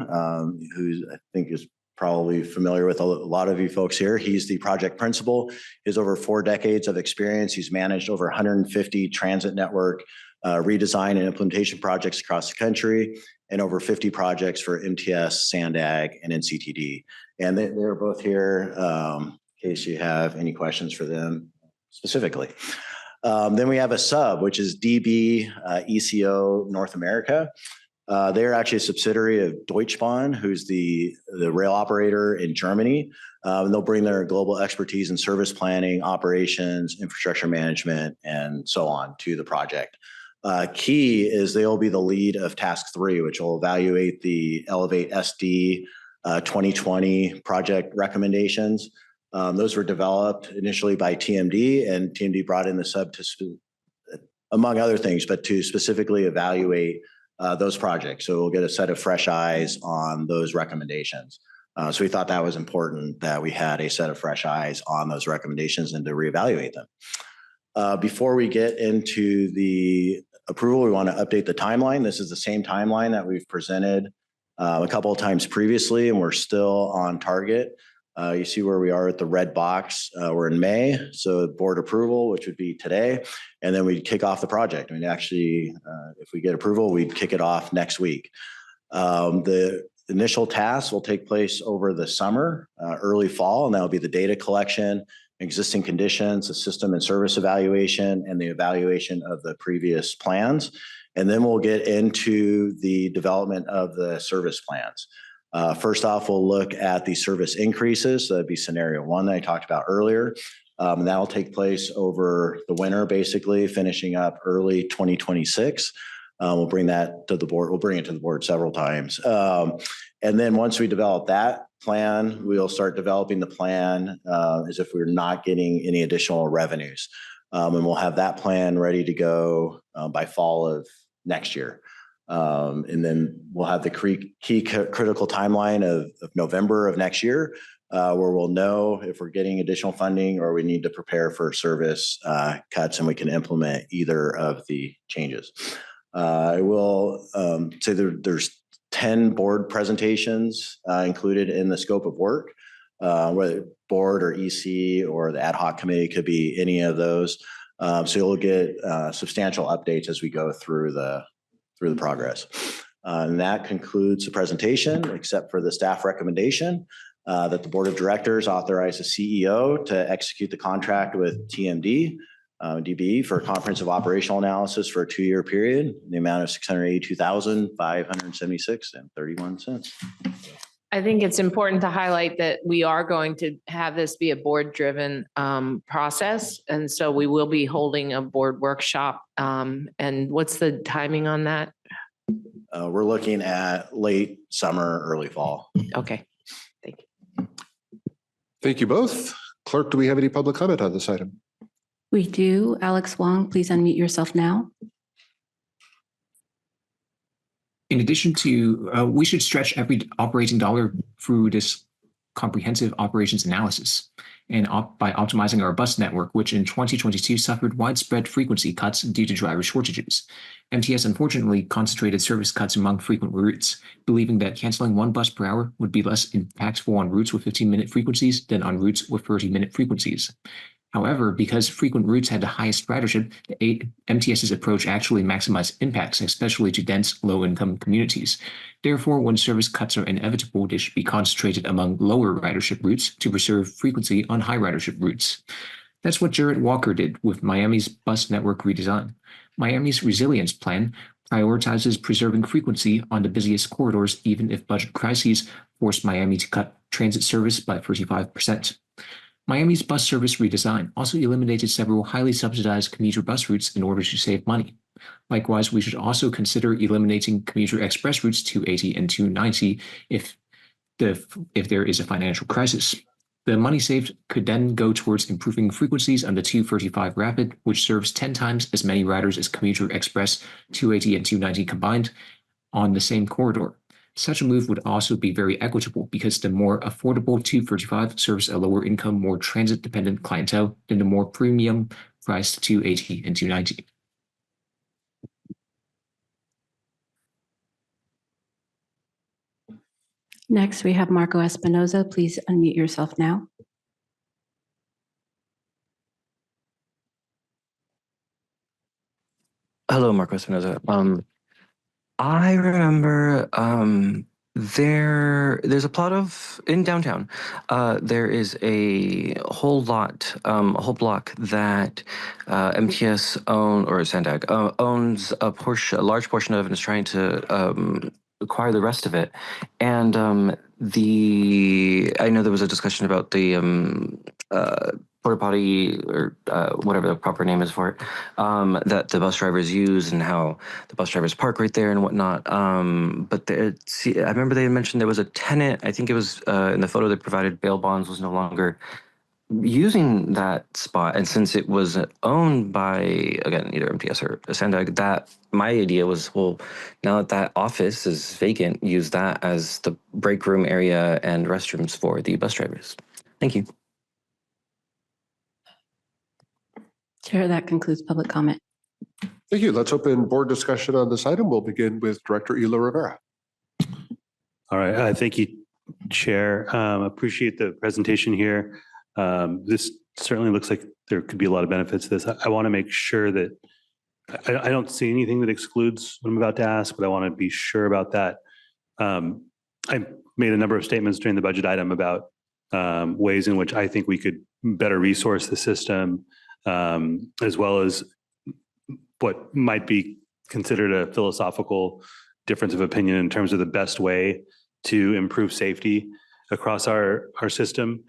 who I think is probably familiar with a lot of you folks here. He's the project principal. He has over 4 decades of experience. He's managed over 150 transit network redesign and implementation projects across the country, and over 50 projects for MTS, SANDAG, and NCTD. And they're both here in case you have any questions for them specifically. Then we have a sub, which is DB ECO North America. They're actually a subsidiary of Deutsche Bahn, who's the rail operator in Germany. And they'll bring their global expertise in service planning, operations, infrastructure management, and so on to the project. Key is they'll be the lead of task 3, which will evaluate the Elevate SD 2020 project recommendations. Those were developed initially by TMD, and TMD brought in the sub to, among other things, but to specifically evaluate those projects. So we'll get a set of fresh eyes on those recommendations. So we thought that was important that we had a set of fresh eyes on those recommendations and to reevaluate them. Before we get into the approval, we want to update the timeline. This is the same timeline that we've presented a couple of times previously, and we're still on target. You see where we are at the red box. We're in May, so board approval, which would be today, and then we'd kick off the project. I mean, actually, if we get approval, we'd kick it off next week. The initial tasks will take place over the summer, early fall, and that'll be the data collection, existing conditions, the system and service evaluation, and the evaluation of the previous plans. And then we'll get into the development of the service plans. First off, we'll look at the service increases. So that'd be scenario one that I talked about earlier. That'll take place over the winter, basically finishing up early 2026. We'll bring that to the board. We'll bring it to the board several times. And then once we develop that plan, we'll start developing the plan as if we're not getting any additional revenues. And we'll have that plan ready to go by fall of next year. And then we'll have the key critical timeline of November of next year, where we'll know if we're getting additional funding or we need to prepare for service cuts, and we can implement either of the changes. I will say there's 10 board presentations included in the scope of work, whether board or EC or the ad hoc committee, could be any of those. So you'll get substantial updates as we go through the progress. And that concludes the presentation, except for the staff recommendation that the board of directors authorize the CEO to execute the contract with TMD, DBE for comprehensive operational analysis for a 2-year period, in the amount of $682,576.31. I think it's important to highlight that we are going to have this be a board-driven process. And so we will be holding a board workshop. And what's the timing on that? We're looking at late summer, early fall. Okay, thank you. Thank you both. Clerk, do we have any public comment on this item? We do. Alex Wong, please unmute yourself now. In addition to, we should stretch every operating dollar through this comprehensive operations analysis and by optimizing our bus network, which in 2022 suffered widespread frequency cuts due to driver shortages. MTS unfortunately concentrated service cuts among frequent routes, believing that canceling 1 bus per hour would be less impactful on routes with 15-minute frequencies than on routes with 30-minute frequencies. However, because frequent routes had the highest ridership, MTS's approach actually maximized impacts, especially to dense, low-income communities. Therefore, when service cuts are inevitable, they should be concentrated among lower ridership routes to preserve frequency on high ridership routes. That's what Jarrett Walker did with Miami's bus network redesign. Miami's resilience plan prioritizes preserving frequency on the busiest corridors, even if budget crises forced Miami to cut transit service by 35%. Miami's bus service redesign also eliminated several highly subsidized commuter bus routes in order to save money. Likewise, we should also consider eliminating commuter express routes 280 and 290 if there is a financial crisis. The money saved could then go towards improving frequencies on the 235 Rapid, which serves 10 times as many riders as commuter express 280 and 290 combined on the same corridor. Such a move would also be very equitable because the more affordable 235 serves a lower income, more transit-dependent clientele than the more premium priced 280 and 290. Next, we have Marco Espinoza. Please unmute yourself now. Hello, Marco Espinoza. I remember there's a plot in downtown. There is a whole block that MTS owns a large portion of, and is trying to acquire the rest of it. And I know there was a discussion about the porta potty, or whatever the proper name is for it, that the bus drivers use, and how the bus drivers park right there and whatnot. But I remember they mentioned there was a tenant, I think it was in the photo they provided, bail bonds was no longer using that spot. And since it was owned by, again, either MTS or Sandag, that my idea was, well, now that that office is vacant, use that as the break room area and restrooms for the bus drivers. Thank you. Chair, that concludes public comment. Thank you. Let's open board discussion on this item. We'll begin with Director Elo Rivera. All right. Thank you, Chair. Appreciate the presentation here. This certainly looks like there could be a lot of benefits to this. I want to make sure that I don't see anything that excludes what I'm about to ask, but I want to be sure about that. I made a number of statements during the budget item about ways in which I think we could better resource the system, as well as what might be considered a philosophical difference of opinion in terms of the best way to improve safety across our system.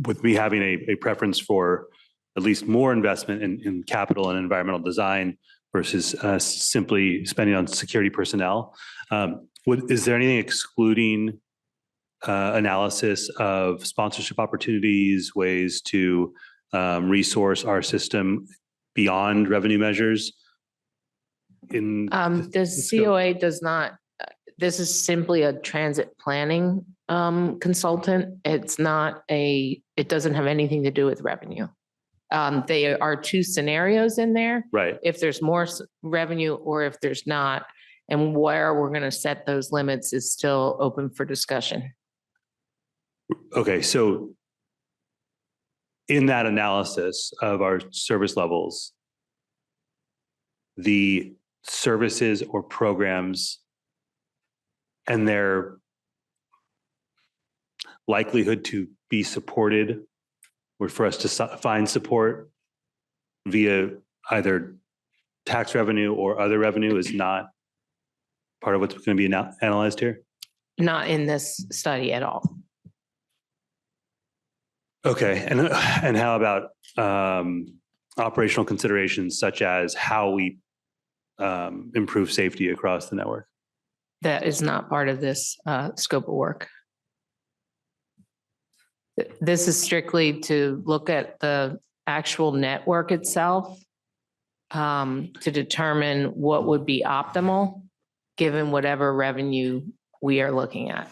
With me having a preference for at least more investment in capital and environmental design versus simply spending on security personnel. Is there anything excluding analysis of sponsorship opportunities, ways to resource our system beyond revenue measures? The COA does not, this is simply a transit planning consultant. It's not it doesn't have anything to do with revenue. They are two scenarios in there. Right. If there's more revenue or if there's not, and where we're going to set those limits is still open for discussion. Okay, so in that analysis of our service levels, the services or programs and their likelihood to be supported or for us to find support via either tax revenue or other revenue is not part of what's going to be analyzed here? Not in this study at all. Okay, and how about operational considerations such as how we improve safety across the network? That is not part of this scope of work. This is strictly to look at the actual network itself to determine what would be optimal given whatever revenue we are looking at.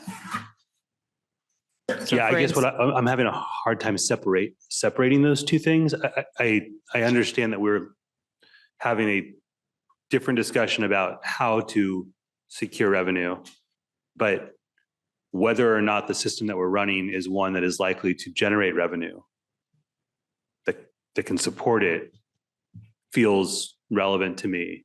So yeah, I guess what I'm having a hard time separating those two things. I understand that we're having a different discussion about how to secure revenue, but whether or not the system that we're running is one that is likely to generate revenue that can support it feels relevant to me.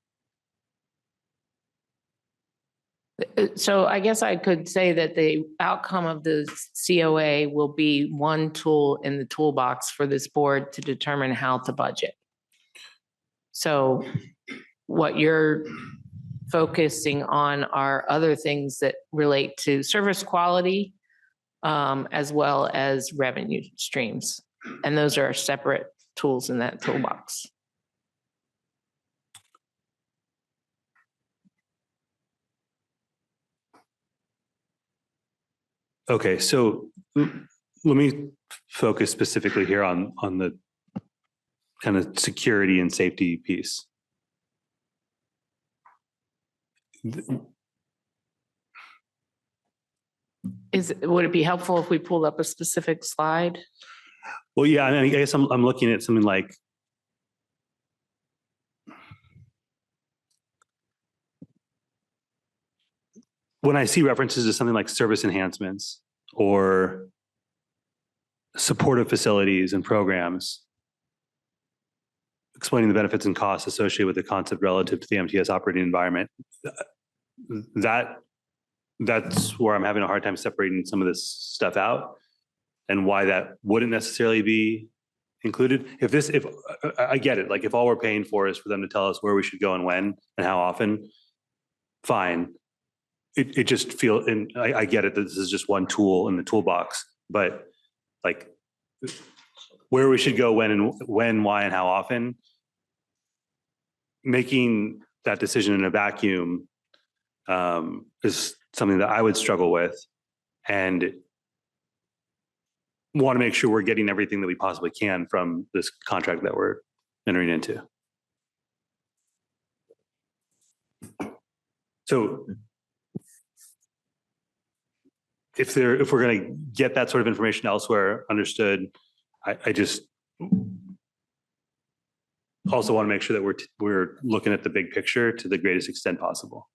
So I guess I could say that the outcome of the COA will be one tool in the toolbox for this board to determine how to budget. So what you're focusing on are other things that relate to service quality, as well as revenue streams. And those are separate tools in that toolbox. Okay, so let me focus specifically here on the kind of security and safety piece. Would it be helpful if we pulled up a specific slide? Well, yeah, I mean, I guess I'm looking at something like when I see references to something like service enhancements or supportive facilities and programs, explaining the benefits and costs associated with the concept relative to the MTS operating environment, that's where I'm having a hard time separating some of this stuff out and why that wouldn't necessarily be included. If I get it, like if all we're paying for is for them to tell us where we should go and when and how often, fine. It just feels, and I get it that this is just one tool in the toolbox, but like where we should go when, why, and how often, making that decision in a vacuum is something that I would struggle with and want to make sure we're getting everything that we possibly can from this contract that we're entering into. So if we're going to get that sort of information elsewhere, understood, I just also want to make sure that we're looking at the big picture to the greatest extent possible.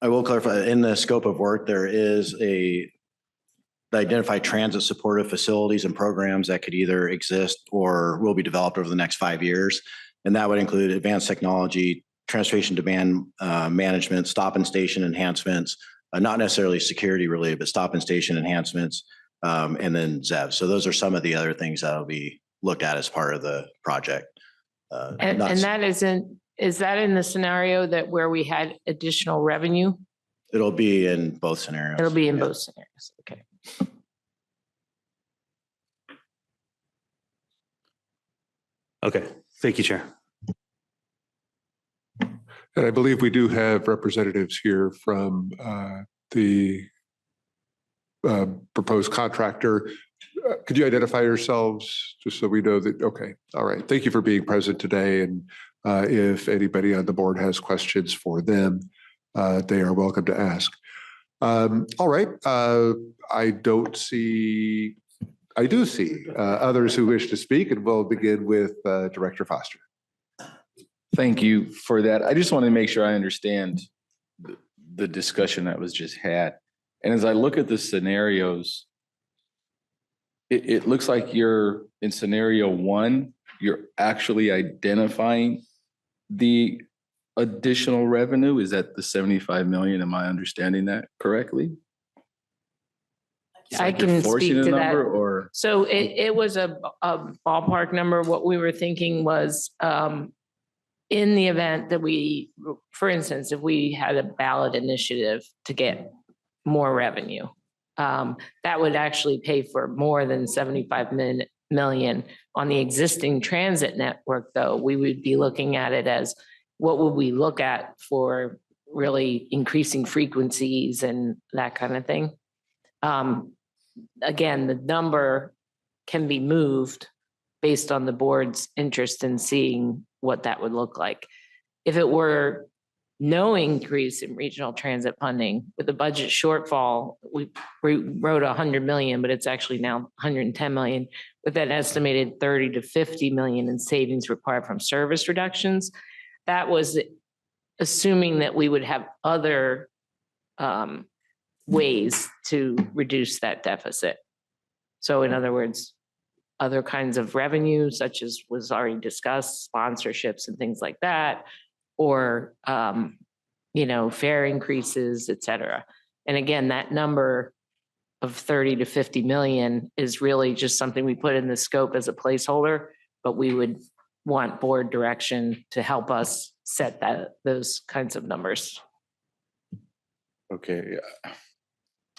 I will clarify, in the scope of work, there is the identified transit supportive facilities and programs that could either exist or will be developed over the next 5 years. And that would include advanced technology, transportation demand management, stop and station enhancements, not necessarily security related, but stop and station enhancements, and then ZEV. So those are some of the other things that will be looked at as part of the project. And that is that in the scenario that where we had additional revenue? It'll be in both scenarios. It'll be in both scenarios. Okay. Okay. Thank you, Chair. And I believe we do have representatives here from the proposed contractor. Could you identify yourselves just so we know that, okay, all right. Thank you for being present today. And if anybody on the board has questions for them, they are welcome to ask. All right. I do see others who wish to speak, and we'll begin with Director Foster. Thank you for that. I just want to make sure I understand the discussion that was just had. And as I look at the scenarios, it looks like you're in scenario 1, you're actually identifying the additional revenue. Is that the 75 million? Am I understanding that correctly? I can speak to that. Or? So it was a ballpark number. What we were thinking was in the event that we, for instance, if we had a ballot initiative to get more revenue, that would actually pay for more than 75 million on the existing transit network. Though we would be looking at it as what would we look at for really increasing frequencies and that kind of thing. Again, the number can be moved based on the board's interest in seeing what that would look like. If it were no increase in regional transit funding with a budget shortfall, we wrote 100 million, but it's actually now 110 million with an estimated 30 to 50 million in savings required from service reductions. That was assuming that we would have other ways to reduce that deficit. So in other words, other kinds of revenue, such as was already discussed, sponsorships and things like that, or, fare increases, et cetera. And again, that number of 30 to 50 million is really just something we put in the scope as a placeholder, but we would want board direction to help us set those kinds of numbers. Okay.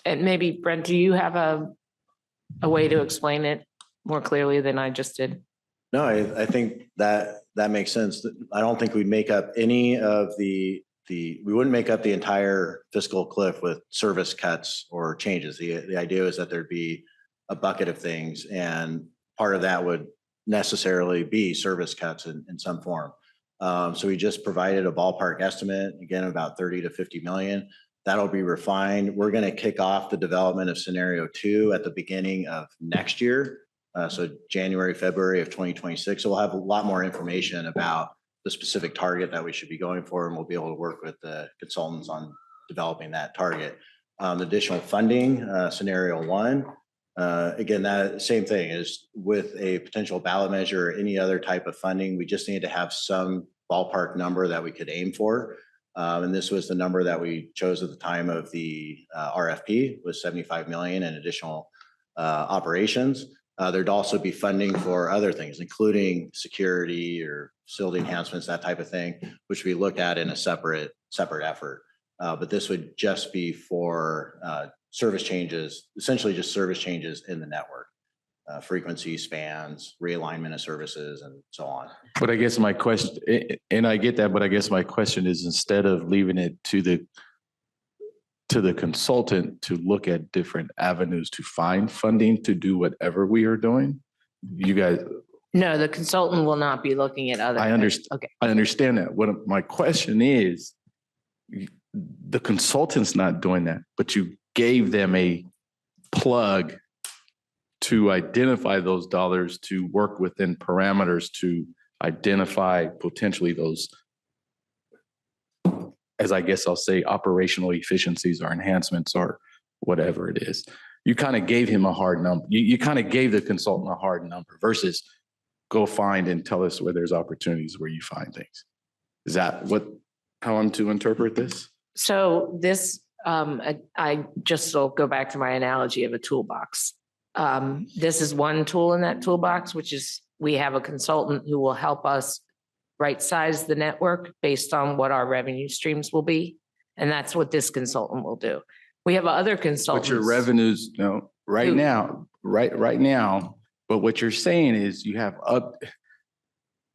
And maybe Brent, do you have a way to explain it more clearly than I just did? No, I think that makes sense. I don't think we'd make up any of we wouldn't make up the entire fiscal cliff with service cuts or changes. The idea is that there'd be a bucket of things, and part of that would necessarily be service cuts in some form. So we just provided a ballpark estimate, again, about 30 to 50 million. That'll be refined. We're going to kick off the development of scenario 2 at the beginning of next year. So January, February of 2026. So we'll have a lot more information about the specific target that we should be going for, and we'll be able to work with the consultants on developing that target. Additional funding, scenario 1. Again, that same thing is with a potential ballot measure or any other type of funding, we just need to have some ballpark number that we could aim for. And this was the number that we chose at the time of the RFP, was 75 million in additional operations. There'd also be funding for other things, including security or facility enhancements, that type of thing, which we looked at in a separate effort. But this would just be for service changes, essentially just service changes in the network, frequency spans, realignment of services, and so on. But I guess my question, and I get that, but I guess my question is, instead of leaving it to the consultant to look at different avenues to find funding to do whatever we are doing, you guys. No, the consultant will not be looking at other. I understand. Okay. I understand that. What my question is, the consultant's not doing that, but you gave them a plug to identify those dollars to work within parameters to identify potentially those, as I guess I'll say, operational efficiencies or enhancements or whatever it is. You kind of gave him a hard number. You kind of gave the consultant a hard number versus go find and tell us where there's opportunities where you find things. Is that how I'm to interpret this? So this, I just will go back to my analogy of a toolbox. This is one tool in that toolbox, which is we have a consultant who will help us right size the network based on what our revenue streams will be. And that's what this consultant will do. We have other consultants. But your revenues, no, right now, but what you're saying is you have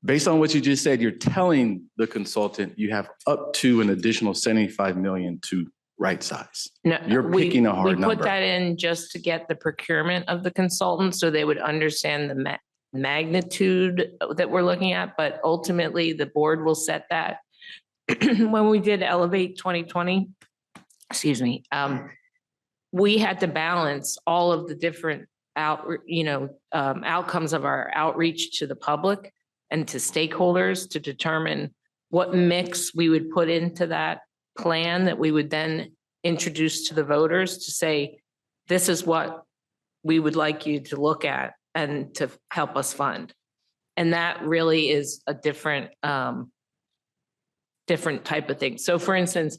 based on what you just said, you're telling the consultant you have up to an additional 75 million to right size. No, you're picking a hard we number. put that in just to get the procurement of the consultant so they would understand the magnitude that we're looking at, but ultimately the board will set that. When we did Elevate 2020, we had to balance all of the different outcomes of our outreach to the public and to stakeholders to determine what mix we would put into that plan that we would then introduce to the voters to say, this is what we would like you to look at and to help us fund. And that really is a different type of thing. So for instance,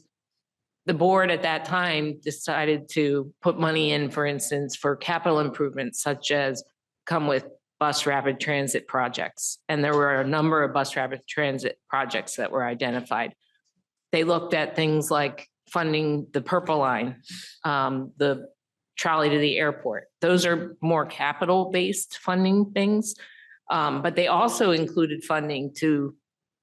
the board at that time decided to put money in, for instance, for capital improvements, such as come with bus rapid transit projects. And there were a number of bus rapid transit projects that were identified. They looked at things like funding the Purple Line, the trolley to the airport. Those are more capital-based funding things. But they also included funding to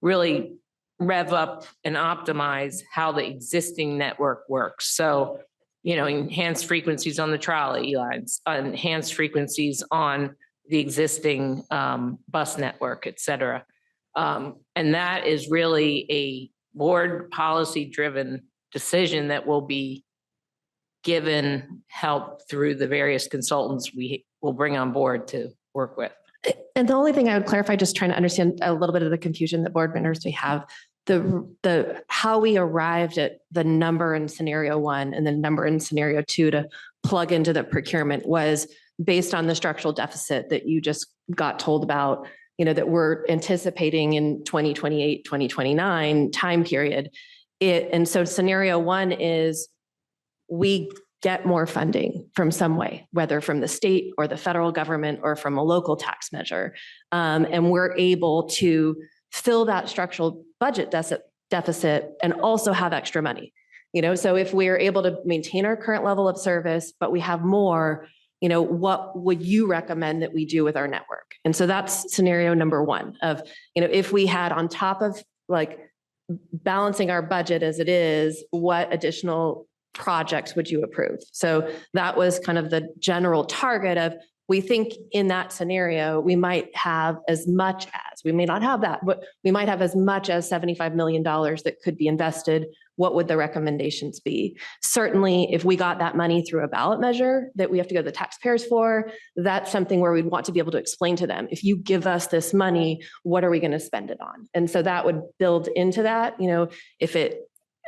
really rev up and optimize how the existing network works. So, enhanced frequencies on the trolley lines, enhanced frequencies on the existing bus network, et cetera. And that is really a board policy-driven decision that will be given help through the various consultants we will bring on board to work with. And the only thing I would clarify, just trying to understand a little bit of the confusion that board members may have, the how we arrived at the number in scenario 1 and the number in scenario 2 to plug into the procurement was based on the structural deficit that you just got told about, that we're anticipating in 2028, 2029 time period. And so scenario 1 is we get more funding from some way, whether from the state or the federal government or from a local tax measure. And we're able to fill that structural budget deficit and also have extra money. So if we're able to maintain our current level of service, but we have more, what would you recommend that we do with our network? And so that's scenario number 1 of, if we had on top of like balancing our budget as it is, what additional projects would you approve? So that was kind of the general target of, we think in that scenario, we might have as much as, we may not have that, but we might have as much as $75 million that could be invested. What would the recommendations be? Certainly, if we got that money through a ballot measure that we have to go to the taxpayers for, that's something where we'd want to be able to explain to them, if you give us this money, what are we going to spend it on? And so that would build into that, if it,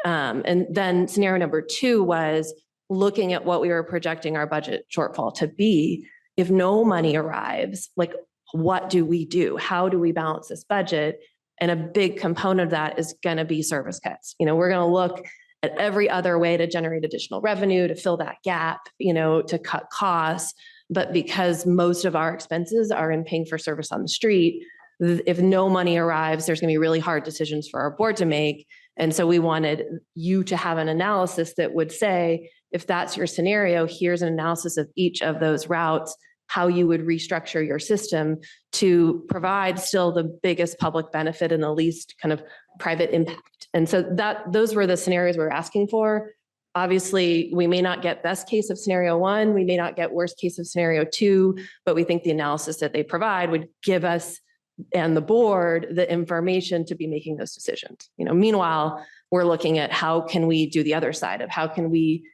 and then scenario number 2 was looking at what we were projecting our budget shortfall to be. If no money arrives, like, what do we do? How do we balance this budget? And a big component of that is going to be service cuts. We're going to look at every other way to generate additional revenue, to fill that gap, to cut costs. But because most of our expenses are in paying for service on the street, if no money arrives, there's going to be really hard decisions for our board to make. And so we wanted you to have an analysis that would say, if that's your scenario, here's an analysis of each of those routes, how you would restructure your system to provide still the biggest public benefit and the least kind of private impact. And so those were the scenarios we were asking for. Obviously, we may not get best case of scenario 1, we may not get worst case of scenario 2, but we think the analysis that they provide would give us and the board the information to be making those decisions. Meanwhile, we're looking at how can we do the other side of how can we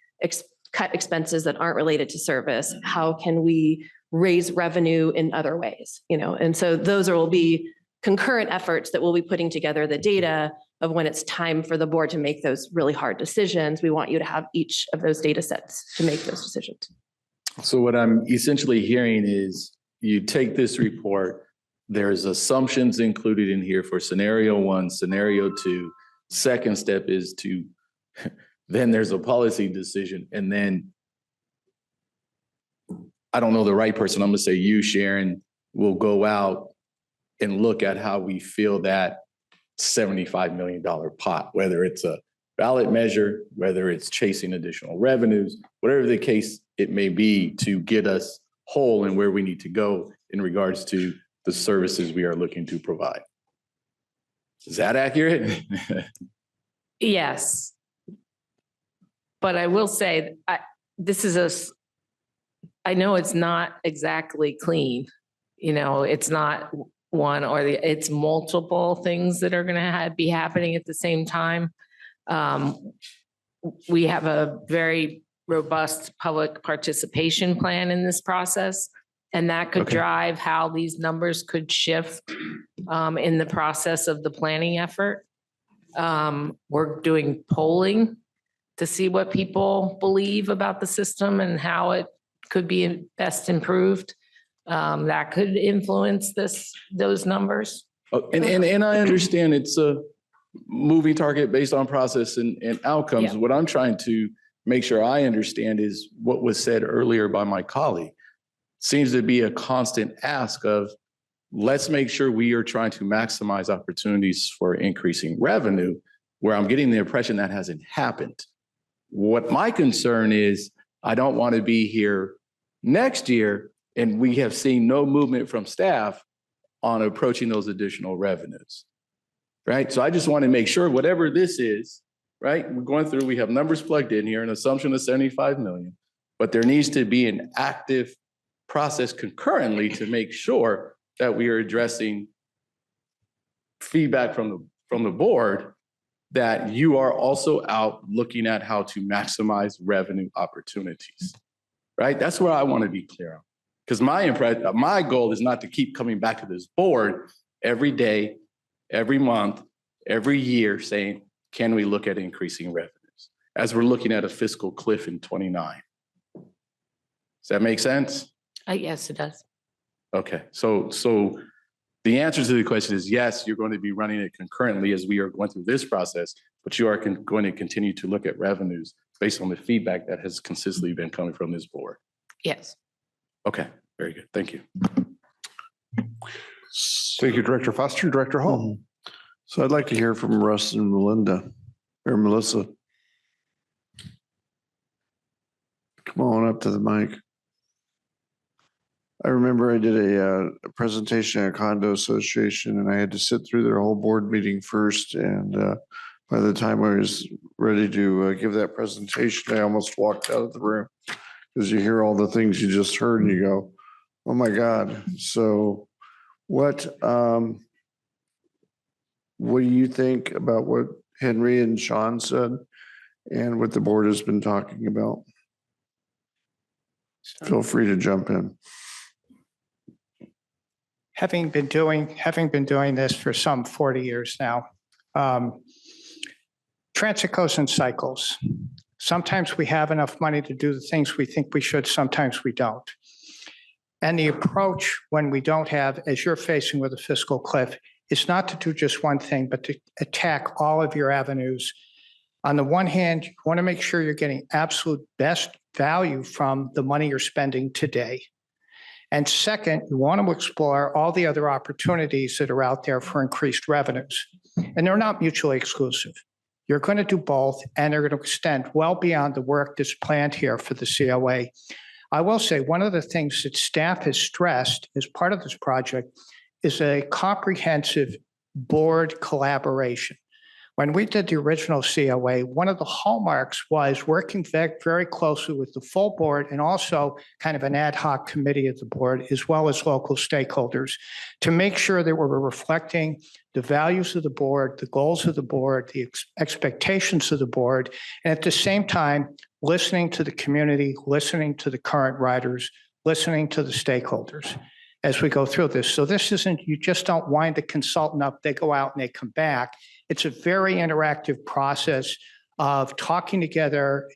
cut expenses that aren't related to service? How can we raise revenue in other ways? And so those will be concurrent efforts that we'll be putting together the data of when it's time for the board to make those really hard decisions. We want you to have each of those data sets to make those decisions. So what I'm essentially hearing is you take this report, there's assumptions included in here for scenario 1, scenario 2. Second step is to, then there's a policy decision. And then I don't know the right person. I'm gonna say you, Sharon, will go out and look at how we fill that $75 million pot, whether it's a ballot measure, whether it's chasing additional revenues, whatever the case it may be, to get us whole and where we need to go in regards to the services we are looking to provide. Is that accurate? Yes. But I will say, I know it's not exactly clean. You know, it's not one or it's multiple things that are going to be happening at the same time. We have a very robust public participation plan in this process, and that could drive how these numbers could shift in the process of the planning effort. We're doing polling to see what people believe about the system and how it could be best improved. That could influence those numbers. Oh, and I understand it's a moving target based on process and outcomes. Yeah. What I'm trying to make sure I understand is what was said earlier by my colleague. Seems to be a constant ask of, let's make sure we are trying to maximize opportunities for increasing revenue, where I'm getting the impression that hasn't happened. What my concern is, I don't want to be here next year and we have seen no movement from staff on approaching those additional revenues, right? So I just want to make sure whatever this is, right? We're going through, we have numbers plugged in here, an assumption of 75 million, but there needs to be an active process concurrently to make sure that we are addressing feedback from the board, that you are also out looking at how to maximize revenue opportunities, right? That's where I want to be clear on. Because my goal is not to keep coming back to this board every day, every month, every year saying, can we look at increasing revenues? As we're looking at a fiscal cliff in 29. Does that make sense? Yes, it does. Okay, so the answer to the question is yes, you're going to be running it concurrently as we are going through this process, but you are going to continue to look at revenues based on the feedback that has consistently been coming from this board. Yes. Okay, very good. Thank you. Thank you, Director Foster. Director Hall. So I'd like to hear from Russ and Melinda or Melissa. Come on up to the mic. I remember I did a presentation at a condo association and I had to sit through their whole board meeting first. And by the time I was ready to give that presentation, I almost walked out of the room because you hear all the things you just heard and you go, oh my God. So what do you think about what Henry and Sean said and what the board has been talking about? Feel free to jump in. Having been doing this for some 40 years now, transit goes in cycles. Sometimes we have enough money to do the things we think we should, sometimes we don't. And the approach when we don't have, as you're facing with a fiscal cliff, is not to do just one thing, but to attack all of your avenues. On the one hand, you want to make sure you're getting absolute best value from the money you're spending today. And second, you want to explore all the other opportunities that are out there for increased revenues. And they're not mutually exclusive. You're going to do both, and they're going to extend well beyond the work that's planned here for the COA. I will say one of the things that staff has stressed as part of this project is a comprehensive board collaboration. When we did the original COA, one of the hallmarks was working very closely with the full board and also kind of an ad hoc committee of the board, as well as local stakeholders, to make sure that we're reflecting the values of the board, the goals of the board, the expectations of the board, and at the same time, listening to the community, listening to the current riders, listening to the stakeholders. as we go through this. So this isn't, you just don't wind the consultant up, they go out and they come back. It's a very interactive process of talking together,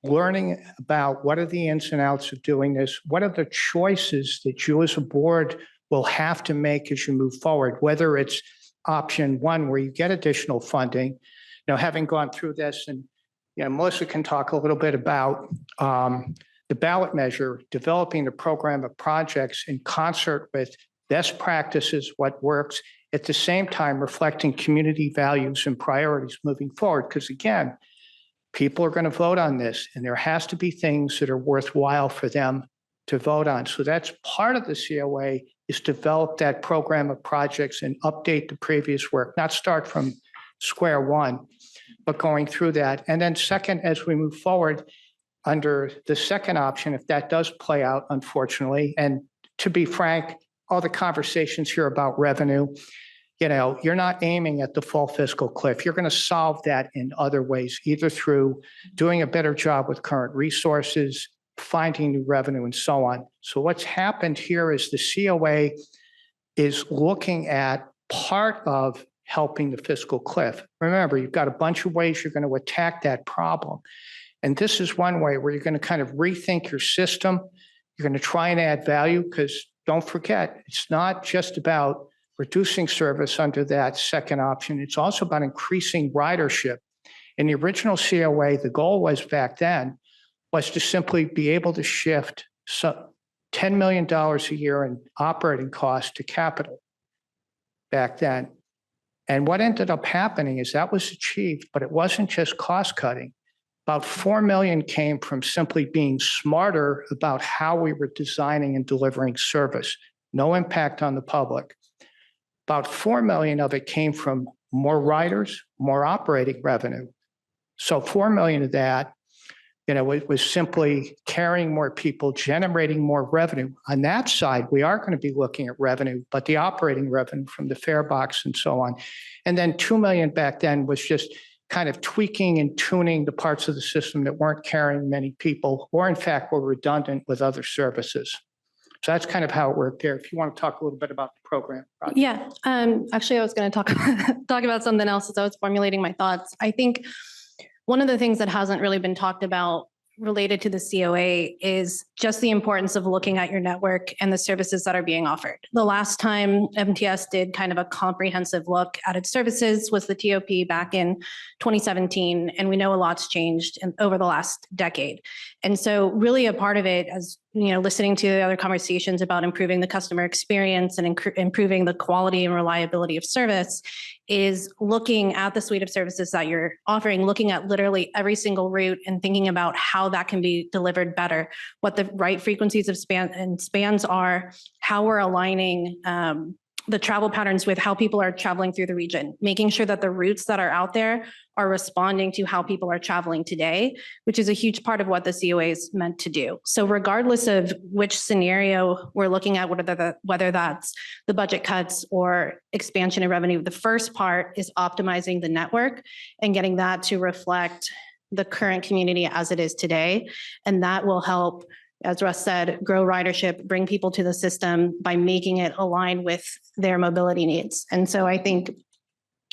learning about what are the ins and outs of doing this, what are the choices that you as a board will have to make as you move forward, whether it's option one where you get additional funding. Having gone through this, and Melissa can talk a little bit about the ballot measure, developing the program of projects in concert with best practices, what works, at the same time reflecting community values and priorities moving forward. Because again, people are going to vote on this, and there has to be things that are worthwhile for them to vote on. So that's part of the COA, is develop that program of projects and update the previous work, not start from square one, but going through that. And then second, as we move forward under the second option, if that does play out, unfortunately, and to be frank, all the conversations here about revenue, you're not aiming at the full fiscal cliff. You're going to solve that in other ways, either through doing a better job with current resources, finding new revenue, and so on. So what's happened here is the COA is looking at part of helping the fiscal cliff. Remember, you've got a bunch of ways you're going to attack that problem. And this is one way where you're going to kind of rethink your system. You're going to try and add value, because don't forget, it's not just about reducing service under that second option. It's also about increasing ridership. In the original COA, the goal was back then was to simply be able to shift $10 million a year in operating costs to capital back then. And what ended up happening is that was achieved, but it wasn't just cost cutting. About 4 million came from simply being smarter about how we were designing and delivering service. No impact on the public. About 4 million of it came from more riders, more operating revenue. So 4 million of that, it was simply carrying more people, generating more revenue. On that side, we are going to be looking at revenue, but the operating revenue from the fare box and so on. And then 2 million back then was just kind of tweaking and tuning the parts of the system that weren't carrying many people, or in fact were redundant with other services. So that's kind of how it worked there. If you want to talk a little bit about the program. Roger. Yeah, actually I was going to talk about something else as I was formulating my thoughts. I think one of the things that hasn't really been talked about related to the COA is just the importance of looking at your network and the services that are being offered. The last time MTS did kind of a comprehensive look at its services was the TOP back in 2017, and we know a lot's changed over the last decade. And so really a part of it, as listening to the other conversations about improving the customer experience and improving the quality and reliability of service, is looking at the suite of services that you're offering, looking at literally every single route and thinking about how that can be delivered better, what the right frequencies of spans are, how we're aligning the travel patterns with how people are traveling through the region, making sure that the routes that are out there are responding to how people are traveling today, which is a huge part of what the COA is meant to do. So regardless of which scenario we're looking at, whether that's the budget cuts or expansion of revenue, the first part is optimizing the network and getting that to reflect the current community as it is today. And that will help, as Russ said, grow ridership, bring people to the system by making it align with their mobility needs. And so I think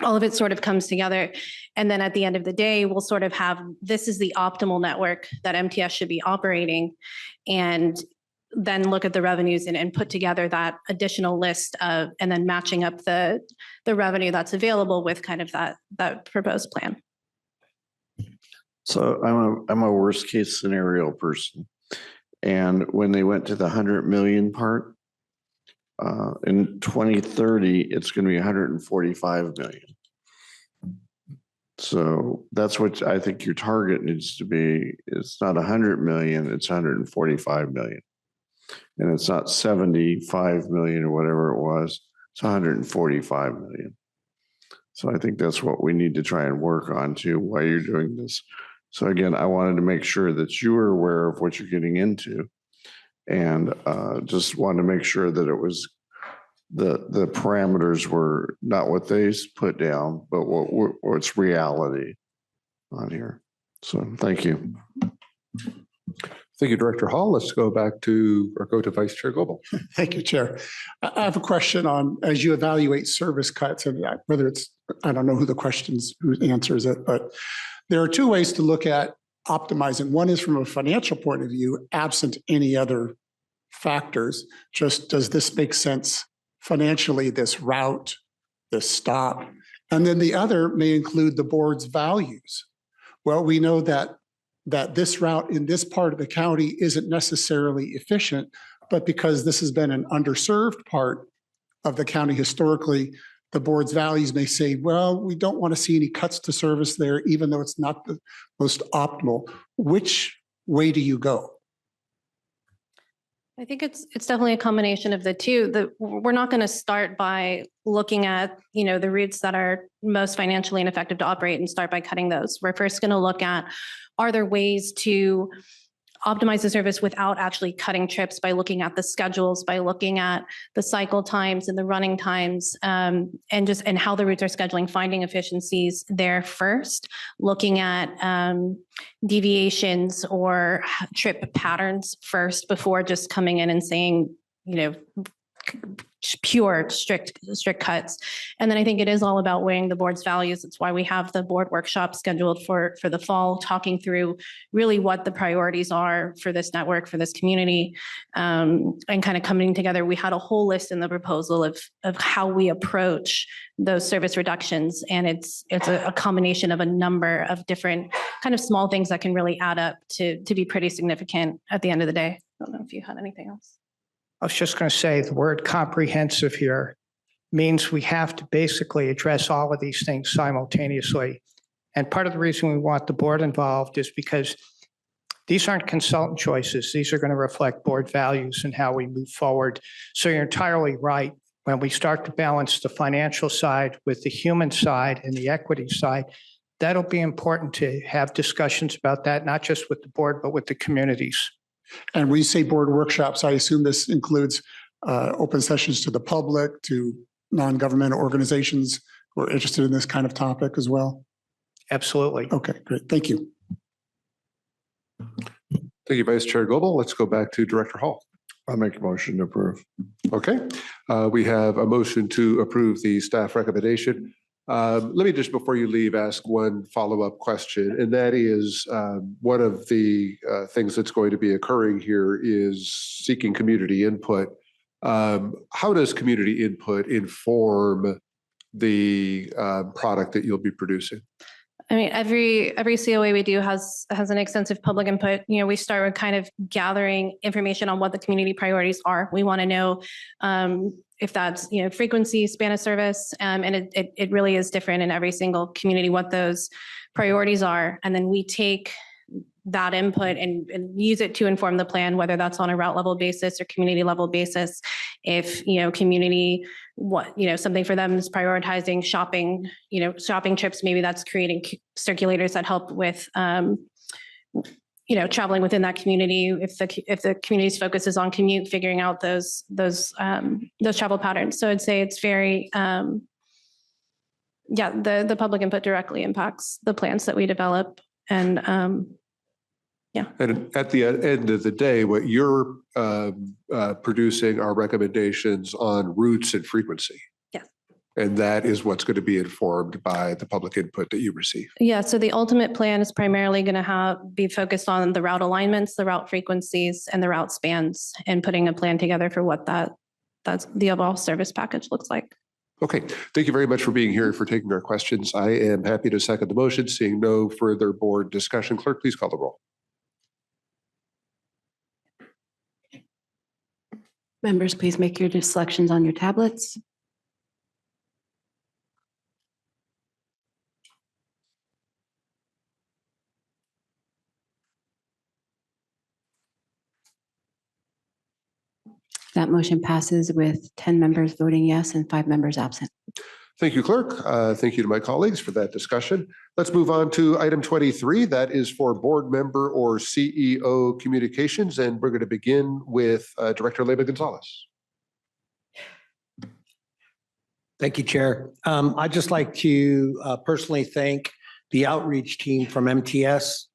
all of it sort of comes together. And then at the end of the day, we'll sort of have, this is the optimal network that MTS should be operating, and then look at the revenues and put together that additional list of, and then matching up the revenue that's available with kind of that proposed plan. So I'm a worst case scenario person. And when they went to the 100 million part, in 2030, it's going to be 145 million. So that's what I think your target needs to be. It's not 100 million, it's 145 million. And it's not 75 million or whatever it was, it's 145 million. So I think that's what we need to try and work on too while you're doing this. So again, I wanted to make sure that you were aware of what you're getting into, and just wanted to make sure that it was the parameters were not what they put down, but what's reality on here. So thank you. Thank you, Director Hall. Let's go back to, or go to Vice Chair Goebel. Thank you, Chair. I have a question on, as you evaluate service cuts, and whether it's, I don't know who answers it, but there are two ways to look at optimizing. One is from a financial point of view, absent any other factors. Just, does this make sense financially, this route, this stop? And then the other may include the board's values. Well, we know that this route in this part of the county isn't necessarily efficient, but because this has been an underserved part of the county historically, the board's values may say, well, we don't want to see any cuts to service there, even though it's not the most optimal. Which way do you go? I think it's definitely a combination of the two. We're not going to start by looking at, the routes that are most financially ineffective to operate and start by cutting those. We're first going to look at, are there ways to optimize the service without actually cutting trips, by looking at the schedules, by looking at the cycle times and the running times, and how the routes are scheduling, finding efficiencies there first, looking at deviations or trip patterns first before just coming in and saying, pure strict cuts. And then I think it is all about weighing the board's values. It's why we have the board workshop scheduled for the fall, talking through really what the priorities are for this network, for this community, and kind of coming together. We had a whole list in the proposal of how we approach those service reductions. And it's a combination of a number of different kind of small things that can really add up to be pretty significant at the end of the day. I don't know if you had anything else. I was just going to say the word comprehensive here means we have to basically address all of these things simultaneously. And part of the reason we want the board involved is because these aren't consultant choices. These are going to reflect board values and how we move forward. So you're entirely right. When we start to balance the financial side with the human side and the equity side, that'll be important to have discussions about that, not just with the board, but with the communities. And when you say board workshops, I assume this includes open sessions to the public, to non-governmental organizations who are interested in this kind of topic as well? Absolutely. Okay, great. Thank you. Thank you, Vice Chair Goebel. Let's go back to Director Hall. I'll make a motion to approve. Okay. We have a motion to approve the staff recommendation. Let me just, before you leave, ask one follow-up question, and that is one of the things that's going to be occurring here is seeking community input. How does community input inform the product that you'll be producing? I mean, every COA we do has an extensive public input. We start with kind of gathering information on what the community priorities are. We want to know if that's, frequency, span of service, and it really is different in every single community what those priorities are. And then we take that input and use it to inform the plan, whether that's on a route level basis or community level basis. If, community, something for them is prioritizing shopping, shopping trips, maybe that's creating circulators that help with, traveling within that community. If the community's focus is on commute, figuring out those travel patterns. So I'd say it's very, the public input directly impacts the plans that we develop. And And at the end of the day, what you're producing are recommendations on routes and frequency. Yes. And that is what's going to be informed by the public input that you receive. Yeah. So the ultimate plan is primarily going to be focused on the route alignments, the route frequencies, and the route spans, and putting a plan together for what that's the overall service package looks like. Okay. Thank you very much for being here and for taking our questions. I am happy to second the motion. Seeing no further board discussion, clerk, please call the roll. Members, please make your selections on your tablets. That motion passes with 10 members voting yes and 5 members absent. Thank you, clerk. Thank you to my colleagues for that discussion. Let's move on to item 23. That is for board member or CEO communications. And we're going to begin with Director Leyva Gonzalez. Thank you, Chair. I'd just like to personally thank the outreach team from MTS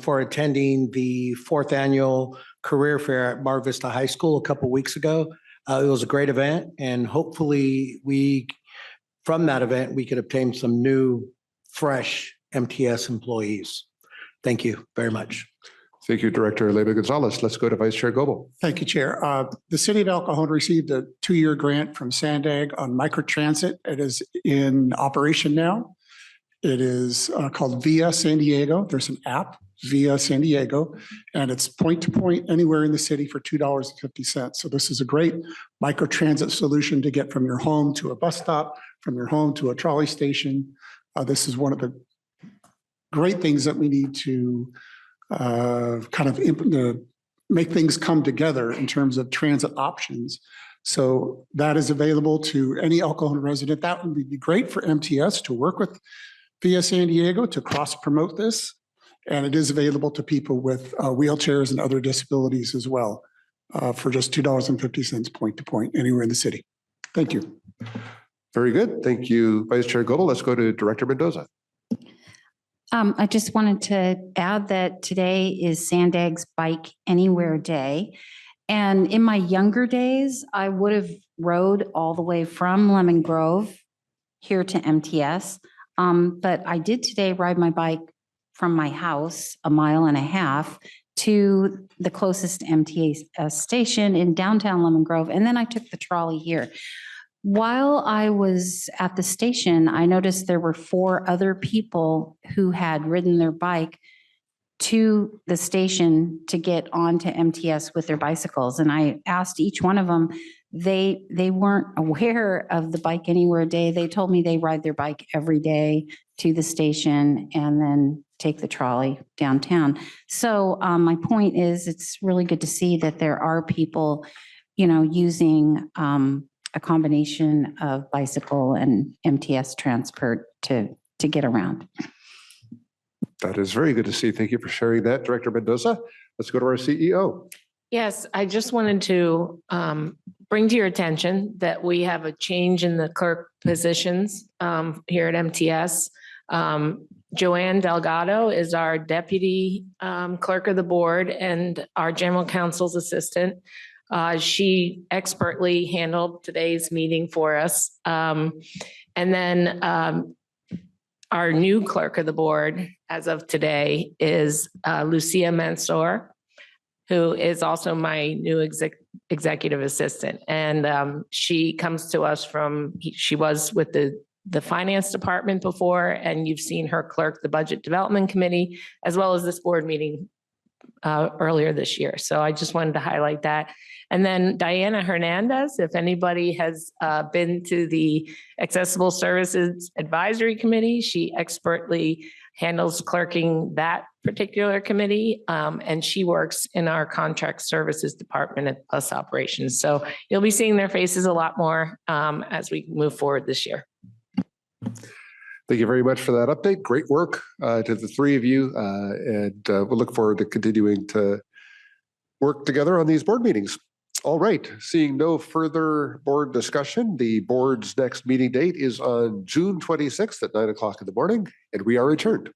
for attending the 4th annual career fair at Mar Vista High School a couple weeks ago. It was a great event, and hopefully from that event, we could obtain some new, fresh MTS employees. Thank you very much. Thank you, Director Leyva Gonzalez. Let's go to Vice Chair Goebel. Thank you, Chair. The City of El Cajon received a 2-year grant from Sandag on microtransit. It is in operation now. It is called Via San Diego. There's an app, Via San Diego, and it's point to point anywhere in the city for $2.50. So this is a great microtransit solution to get from your home to a bus stop, from your home to a trolley station. This is one of the great things that we need to make things come together in terms of transit options. So that is available to any El Cajon resident. That would be great for MTS to work with Via San Diego to cross-promote this. And it is available to people with wheelchairs and other disabilities as well for just $2.50 point to point anywhere in the city. Thank you. Very good. Thank you, Vice Chair Goebel. Let's go to Director Mendoza. I just wanted to add that today is Sandag's Bike Anywhere Day. And in my younger days, I would have rode all the way from Lemon Grove here to MTS. But I did today ride my bike from my house 1.5 miles to the closest MTS station in downtown Lemon Grove. And then I took the trolley here. While I was at the station, I noticed there were 4 other people who had ridden their bike to the station to get onto MTS with their bicycles. And I asked each one of them, they weren't aware of the Bike Anywhere Day. They told me they ride their bike every day to the station and then take the trolley downtown. So my point is, it's really good to see that there are people, using a combination of bicycle and MTS transport to get around. That is very good to see. Thank you for sharing that, Director Mendoza. Let's go to our CEO. Yes, I just wanted to bring to your attention that we have a change in the clerk positions here at MTS. Joanne Delgado is our deputy clerk of the board and our general counsel's assistant. She expertly handled today's meeting for us. And then our new clerk of the board as of today is Lucia Mansour, who is also my new executive assistant. And she comes to us she was with the finance department before, and you've seen her clerk the budget development committee, as well as this board meeting earlier this year. So I just wanted to highlight that. And then Diana Hernandez, if anybody has been to the Accessible Services Advisory Committee, she expertly handles clerking that particular committee. And she works in our contract services department at Bus Operations. So you'll be seeing their faces a lot more as we move forward this year. Thank you very much for that update. Great work to the 3 of you. And we'll look forward to continuing to work together on these board meetings. All right, seeing no further board discussion, the board's next meeting date is on June 26th at 9 o'clock in the morning, and we are adjourned.